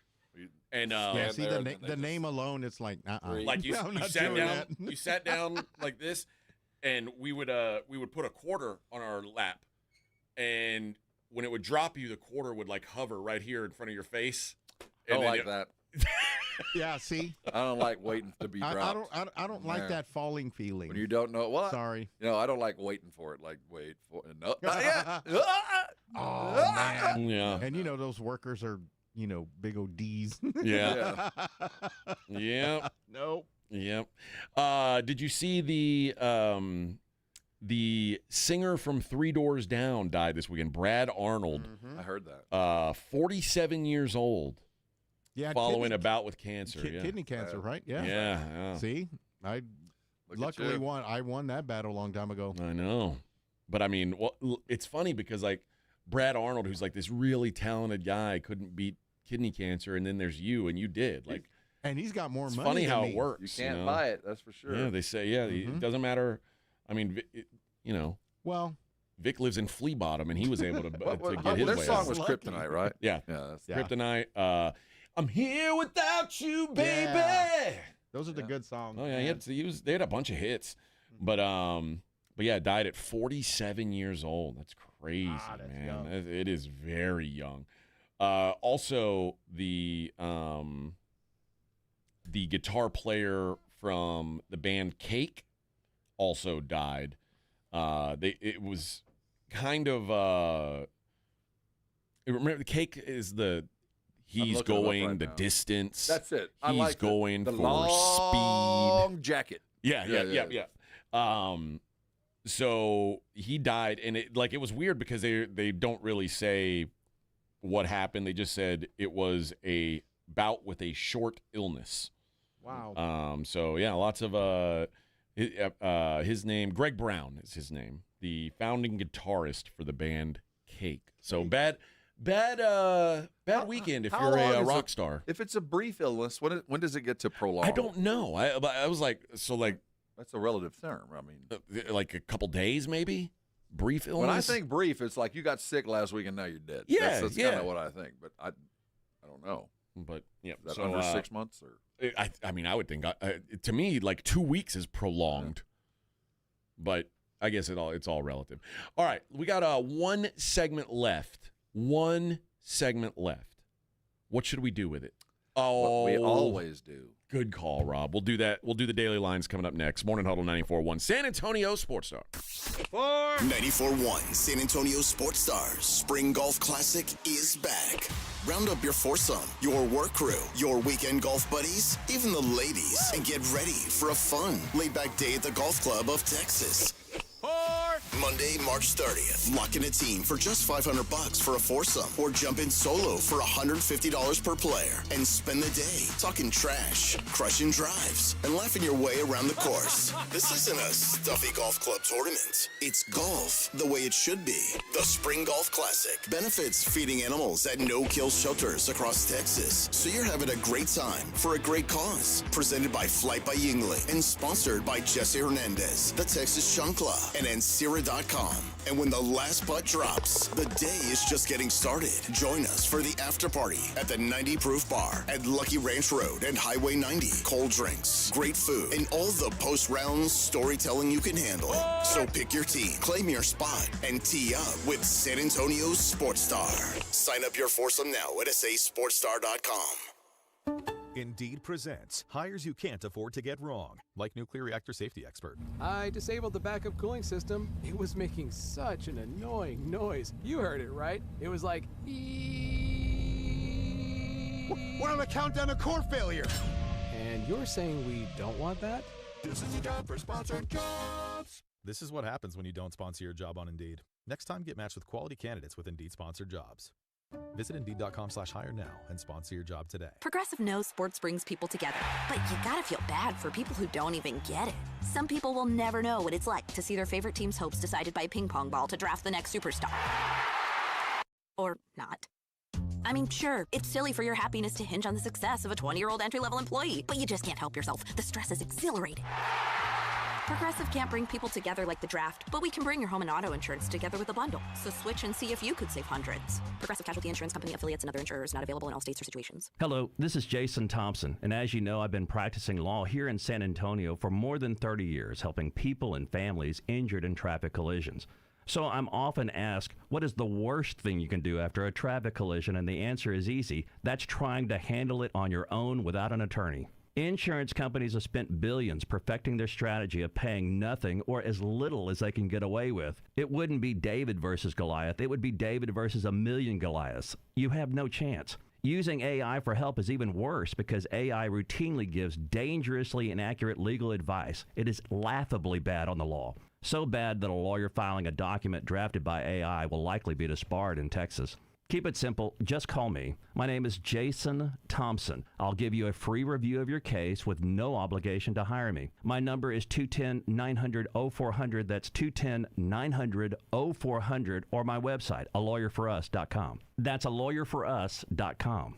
And see the name alone, it's like like you sat down, you sat down like this, and we would put a quarter on our lap, and when it would drop you, the quarter would like hover right here in front of your face. I don't like that. Yeah, see, I don't like waiting to be dropped. I don't like that falling feeling. When you don't know what. Sorry. I don't like waiting for it. Like wait for it. No, not yet. Oh man. Yeah. And those workers are. Big ODs. Yeah. Yeah. Nope. Yep. Did you see the singer from Three Doors Down died this weekend? Brad Arnold. Mm-hmm. I heard that. 47 years old. Yeah. Following a bout with cancer. Kidney cancer, right? Yeah. Yeah. See, I luckily won. I won that battle a long time ago. I know, but I mean, it's funny because like. Brad Arnold, who's like this really talented guy, couldn't beat kidney cancer, and then there's you, and you did. Like, and he's got more money. It's funny how me. it works. You can't buy it. That's for sure. Yeah, they say it doesn't matter. I mean, Well, Vic lives in Flea Bottom, and he was able to get his way. Their song was Kryptonite, right? Yeah, Kryptonite. I'm here without you, baby. Yeah. Those are the good songs. Oh yeah, they had a bunch of hits, but yeah, died at 47 years old. That's crazy, man. Young. It is very young. Also, the guitar player from the band Cake also died. It was kind of remember the Cake is he's going the distance. That's it. He's going the for long speed. Jacket. Yeah. So he died, and it was weird because they don't really say what happened. They just said it was a bout with a short illness. Wow. So yeah, lots of his name, Greg Brown is his name, the founding guitarist for the band Cake. So bad weekend if you're a rock star. If it's a brief illness, when does it get to prolonged? I don't know. I was like, so like. That's a relative term. I mean, like a couple days, maybe. Brief illness. When I think brief, it's like you got sick last week and now you're dead. Yeah, that's kind of what I think. But I don't know. But yeah, is that under 6 months or? I mean, I would think to me like 2 weeks is prolonged. Yeah. But I guess it's all relative. All right, we got one segment left. What should we do with it? What we always do. Good call, Rob. We'll do that. We'll do the Daily Lines coming up next. Morning Huddle 94.1 San Antonio Sports Star. 94.1 San Antonio Sports Stars Spring Golf Classic is back. Round up your foursome, your work crew, your weekend golf buddies, even the ladies, and get ready for a fun, laid-back day at the Golf Club of Texas. Monday, March 30th. Lock in a team for just $500 for a foursome, or jump in solo for $150 per player and spend the day talking trash, crushing drives, and laughing your way around the course. This isn't a stuffy golf club tournament. It's golf the way it should be. The Spring Golf Classic benefits feeding animals at no-kill shelters across Texas, so you're having a great time for a great cause. Presented by Flight by Yingling and sponsored by Jesse Hernandez, the Texas Chancla, and Ancira.com. And when the last putt drops, the day is just getting started. Join us for the after party at the 90 Proof Bar at Lucky Ranch Road and Highway 90. Cold drinks, great food, and all the post-round storytelling you can handle. So pick your team, claim your spot, and tee up with San Antonio's Sports Star. Sign up your foursome now at sasportstar.com. Indeed presents hires you can't afford to get wrong, like nuclear reactor safety expert. I disabled the backup cooling system. It was making such an annoying noise. You heard it, right? It was like, We're on the countdown to core failure. And you're saying we don't want that? This is a job for sponsored jobs. This is what happens when you don't sponsor your job on Indeed. Next time, get matched with quality candidates with Indeed sponsored jobs. Visit Indeed.com/hire now and sponsor your job today. Progressive knows sports brings people together, but you gotta feel bad for people who don't even get it. Some people will never know what it's like to see their favorite team's hopes decided by a ping pong ball to draft the next superstar. Or not. I mean, sure, it's silly for your happiness to hinge on the success of a 20-year-old entry-level employee, but you just can't help yourself. The stress is exhilarating. Progressive can't bring people together like the draft, but we can bring your home and auto insurance together with a bundle. So switch and see if you could save hundreds. Progressive Casualty Insurance Company, affiliates, and other insurers not available in all states or situations. Hello, this is Jason Thompson, and as you know, I've been practicing law here in San Antonio for more than 30 years, helping people and families injured in traffic collisions. So I'm often asked, what is the worst thing you can do after a traffic collision? And the answer is easy. That's trying to handle it on your own without an attorney. Insurance companies have spent billions perfecting their strategy of paying nothing or as little as they can get away with. It wouldn't be David versus Goliath. It would be David versus a million Goliaths. You have no chance. Using AI for help is even worse because AI routinely gives dangerously inaccurate legal advice. It is laughably bad on the law. So bad that a lawyer filing a document drafted by AI will likely be disbarred in Texas. Keep it simple. Just call me. My name is Jason Thompson. I'll give you a free review of your case with no obligation to hire me. My number is 210-900-0400. That's 210-900-0400, or my website, alawyerforus.com. That's alawyerforus.com.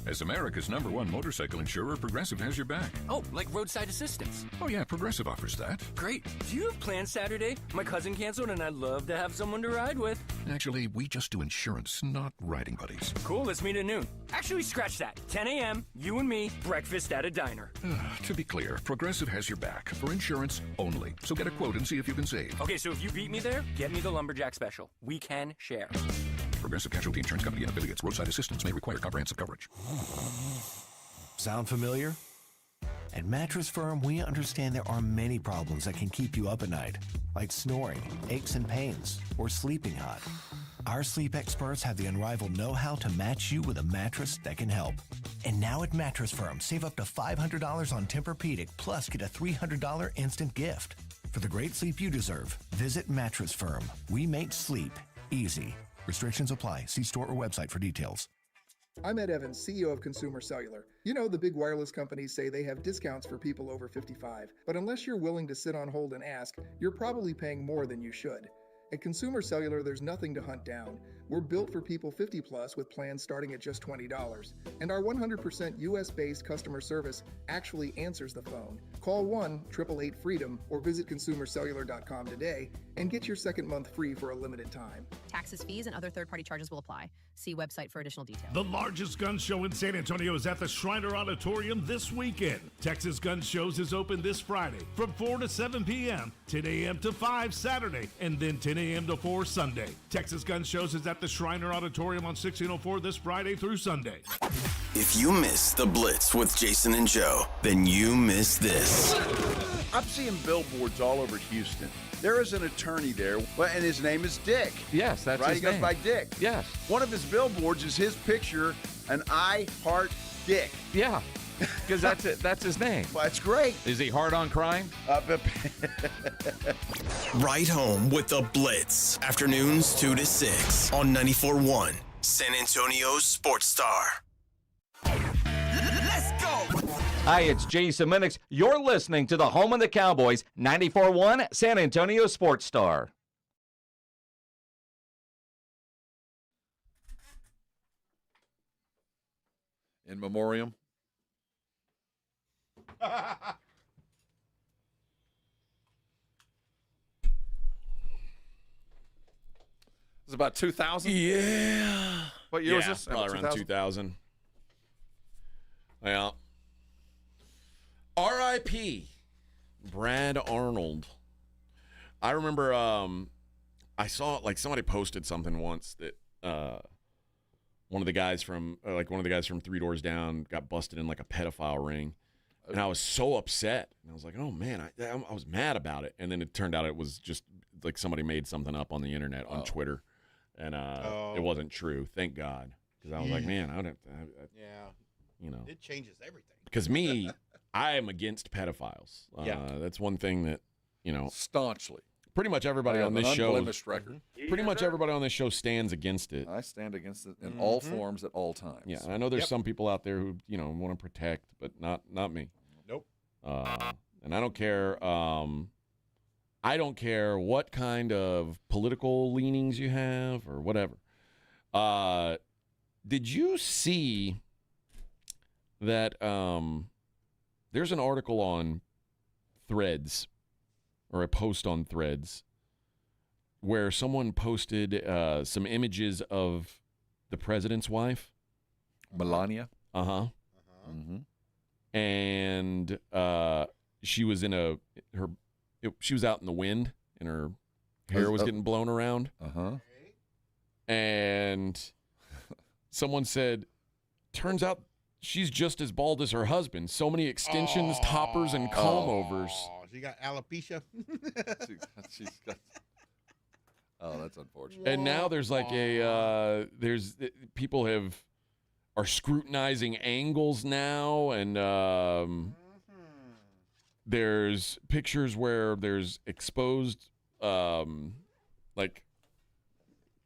As America's #1 motorcycle insurer, Progressive has your back. Oh, like roadside assistance. Oh yeah, Progressive offers that. Great. Do you have plans Saturday? My cousin canceled and I'd love to have someone to ride with. Actually, we just do insurance, not riding buddies. Cool, let's meet at noon. Actually, scratch that. 10 a.m., you and me, breakfast at a diner. To be clear, Progressive has your back for insurance only. So get a quote and see if you can save. Okay, so if you beat me there, get me the Lumberjack Special. We can share. Progressive Casualty Insurance Company and affiliates. Roadside assistance may require comprehensive coverage. Sound familiar? At Mattress Firm, we understand there are many problems that can keep you up at night, like snoring, aches and pains, or sleeping hot. Our sleep experts have the unrivaled know-how to match you with a mattress that can help. And now at Mattress Firm, save up to $500 on Tempur-Pedic, plus get a $300 instant gift. For the great sleep you deserve, visit Mattress Firm. We make sleep easy. Restrictions apply. See store or website for details. I'm Ed Evans, CEO of Consumer Cellular. You know, the big wireless companies say they have discounts for people over 55, but unless you're willing to sit on hold and ask, you're probably paying more than you should. At Consumer Cellular, there's nothing to hunt down. We're built for people 50 plus with plans starting at just $20. And our 100% US-based customer service actually answers the phone. Call 1-888-FREEDOM or visit consumercellular.com today and get your second month free for a limited time. Taxes, fees, and other third-party charges will apply. See website for additional details. The largest gun show in San Antonio is at the Shriner Auditorium this weekend. Texas Gun Shows is open this Friday from 4 to 7 p.m., 10 a.m. to 5 Saturday, and then 10 a.m. to 4 Sunday. Texas Gun Shows is at the Shriner Auditorium on 1604 this Friday through Sunday. If you miss The Blitz with Jason and Joe, then you miss this. I'm seeing billboards all over Houston. There is an attorney there, and his name is Dick. Yes, that's right. his name. He goes by Dick. Yes. One of his billboards is his picture, and I heart Dick. Yeah. Because that's his name. Well, that's great. Is he hard on crime? Right home with the Blitz. Afternoons 2 to 6 on 94.1 San Antonio's Sports Star. Let's go. Hi, it's Jason Minix. You're listening to the home of the Cowboys, 94.1 San Antonio Sports Star. In memoriam. It's about 2000? Yeah. What year was this? Probably around 2000. Well, R.I.P. Brad Arnold. I remember I saw like somebody posted something once that one of the guys from Three Doors Down got busted in like a pedophile ring. And I was so upset. And I was like, oh, man, I was mad about it. And then it turned out it was just like somebody made something up on the internet, on Twitter. And it wasn't true. Thank God. Because I was like, man, it changes everything. Because I am against pedophiles. That's one thing that, staunchly. Pretty much everybody on this show. Record. Pretty much everybody on this show stands against it. I stand against it in all forms at all times. Yeah, and I know there's some people out there who want to protect, but not me. Nope. And I don't care. I don't care what kind of political leanings you have or whatever. Did you see that? There's an article on Threads, or a post on Threads, where someone posted some images of the president's wife, Melania. And she was she was out in the wind, and her hair was getting blown around. And someone said, "Turns out she's just as bald as her husband. So many extensions, toppers, and comb overs." She got alopecia. she's got. Oh, that's unfortunate. And now there's like people are scrutinizing angles now, and there's pictures where there's exposed like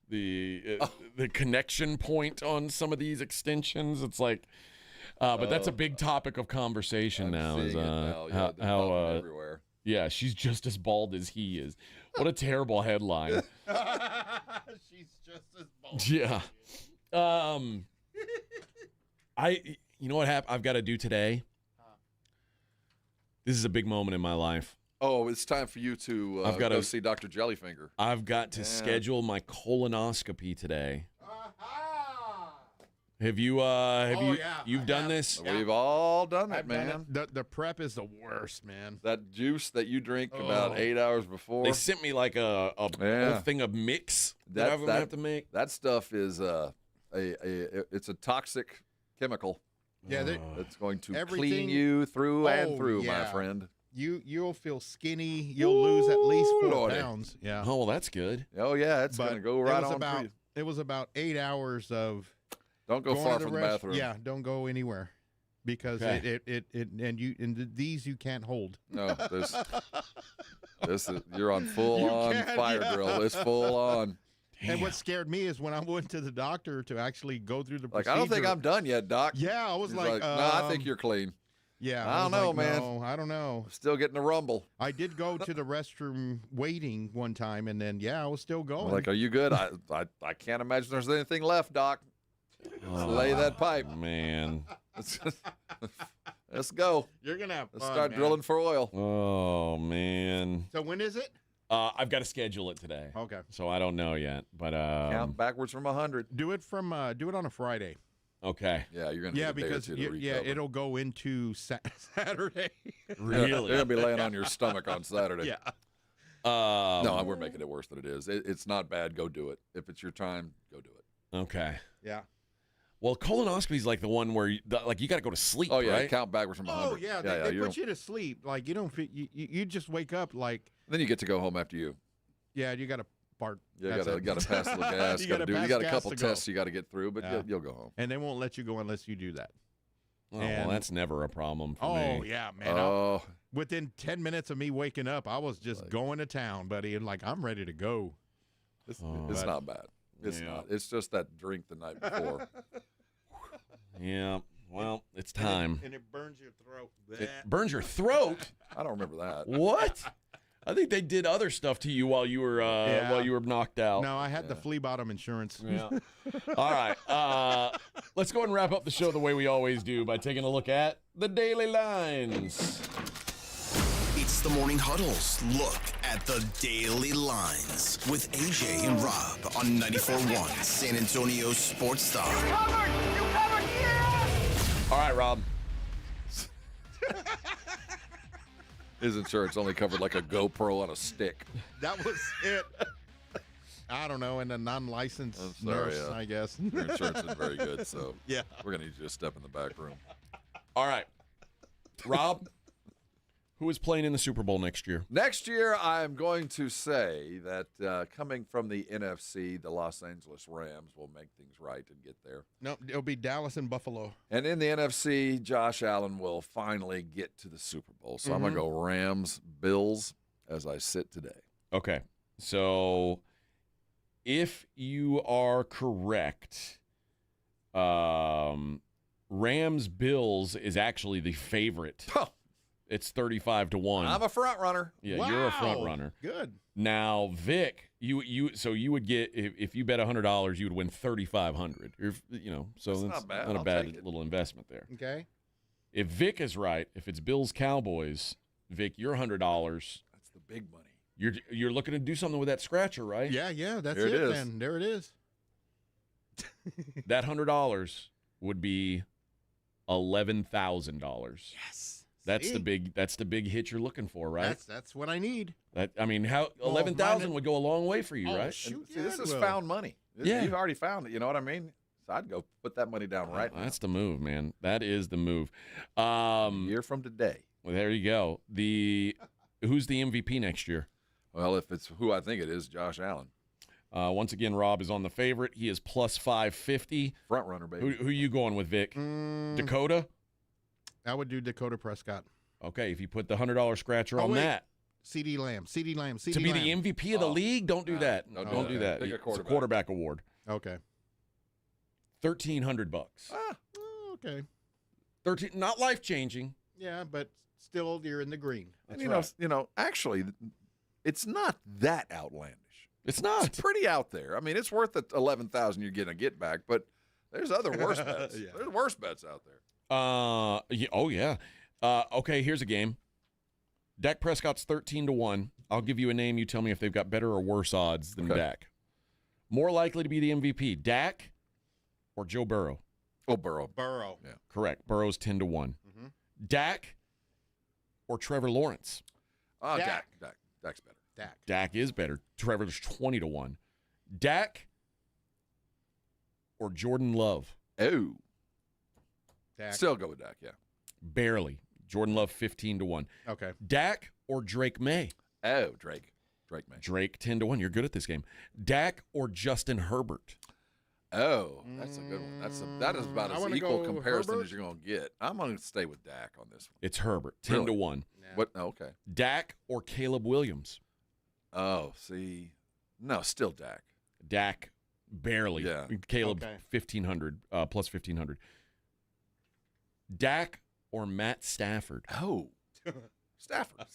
the connection point on some of these extensions. It's like, but that's a big topic of conversation now. Is how everywhere. Yeah, she's just as bald as he is. What a terrible headline. She's just as bald. Yeah. You know what I've got to do today? This is a big moment in my life. Oh, it's time for you to go see Dr. Jellyfinger. I've got to schedule my colonoscopy today. Have you? You've done this? We've all done it, man. The prep is the worst, man. That juice that you drink about 8 hours before. They sent me like a whole thing of mix that I'm gonna have to make. That stuff is it's a toxic chemical. Yeah, it's going to clean you through and through, my friend. You'll feel skinny. You'll lose at least 4 pounds. Yeah. Oh, well, that's good. Oh yeah, it's going to go right on through. It was about 8 hours of. Don't go far from the bathroom. Yeah, don't go anywhere, because these you can't hold. No, you're on full on fire drill. It's full on. Damn. And what scared me is when I went to the doctor to actually go through the procedure. I don't think I'm done yet, Doc. Yeah, I was He's like, no, I think you're clean. Yeah, I don't know, man. No, I don't know. Still getting a rumble. I did go to the restroom waiting one time, and then I was still going. Like, are you good? I can't imagine there's anything left, Doc. Let's lay that pipe, man. Let's go. You're gonna have. Let's start drilling for oil. Oh man. So when is it? I've got to schedule it today. Okay. So I don't know yet, but count backwards from 100. Do it on a Friday. Okay. Yeah, you're gonna. Because it'll go into Saturday. Really? You're gonna be laying on your stomach on Saturday. Yeah. No, we're making it worse than it is. It's not bad. Go do it. If it's your time, go do it. Okay. Yeah. Well, colonoscopy is like the one where you got to go to sleep. Oh yeah, right? Count backwards from 100. Oh yeah, they put you to sleep. Like you don't. You just wake up like. Then you get to go home after you. Yeah, you got to part. Yeah, you got to pass the gas. You got a couple tests you got to get through, but you'll go home. And they won't let you go unless you do that. Oh, well, that's never a problem for me. Oh, yeah, man. Within 10 minutes of me waking up, I was just going to town, buddy, and I'm ready to go. It's not bad. It's not. It's just that drink the night before. Yeah. Well, it's time. And it burns your throat. It burns your throat? I don't remember that. What? I think they did other stuff to you while you were knocked out. No, I had the flea bottom insurance. Yeah. All right. Let's go ahead and wrap up the show the way we always do by taking a look at the daily lines. It's the Morning Huddle's look at the daily lines with AJ and Rob on 94.1 San Antonio Sports Star. All right, Rob. His insurance only covered like a GoPro on a stick. That was it. I don't know, and a non-licensed nurse, I guess. Your insurance is very good, so yeah, we're going to need you to step in the back room. All right. Rob, who is playing in the Super Bowl next year? Next year, I'm going to say that coming from the NFC, the Los Angeles Rams will make things right and get there. No, it'll be Dallas and Buffalo. And in the NFC, Josh Allen will finally get to the Super Bowl. So I'm going to go Rams, Bills as I sit today. Okay. So if you are correct, Rams Bills is actually the favorite. Huh. It's 35-1. I'm a front runner. Yeah, wow. You're a front runner. Good. Now, Vic, you would get if you bet $100, you would win $3,500. So that's not a bad little investment there. Okay. If Vic is right, if it's Bills Cowboys, Vic, your $100. That's the big money. You're looking to do something with that scratcher, right? Yeah, that's There it is. then. There it is. That $100 would be $11,000. Yes. That's the big hit you're looking for, right? That's what I need. How 11,000 would go a long way for you, right? Shoot, See, this is found money. Yeah. You've already found it. You know what I mean? So I'd go put that money down right now. That's the move, man. That is the move. A year from today. Well, there you go. Who's the MVP next year? Well, if it's who I think it is, Josh Allen. Once again, Rob is on the favorite. He is plus 550. Front runner, baby. Who you going with, Vic? Dakota? I would do Dakota Prescott. Okay, if you put the $100 scratcher on that. CD Lamb. To be the MVP of the league, don't do that. Don't do that. Pick a It's a quarterback award. Okay. $1,300. Okay. 13, not life-changing. Yeah, but still, you're in the green. And actually, it's not that outlandish. It's not. It's pretty out there. I mean, it's worth the $11,000 you're getting a get back, but there's other worse bets. Yeah. There's worse bets out there. Yeah. Okay, here's a game. Dak Prescott's 13-1. I'll give you a name. You tell me if they've got better or worse odds than Dak. More likely to be the MVP, Dak or Joe Burrow? Oh, Burrow. Yeah. Correct. Burrow's 10-1. Dak or Trevor Lawrence? Dak. Dak's better. Dak is better. Trevor's 20-1. Dak or Jordan Love? Oh. Dak. Still go with Dak, yeah. Barely. Jordan Love 15-1. Okay. Dak or Drake May? Oh, Drake May. Drake 10-1. You're good at this game. Dak or Justin Herbert? Oh, that's a good one. That is about as equal comparison Herbert. as you're going to get. I'm going to stay with Dak on this one. It's Herbert 10-1. Yeah. What? Okay. Dak or Caleb Williams? Oh, see, no, still Dak. Dak barely. Yeah. Caleb Okay. 1,500 plus 1,500. Dak or Matt Stafford? Oh, Stafford.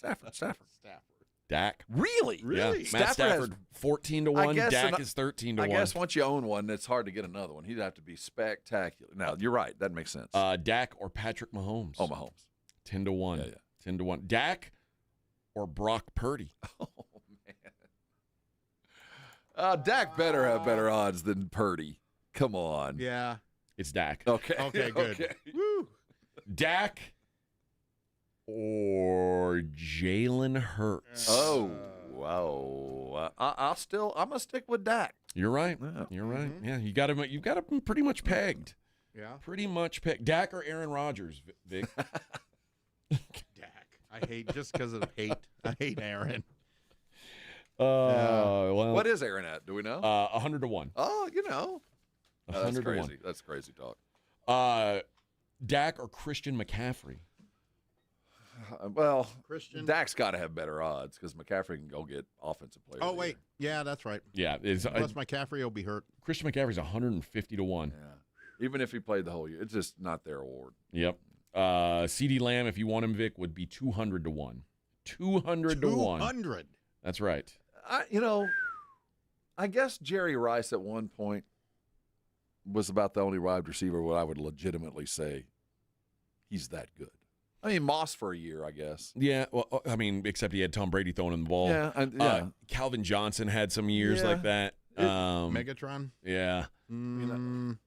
Dak. Really? Yeah. Matt Stafford 14-1. Dak is 13-1. I guess once you own one, it's hard to get another one. He'd have to be spectacular. Now, you're right. That makes sense. Dak or Patrick Mahomes? Oh, Mahomes. 10-1. Yeah. 10-1. Dak or Brock Purdy? Oh, man. Dak better have better odds than Purdy. Come on. Yeah. It's Dak. Okay. Okay, good. Okay. Woo. Dak or Jalen Hurts? Oh, wow. I'm gonna stick with Dak. You're right. Yeah. You're right. Yeah, you got him pretty much pegged. Yeah. Pretty much pegged. Dak or Aaron Rodgers, Vic? Dak. I hate just because of hate. I hate Aaron. Well, What is Aaron at? Do we know? 100-1. Oh, you know. That's 100-1. crazy. That's crazy talk. Dak or Christian McCaffrey? Well, Christian. Dak's got to have better odds because McCaffrey can go get offensive player. Oh, wait. Yeah, that's right. Yeah. Plus McCaffrey will be hurt. Christian McCaffrey's 150 to 1. Yeah. Even if he played the whole year, it's just not their award. Yep. CeeDee Lamb, if you want him, Vic, would be 200 to 1. 200 to 1. 200. That's right. I guess Jerry Rice at one point was about the only wide receiver where I would legitimately say he's that good. I mean, Moss for a year, I guess. Yeah, well, I mean, except he had Tom Brady throwing him the ball. Yeah. Calvin Johnson had some years like that. Megatron. Yeah.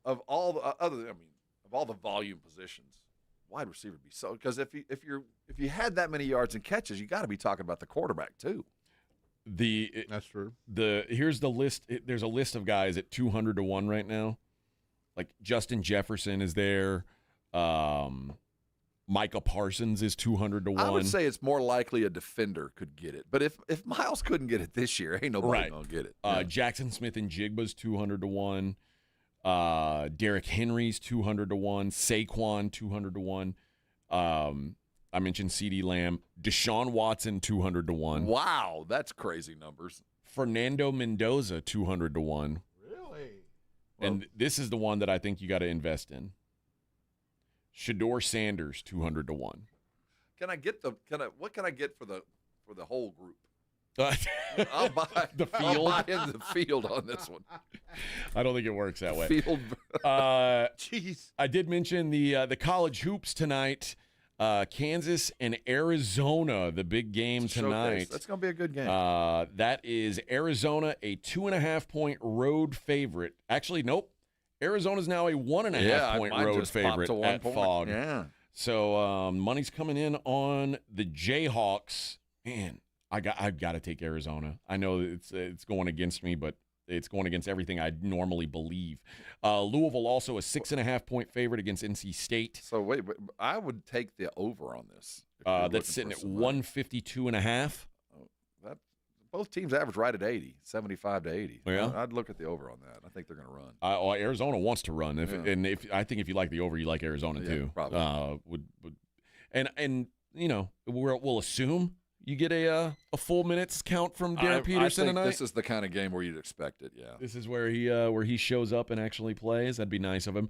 Of all the volume positions, wide receiver would be so, because if you had that many yards and catches, you got to be talking about the quarterback too. That's true. Here's the list. There's a list of guys at 200 to 1 right now. Like Justin Jefferson is there. Micah Parsons is 200 to 1. I would say it's more likely a defender could get it. But if Miles couldn't get it this year, ain't nobody going to get it. Jackson Smith and Jigba's 200 to 1. Derrick Henry's 200 to 1. Saquon 200 to 1. I mentioned CeeDee Lamb. Deshaun Watson 200 to 1. Wow, that's crazy numbers. Fernando Mendoza 200 to 1. Really? And this is the one that I think you got to invest in. Shedeur Sanders 200 to 1. What can I get for the whole group? I'll buy the field. I'll buy in the field on this one. I don't think it works that way. Field. Jeez. I did mention the college hoops tonight. Kansas and Arizona, the big game tonight. Showcase. That's going to be a good game. That is Arizona, a 2.5-point road favorite. Actually, nope. Arizona's now a 1.5-point road favorite at Fog. Yeah. So money's coming in on the Jayhawks. Man, I've got to take Arizona. I know it's going against me, but it's going against everything I normally believe. Louisville also a 6.5-point favorite against NC State. So wait, I would take the over on this. That's sitting at 152.5. Both teams average right at 80, 75 to 80. Yeah. I'd look at the over on that. I think they're going to run. Arizona wants to run. I think if you like the over, you like Arizona too. Probably. And we'll assume you get a full minutes count from Derek Peterson tonight. This is the kind of game where you'd expect it. Yeah. This is where he shows up and actually plays. That'd be nice of him.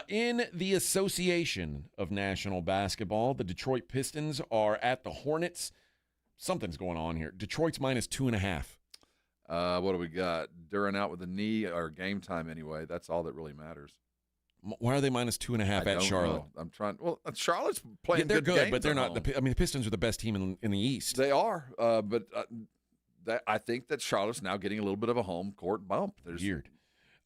In the Association of National Basketball, the Detroit Pistons are at the Hornets. Something's going on here. Detroit's minus 2.5. What do we got? Duran out with a knee, or game time anyway. That's all that really matters. Why are they minus 2.5 at Charlotte? Know. I'm trying. Well, Charlotte's playing. They're good, games but they're at not. home. The Pistons are the best team in the East. They are, but I think that Charlotte's now getting a little bit of a home court bump. Weird.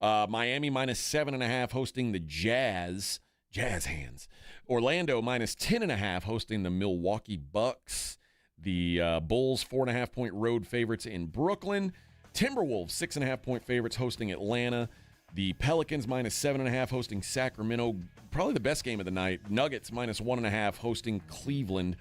Miami minus 7.5 hosting the Jazz hands. Orlando minus 10.5 hosting the Milwaukee Bucks. The Bulls 4.5-point road favorites in Brooklyn. Timberwolves 6.5-point favorites hosting Atlanta. The Pelicans minus 7.5 hosting Sacramento. Probably the best game of the night. Nuggets minus 1.5 hosting Cleveland.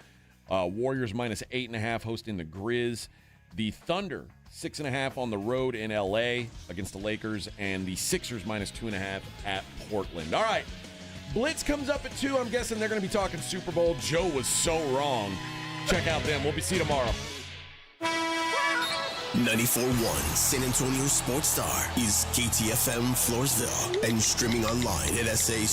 Warriors minus 8.5 hosting the Grizz. The Thunder 6.5 on the road in LA against the Lakers. And the Sixers minus 2.5 at Portland. All right. Blitz comes up at 2. I'm guessing they're going to be talking Super Bowl. Joe was so wrong. Check out them. We'll see you tomorrow. 94.1 San Antonio Sports Star is KTFM Floresville and streaming online at SA